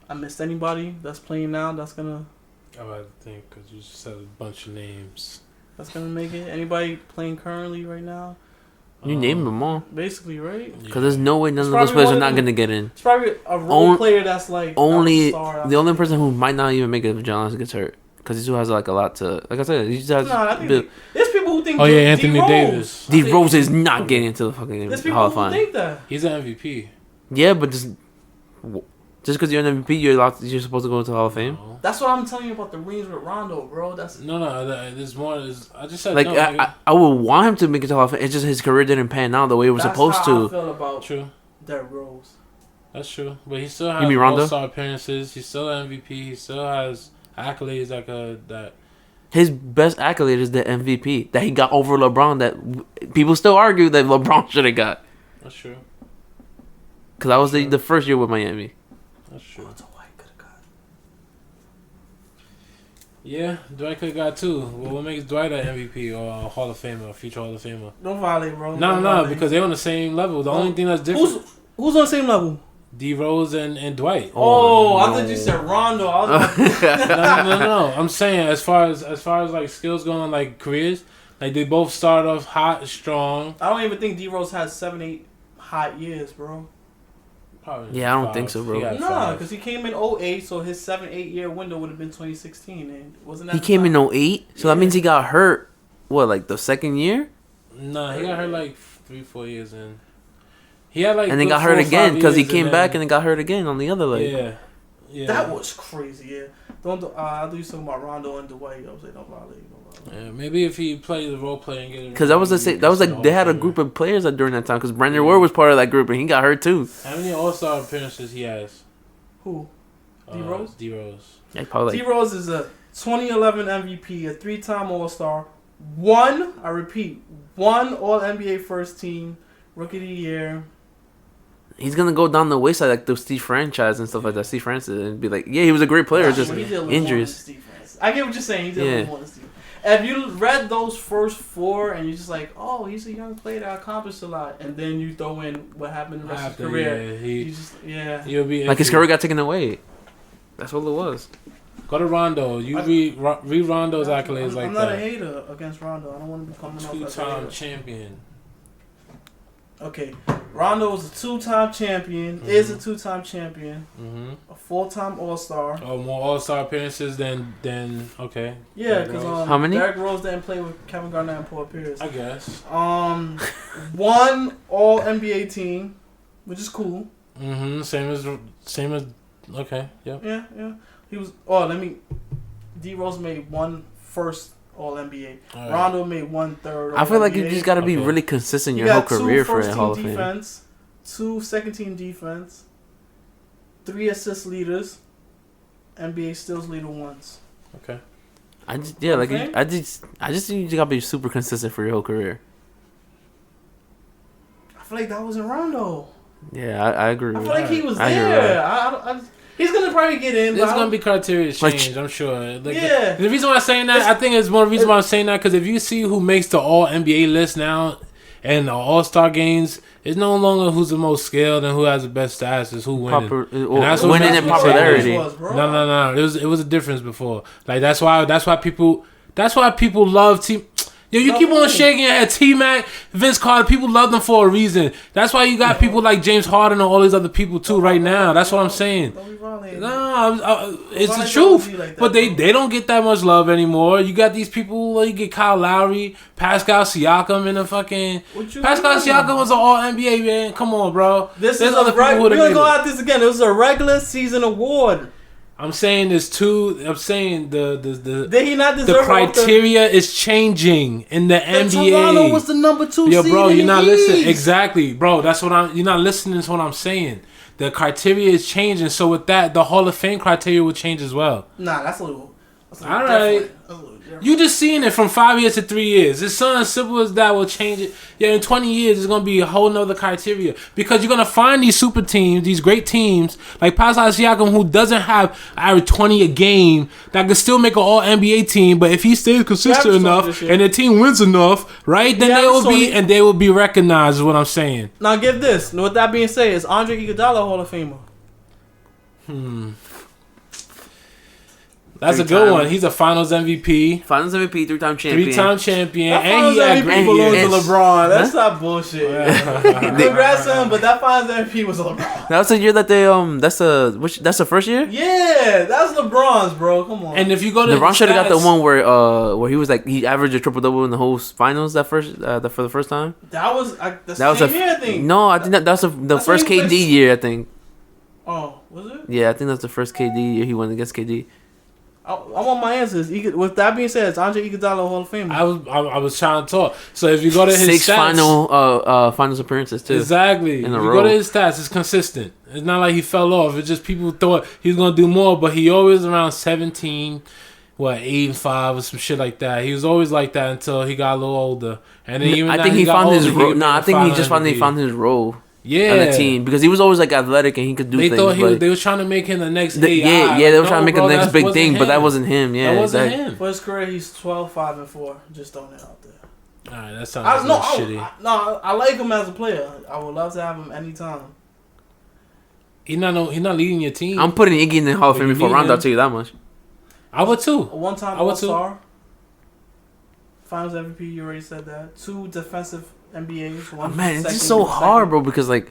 Speaker 2: I missed anybody that's playing now that's going to...
Speaker 1: I would think, because you just said a bunch of names.
Speaker 2: That's going to make it? Anybody playing currently right now?
Speaker 3: You name them all.
Speaker 2: Basically, right?
Speaker 3: Because there's no way none
Speaker 2: It's
Speaker 3: of those
Speaker 2: probably
Speaker 3: players
Speaker 2: one
Speaker 3: are
Speaker 2: of
Speaker 3: not
Speaker 2: them-
Speaker 3: going to get in.
Speaker 2: It's probably a role player that's like...
Speaker 3: Only
Speaker 2: star,
Speaker 3: the only person who might not even make it if Giannis gets hurt. Because he still has like a lot to... Like I said, he just has...
Speaker 2: No, I think there's people who think...
Speaker 1: Oh, yeah, Anthony Davis.
Speaker 3: D Rose is not getting into the fucking
Speaker 2: There's
Speaker 3: Hall
Speaker 2: people
Speaker 3: of
Speaker 2: who
Speaker 3: Fame.
Speaker 2: think that.
Speaker 1: He's an MVP.
Speaker 3: Yeah, but just because you're an MVP, you're supposed to go into the Hall of Fame.
Speaker 1: No,
Speaker 2: That's what I'm telling you about the rings with Rondo, bro. That's
Speaker 1: there's more. I just said
Speaker 3: Like
Speaker 1: no.
Speaker 3: I would want him to make it to the Hall of Fame. It's just his career didn't pan out the way it was supposed
Speaker 2: how I
Speaker 3: to.
Speaker 2: feel about
Speaker 1: True.
Speaker 2: Derrick Rose.
Speaker 1: That's true. But he still
Speaker 3: You mean
Speaker 1: has
Speaker 3: Rondo?
Speaker 1: all-star appearances. He's still an MVP. He still has accolades that.
Speaker 3: His best accolade is the MVP that he got over LeBron. That people still argue that LeBron should have got.
Speaker 1: That's true.
Speaker 3: Because that was the first year with Miami.
Speaker 1: That's true.
Speaker 2: Dwight could have got.
Speaker 1: Yeah, Dwight could have got two. Well, what makes Dwight an MVP or a Hall of Famer, a future Hall of Famer?
Speaker 2: Don't violate, bro.
Speaker 1: No,
Speaker 2: Don't
Speaker 1: no,
Speaker 2: violate.
Speaker 1: because they're on the same level. The only thing that's different,
Speaker 2: Who's on the same level?
Speaker 1: D Rose and Dwight.
Speaker 2: Oh, I
Speaker 3: no.
Speaker 2: thought you said Rondo. I was like,
Speaker 1: No. I'm saying as far as like skills going, like careers, like they both start off hot, strong.
Speaker 2: I don't even think D Rose has 7-8 hot years, bro.
Speaker 1: Probably
Speaker 3: Yeah, I don't
Speaker 1: five.
Speaker 3: think so, bro.
Speaker 1: He got
Speaker 2: Nah,
Speaker 1: five.
Speaker 2: because he came in 08, so his 7-8 year window would have been 2016, and wasn't that?
Speaker 3: He came in 08, so that means he got hurt. What, like the second year?
Speaker 1: Nah, he got hurt like 3-4 years in. He had like
Speaker 3: And then
Speaker 1: good
Speaker 3: got hurt
Speaker 1: 4 or 5
Speaker 3: again because he
Speaker 1: years
Speaker 3: came
Speaker 1: and
Speaker 3: back
Speaker 1: then-
Speaker 3: and then got hurt again on the other leg.
Speaker 1: Yeah.
Speaker 2: That was crazy. Yeah. Don't. I do something about Rondo and Dwight. I was like, don't violate.
Speaker 1: Yeah, maybe if he played the role play and get it.
Speaker 3: Because that was like they had a group of players that during that time. Because Brandon Ward was part of that group and he got hurt too.
Speaker 1: How many All-Star appearances he has?
Speaker 2: Who? D Rose.
Speaker 1: D Rose.
Speaker 3: Yeah, probably.
Speaker 2: D Rose is a 2011 MVP, a 3-time All-Star, one All NBA first team, Rookie of the Year.
Speaker 3: He's gonna go down the wayside like the Steve franchise and stuff like that. Steve Francis and be like, yeah, he was a great player, just
Speaker 2: He did a little
Speaker 3: injuries.
Speaker 2: more than Steve Francis. I get what you're saying. He did a
Speaker 3: Yeah.
Speaker 2: little more than Steve. If you read those first 4 and you're just like, oh, he's a young player that accomplished a lot, and then you throw in what happened in the rest of his career,
Speaker 1: He'll be
Speaker 3: Like his career got taken away. That's what it was.
Speaker 1: Go to Rondo. You read Rondo's accolades like
Speaker 2: I'm not a
Speaker 1: that.
Speaker 2: hater against Rondo. I don't want to be coming off as a
Speaker 1: Two-time
Speaker 2: hater.
Speaker 1: champion.
Speaker 2: Okay, Rondo was a 2-time champion. Is a 2-time champion.
Speaker 1: Mm-hmm.
Speaker 2: A 4-time All-Star.
Speaker 1: Oh, more All-Star appearances than okay.
Speaker 2: Yeah,
Speaker 1: Derrick
Speaker 2: because
Speaker 1: Rose.
Speaker 3: How many?
Speaker 2: Derrick Rose didn't play with Kevin Garnett and Paul Pierce.
Speaker 1: I guess.
Speaker 2: One All NBA team, which is cool.
Speaker 1: Mm-hmm. Same as. Okay. Yep.
Speaker 2: Yeah. He was. Oh, D Rose made one first All NBA.
Speaker 1: All right.
Speaker 2: Rondo made 1/3.
Speaker 3: I feel like you
Speaker 2: All-NBA.
Speaker 3: just gotta be
Speaker 1: Okay.
Speaker 3: really consistent
Speaker 2: You
Speaker 3: your whole
Speaker 2: got 2
Speaker 3: career for a
Speaker 2: first-team
Speaker 3: Hall of Fame.
Speaker 2: defense, 2 second-team defense, 3 assist leaders, NBA steals leader once.
Speaker 1: Okay.
Speaker 3: I just yeah, like
Speaker 2: Okay.
Speaker 3: I just think you gotta be super consistent for your whole career.
Speaker 2: I feel like that wasn't Rondo.
Speaker 3: Yeah, I agree.
Speaker 2: I
Speaker 3: with
Speaker 2: feel like
Speaker 3: that.
Speaker 2: he was
Speaker 3: I hear
Speaker 2: there.
Speaker 3: that.
Speaker 2: He's gonna probably get in.
Speaker 1: There's
Speaker 2: but I
Speaker 1: gonna
Speaker 2: don't-
Speaker 1: be criteria
Speaker 3: Like-
Speaker 1: change, I'm sure. Like,
Speaker 2: Yeah.
Speaker 1: The reason why I'm saying that, I think it's one reason why I'm saying that, because if you see who makes the All NBA list now and the All Star games, it's no longer who's the most skilled and who has the best stats. It's who winning.
Speaker 3: Winning
Speaker 1: that's what
Speaker 3: and
Speaker 1: makes me say
Speaker 3: popularity.
Speaker 2: Was, bro.
Speaker 1: No. It was a difference before. Like that's why people love team. Yo, you keep on shaking your head. T-Mac, Vince Carter, people love them for a reason. That's why you got people like James Harden and all these other people too right now. That's what I'm saying.
Speaker 2: Don't be violating.
Speaker 1: No, it's the
Speaker 2: Why
Speaker 1: truth.
Speaker 2: don't be like that,
Speaker 1: But they
Speaker 2: bro?
Speaker 1: don't get that much love anymore. You got these people, like you get Kyle Lowry, Pascal Siakam in the fucking...
Speaker 2: What you
Speaker 1: Pascal
Speaker 2: mean?
Speaker 1: Siakam was an All-NBA, man. Come on, bro.
Speaker 2: This
Speaker 1: There's
Speaker 2: is
Speaker 1: other
Speaker 2: a
Speaker 1: people who
Speaker 2: we're
Speaker 1: would've
Speaker 2: gonna
Speaker 1: made
Speaker 2: go
Speaker 1: it.
Speaker 2: at this again. It was a regular season award.
Speaker 1: I'm saying there's two. I'm saying
Speaker 2: Did he not
Speaker 1: the
Speaker 2: deserve
Speaker 1: criteria is changing in the NBA.
Speaker 2: Toronto was the number 2
Speaker 1: Yo,
Speaker 2: seed
Speaker 1: bro,
Speaker 2: in
Speaker 1: you're
Speaker 2: the
Speaker 1: not
Speaker 2: East.
Speaker 1: listening. Exactly, bro. That's what I'm. You're not listening to what I'm saying. The criteria is changing. So with that, the Hall of Fame criteria will change as well.
Speaker 2: Nah, that's a little.
Speaker 1: All right. You just seeing it from 5 years to 3 years. It's something as simple as that will change it. Yeah, in 20 years, it's going to be a whole nother criteria. Because you're going to find these super teams, these great teams, like Pascal Siakam, who doesn't have average 20 a game, that can still make an all-NBA team. But if he stays consistent enough and the team wins enough, right, then they will be recognized, is what I'm saying.
Speaker 2: Now, give this. With that being said, is Andre Iguodala a Hall of Famer?
Speaker 1: That's a good one. He's a Finals MVP.
Speaker 3: Finals MVP, 3-time champion.
Speaker 1: 3-time champion.
Speaker 2: That
Speaker 1: And
Speaker 2: Finals
Speaker 1: he had
Speaker 2: MVP
Speaker 1: great
Speaker 2: belongs to
Speaker 1: years.
Speaker 2: LeBron. That's not bullshit. Congrats to him, but that Finals MVP was LeBron.
Speaker 3: That was the year that they that's the first year?
Speaker 2: Yeah, that's LeBron's, bro. Come on.
Speaker 1: And if you go to
Speaker 3: LeBron should have got the one where he was like he averaged a triple double in the whole finals for the first time.
Speaker 2: That was the same year, I think.
Speaker 3: No, I think that's the first KD year. I think.
Speaker 2: Oh, was it?
Speaker 3: Yeah, I think that's the first KD year he went against KD.
Speaker 2: I want my answers. With that being said, it's Andre Iguodala Hall of Fame.
Speaker 1: I was trying to talk. So if you go to his
Speaker 3: 6
Speaker 1: stats,
Speaker 3: finals appearances too.
Speaker 1: Exactly.
Speaker 3: In a
Speaker 1: if you
Speaker 3: row.
Speaker 1: go to his stats, it's consistent. It's not like he fell off. It's just people thought he was gonna do more, but he always around 17, 8 and 5 or some shit like that. He was always like that until he got a little older. And then even
Speaker 3: I think he found his role.
Speaker 1: No,
Speaker 3: I think he just finally found his role.
Speaker 1: Yeah,
Speaker 3: on the team because he was always like athletic and he could do things.
Speaker 1: They was trying to make him the next.
Speaker 3: They were trying to make him the next big thing, but that wasn't him. Yeah,
Speaker 1: that wasn't him.
Speaker 2: For his career, he's 12, 5 and 4. Just throwing it out there.
Speaker 1: All right, that sounds shitty.
Speaker 2: I like him as a player. I would love to have him anytime.
Speaker 1: He's not leading your team.
Speaker 3: I'm putting Iggy in the Hall of Fame before Rondo. I'll tell you that much.
Speaker 1: I would too.
Speaker 2: A one-time All-Star. Finals MVP. You already said that. 2 defensive NBAs.
Speaker 3: Man, it's just so hard, bro. Because
Speaker 2: 3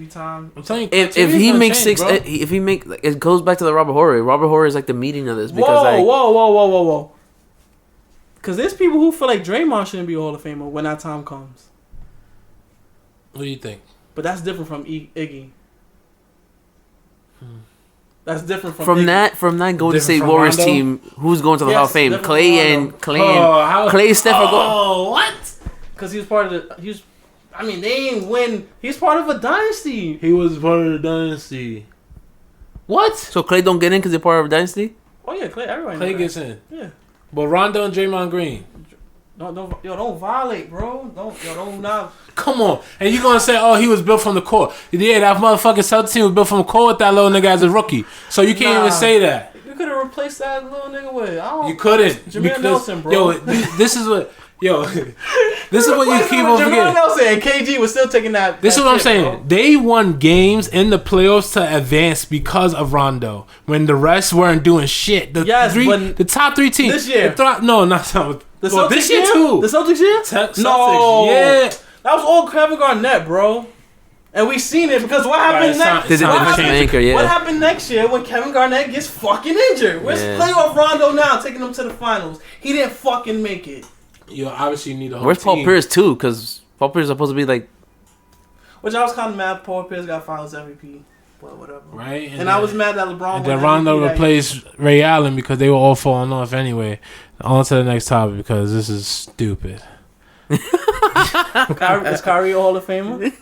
Speaker 2: times.
Speaker 1: I'm telling you,
Speaker 3: if he makes 6, if he make it goes back to the Robert Horry. Robert Horry is like the meeting of this because
Speaker 2: whoa. Because there's people who feel like Draymond shouldn't be a Hall of Famer when that time comes.
Speaker 1: What do you think?
Speaker 2: But that's different from Iggy. That's different
Speaker 3: from
Speaker 2: Iggy.
Speaker 3: From that Golden State Warriors team. Who's going to the Hall of Fame? Clay, Steph.
Speaker 2: Oh, what? Because he was part of the. They ain't win. He's part of a dynasty.
Speaker 1: He was part of the dynasty. What?
Speaker 3: So Clay don't get in because they're part of a dynasty?
Speaker 2: Oh yeah, everybody.
Speaker 1: Clay gets in.
Speaker 2: Yeah.
Speaker 1: But Rondo and Draymond Green.
Speaker 2: Don't violate, bro. Don't not.
Speaker 1: Come on, and you gonna say, he was built from the court? Yeah, that motherfucking Celtics team was built from the court with that little nigga as a rookie. So you can't even say that.
Speaker 2: You could have replaced that little nigga with.
Speaker 1: You couldn't.
Speaker 2: Jameer Nelson, bro.
Speaker 1: Yo, this is what. This is what you keep on forgetting.
Speaker 2: Jameer Nelson and KG was still taking that.
Speaker 1: This is what I'm saying.
Speaker 2: Bro.
Speaker 1: They won games in the playoffs to advance because of Rondo. When the rest weren't doing shit. The top 3 teams.
Speaker 2: This year.
Speaker 1: The Celtics this year too.
Speaker 2: The Celtics year?
Speaker 1: No. Yeah.
Speaker 2: That was all Kevin Garnett, bro. And we seen it because what happened next? What happened next year when Kevin Garnett gets fucking injured? Where's playoff Rondo now, taking them to the finals? He didn't fucking make it.
Speaker 1: You obviously need a whole
Speaker 3: Where's
Speaker 1: team.
Speaker 3: Paul Pierce too? Because Paul Pierce is supposed to be like.
Speaker 2: Which I was kind of mad. Paul Pierce got Finals MVP, but whatever.
Speaker 1: Right.
Speaker 2: And I was mad that LeBron.
Speaker 1: And then Rondo replaced Ray Allen because they were all falling off anyway. On to the next topic because this is stupid.
Speaker 2: Is Kyrie a Hall of Famer?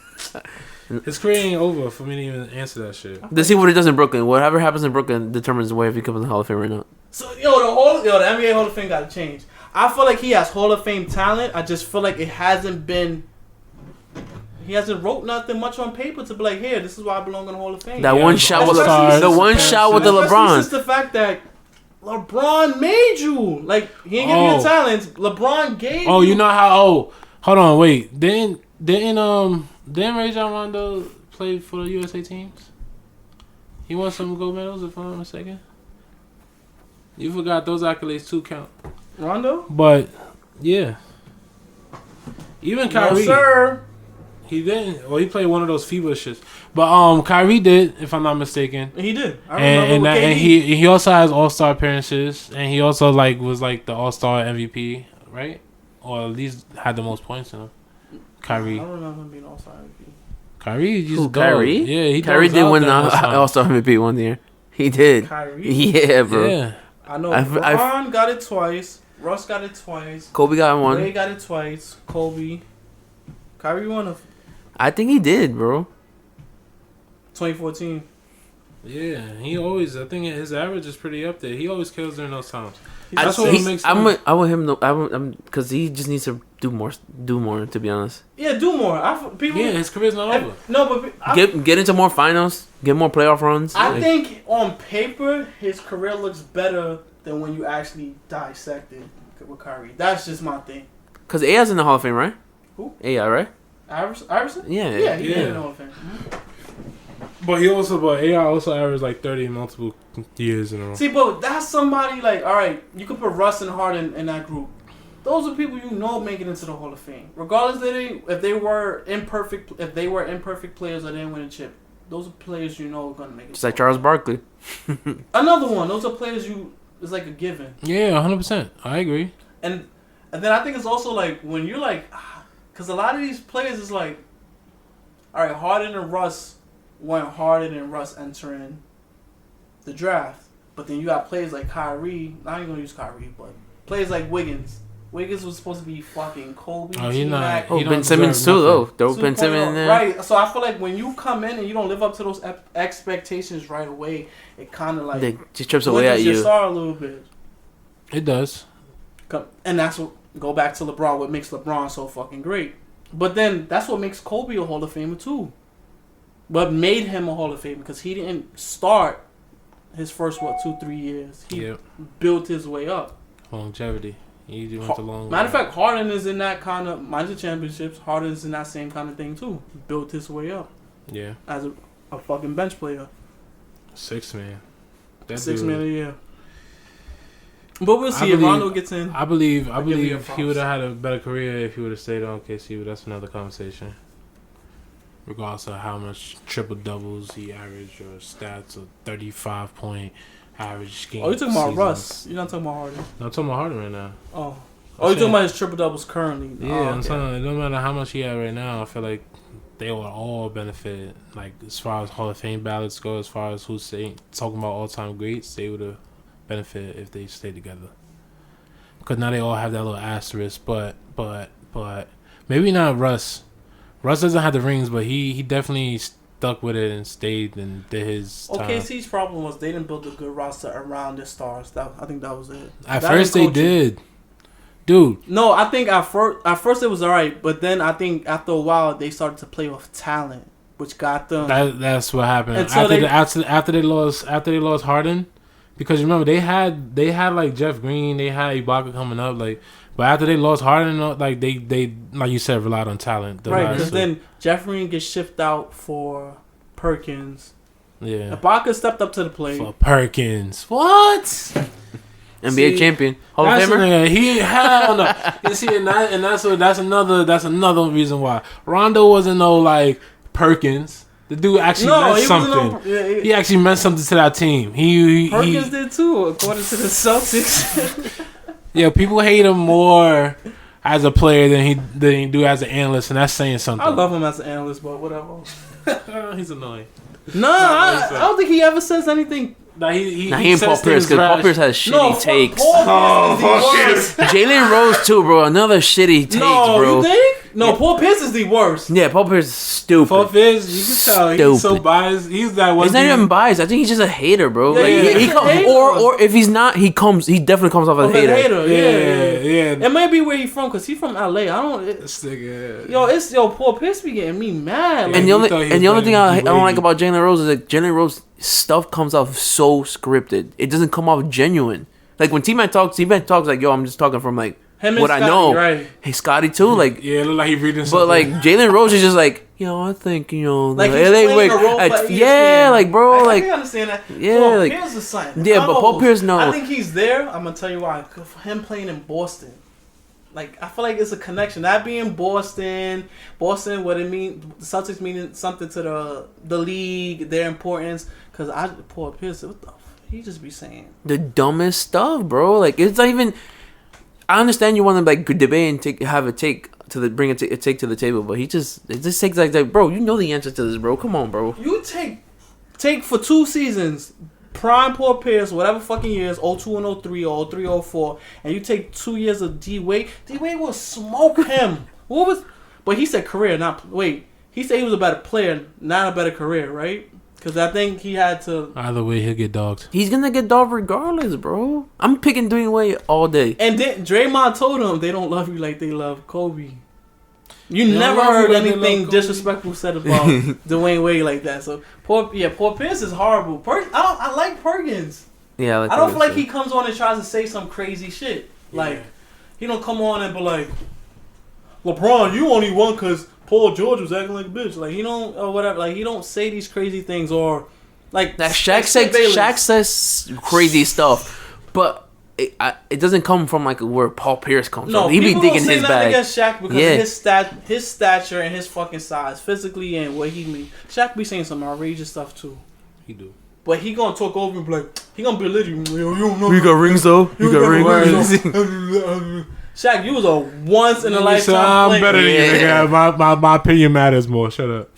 Speaker 1: His career ain't over for me to even answer that shit.
Speaker 3: Let's see what he does in Brooklyn. Whatever happens in Brooklyn determines whether he becomes in the Hall of Fame or not.
Speaker 2: So the NBA Hall of Fame got to change. I feel like he has Hall of Fame talent. I just feel like it hasn't been. He hasn't wrote nothing much on paper to be like, here, this is why I belong in the Hall of Fame.
Speaker 3: That one shot with the LeBron.
Speaker 2: It's just the fact that LeBron made you. Like, he ain't give you your talents. LeBron gave you.
Speaker 1: Oh, you know how? Hold on, wait. Didn't Ray John Rondo play for the USA teams? He won some gold medals, if I'm not mistaken. You forgot those accolades too count.
Speaker 2: Rondo?
Speaker 1: But yeah, even Kyrie.
Speaker 2: No, sir.
Speaker 1: He didn't. Well, he played one of those FIBA shits. But Kyrie did, if I'm not mistaken.
Speaker 2: He did.
Speaker 1: And he also has All-Star appearances, and he also was the All-Star MVP, right? Or at least had the most points in him. Kyrie.
Speaker 2: I don't remember him being All-Star MVP.
Speaker 1: Kyrie just
Speaker 3: Kyrie?
Speaker 1: Yeah,
Speaker 3: Kyrie did win the All-Star MVP one year. He did.
Speaker 2: Kyrie.
Speaker 3: Yeah, bro.
Speaker 1: Yeah.
Speaker 2: I know LeBron got it twice. Russ got it twice.
Speaker 3: Kobe got one.
Speaker 2: Ray got it twice. Kobe. Kyrie won a
Speaker 3: I think he did, bro.
Speaker 2: 2014.
Speaker 1: Yeah, he always. I think his average is pretty up there. He always kills during those times.
Speaker 2: That's
Speaker 1: what makes.
Speaker 3: I want him. I'm because he just needs to do more. Do more, to be honest.
Speaker 2: Yeah, do more. People.
Speaker 1: Yeah, his career's not over.
Speaker 2: No, but
Speaker 3: Get into more finals. Get more playoff runs.
Speaker 2: I think on paper his career looks better than when you actually dissect it with Kyrie. That's just my thing.
Speaker 3: Because AI's in the Hall of Fame, right?
Speaker 2: Who?
Speaker 3: AI, right?
Speaker 2: Iverson?
Speaker 3: Yeah.
Speaker 2: Yeah, he in the Hall of Fame.
Speaker 1: But AI also averaged like 30 in multiple years in a row.
Speaker 2: See, but that's somebody like, all right, you could put Russ and Harden in that group. Those are people you know make it into the Hall of Fame, regardless if they were imperfect players or they didn't win a chip. Those are players you know are gonna make it.
Speaker 3: Just like Charles Barkley.
Speaker 2: Another one. Those are players it's like a given.
Speaker 1: Yeah, 100%. I agree.
Speaker 2: And then I think it's also like when you're like, because a lot of these players is like, all right, Harden and Russ went harder than Russ entering the draft. But then you got players like Kyrie. Not even gonna use Kyrie, but players like Wiggins. Wiggins was supposed to be fucking Kobe.
Speaker 1: Oh, he's not.
Speaker 3: Oh, Ben Simmons too, though. Throw Ben Simmons in there.
Speaker 2: Right. So I feel like when you come in and you don't live up to those expectations right away, it kind of like
Speaker 3: They just trips away at
Speaker 2: your
Speaker 3: you.
Speaker 2: star a little bit.
Speaker 1: It does.
Speaker 2: And that's what go back to LeBron. What makes LeBron so fucking great? But then that's what makes Kobe a Hall of Famer too. But made him a Hall of Famer because he didn't start his first 2-3 years. He built his way up.
Speaker 1: Longevity. He went the long
Speaker 2: Matter of fact, Harden is in that kind of mind the championships. Harden is in that same kind of thing too. Built his way up.
Speaker 1: Yeah.
Speaker 2: As a fucking bench player.
Speaker 1: 6 man.
Speaker 2: $6 million a year. But we'll see if Rondo gets in.
Speaker 1: I believe he would have had a better career if he would have stayed on KC, but that's another conversation. Regardless of how much triple doubles he averaged or stats of 35-point average game.
Speaker 2: Oh, you're talking about Russ. You're not talking about Harden.
Speaker 1: No, I'm talking about Harden right now.
Speaker 2: Oh, you're talking about his triple doubles currently.
Speaker 1: Yeah, I'm saying no matter how much he had right now, I feel like they will all benefit. Like as far as Hall of Fame ballots go, as far as who's talking about all-time greats, they would have benefit if they stayed together. Because now they all have that little asterisk, but maybe not Russ. Russ doesn't have the rings, but he definitely stuck with it and stayed and did his time.
Speaker 2: OKC's problem was they didn't build a good roster around their stars. I think that was it.
Speaker 1: At first they did. Dude.
Speaker 2: No, I think at first it was alright, but then I think after a while they started to play with talent, which got them.
Speaker 1: That's what happened.
Speaker 2: Until
Speaker 1: after they lost Harden, because remember they had like Jeff Green, they had Ibaka coming up, like, but after they lost Harden, like they like you said relied on talent.
Speaker 2: Right, because then Jeff Green gets shipped out for Perkins.
Speaker 1: Yeah,
Speaker 2: Ibaka stepped up to the plate
Speaker 1: for Perkins. What?
Speaker 3: NBA champion, Hall of Famer.
Speaker 1: He hell no. You see, and that's another reason why Rondo wasn't no like Perkins. The dude actually meant something. He actually meant something to that team.
Speaker 2: Perkins did too, according to the Celtics.
Speaker 1: Yeah, people hate him more as a player than he do as an analyst, and that's saying something.
Speaker 2: I love him as an analyst, but whatever.
Speaker 1: He's annoying.
Speaker 2: No, I don't think he ever says anything.
Speaker 1: He
Speaker 3: ain't Paul Pierce, because Paul Pierce has shitty takes. Jalen Rose too, bro. Another shitty takes, bro.
Speaker 2: You think? No, Paul Pierce is the worst.
Speaker 3: Yeah, Paul Pierce is stupid.
Speaker 1: Paul Pierce, you can tell he's so biased. He's that one.
Speaker 3: He's not even biased. I think he's just a hater, bro.
Speaker 2: Yeah,
Speaker 3: or if he's not, he definitely comes off as a hater.
Speaker 2: Yeah. It might be where he's from, because he's from LA. Paul Pierce be getting me mad.
Speaker 3: And the only thing I don't like about Jalen Rose is that Jalen Rose stuff comes off so scripted. It doesn't come off genuine. Like when T-Man talks like, yo, I'm just talking from like
Speaker 2: him
Speaker 3: what
Speaker 2: Scotty,
Speaker 3: I know.
Speaker 2: Right.
Speaker 3: Hey, Scotty too, like
Speaker 1: it look like he reading something.
Speaker 3: But like Jalen Rose is just like, I think
Speaker 2: like he's playing a role for
Speaker 3: yeah, like bro,
Speaker 2: I can understand that.
Speaker 3: Yeah,
Speaker 2: Paul
Speaker 3: like
Speaker 2: Pierce is something.
Speaker 3: Yeah, but Paul Pierce
Speaker 2: I think he's there. I'm gonna tell you why. For him playing in Boston. Like, I feel like it's a connection. That being Boston, what it mean, the Celtics meaning something to the league, their importance. Because Paul Pierce, what the he just be saying
Speaker 3: the dumbest stuff, bro. Like, it's not even. I understand you want to like debate and have a take to bring a take to the table, but it just takes like, bro, you know the answer to this, bro. Come on, bro.
Speaker 2: You take for 2 seasons, prime Paul Pierce, whatever fucking years, 02 and 03 or 03, 04, and you take 2 years of D-Wade will smoke him. But he said career, not, wait. He said he was a better player, not a better career, right? Because I think he had to.
Speaker 1: Either way, he'll get dogged.
Speaker 3: He's gonna get dogged regardless, bro. I'm picking Dwayne Wade all day.
Speaker 2: And then Draymond told him they don't love you like they love Kobe. You never heard anything disrespectful said about Dwayne Wade like that. So Paul Pierce is horrible. I like Perkins.
Speaker 3: Yeah,
Speaker 2: I don't feel like he comes on and tries to say some crazy shit. Like he don't come on and be like, LeBron, you only won because Paul George was acting like a bitch. Like, he don't, or whatever. Like, he don't say these crazy things or, like...
Speaker 3: That Shaq says crazy stuff, but it doesn't come from, like, where Paul Pierce comes from. He be digging his bag.
Speaker 2: Against Shaq because of his stature and his fucking size, physically and what he mean. Shaq be saying some outrageous stuff, too.
Speaker 1: He do.
Speaker 2: But he gonna talk over and be like, he gonna belittle you. You don't know.
Speaker 3: You got rings, though? You got rings?
Speaker 2: Shaq, you was a once in a lifetime
Speaker 1: I'm
Speaker 2: player.
Speaker 1: better than you, nigga. My opinion matters more. Shut up.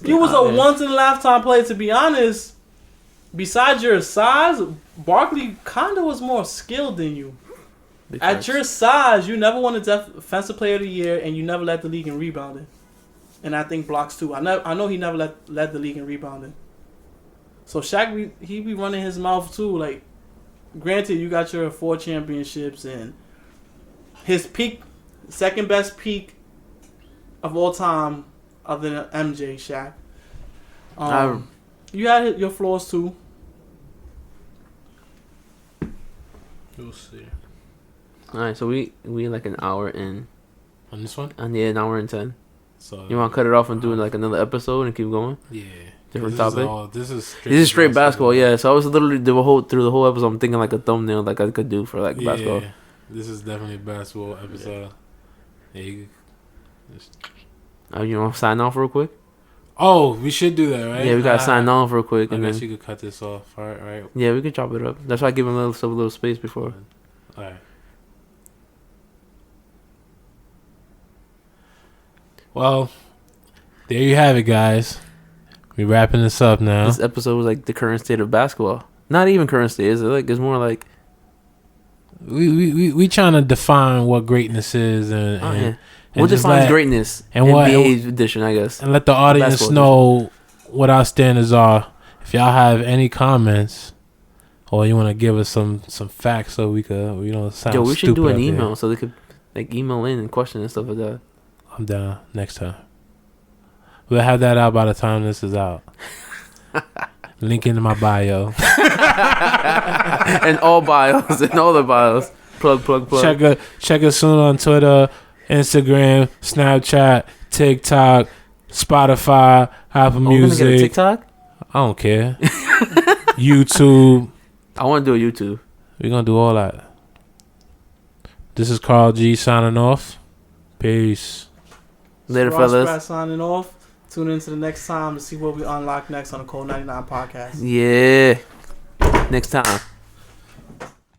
Speaker 2: You was a once in a lifetime player. To be honest, besides your size, Barkley kinda was more skilled than you. At your size, you never won a defensive player of the year, and you never led the league in rebounding. And I think blocks too. I know he never led the league in rebounding. So Shaq, he be running his mouth too. Like, granted, you got your 4 championships and his peak, second best peak of all time, other than MJ, Shaq. You had your flaws too.
Speaker 1: We'll see.
Speaker 3: All right, so we like an hour in.
Speaker 1: On this one?
Speaker 3: And an hour and 10.
Speaker 1: So
Speaker 3: you want to cut it off and do like another episode and keep going?
Speaker 1: Yeah.
Speaker 3: Different topic.
Speaker 1: This is
Speaker 3: straight basketball. Yeah. So I was literally through the whole episode. I'm thinking like a thumbnail like I could do for like basketball.
Speaker 1: This is definitely a basketball episode. Yeah. You
Speaker 3: want to sign off real quick?
Speaker 1: Oh, we should do that, right?
Speaker 3: Yeah, we gotta sign off real quick.
Speaker 1: I
Speaker 3: and
Speaker 1: guess
Speaker 3: then
Speaker 1: you could cut this off. All right.
Speaker 3: Yeah, we could chop it up. That's why I give him a little space before.
Speaker 1: All right. Well, there you have it, guys. We wrapping this up now.
Speaker 3: This episode was like the current state of basketball. Not even current state, is it? Like it's more like
Speaker 1: we trying to define what greatness is and
Speaker 3: what defines greatness
Speaker 1: and
Speaker 3: NBA edition, I guess,
Speaker 1: and let the audience know what our standards are. If y'all have any comments or you want to give us some facts so we could sound
Speaker 3: we should do an email
Speaker 1: here.
Speaker 3: so they could like email in and question and stuff like that.
Speaker 1: I'm down next time. We'll have that out by the time this is out. Link in my bio.
Speaker 3: And all bios. And all the bios. Plug.
Speaker 1: Check us soon on Twitter, Instagram, Snapchat, TikTok, Spotify, Apple Music.
Speaker 3: We're gonna get a TikTok?
Speaker 1: I don't care. YouTube.
Speaker 3: I want to do a YouTube.
Speaker 1: We're going to do all that. This is Carl G signing off. Peace.
Speaker 3: Later, fellas.
Speaker 2: Signing off. Tune in to the next time to see what we unlock next on the Code 99 podcast.
Speaker 3: Yeah. Next time.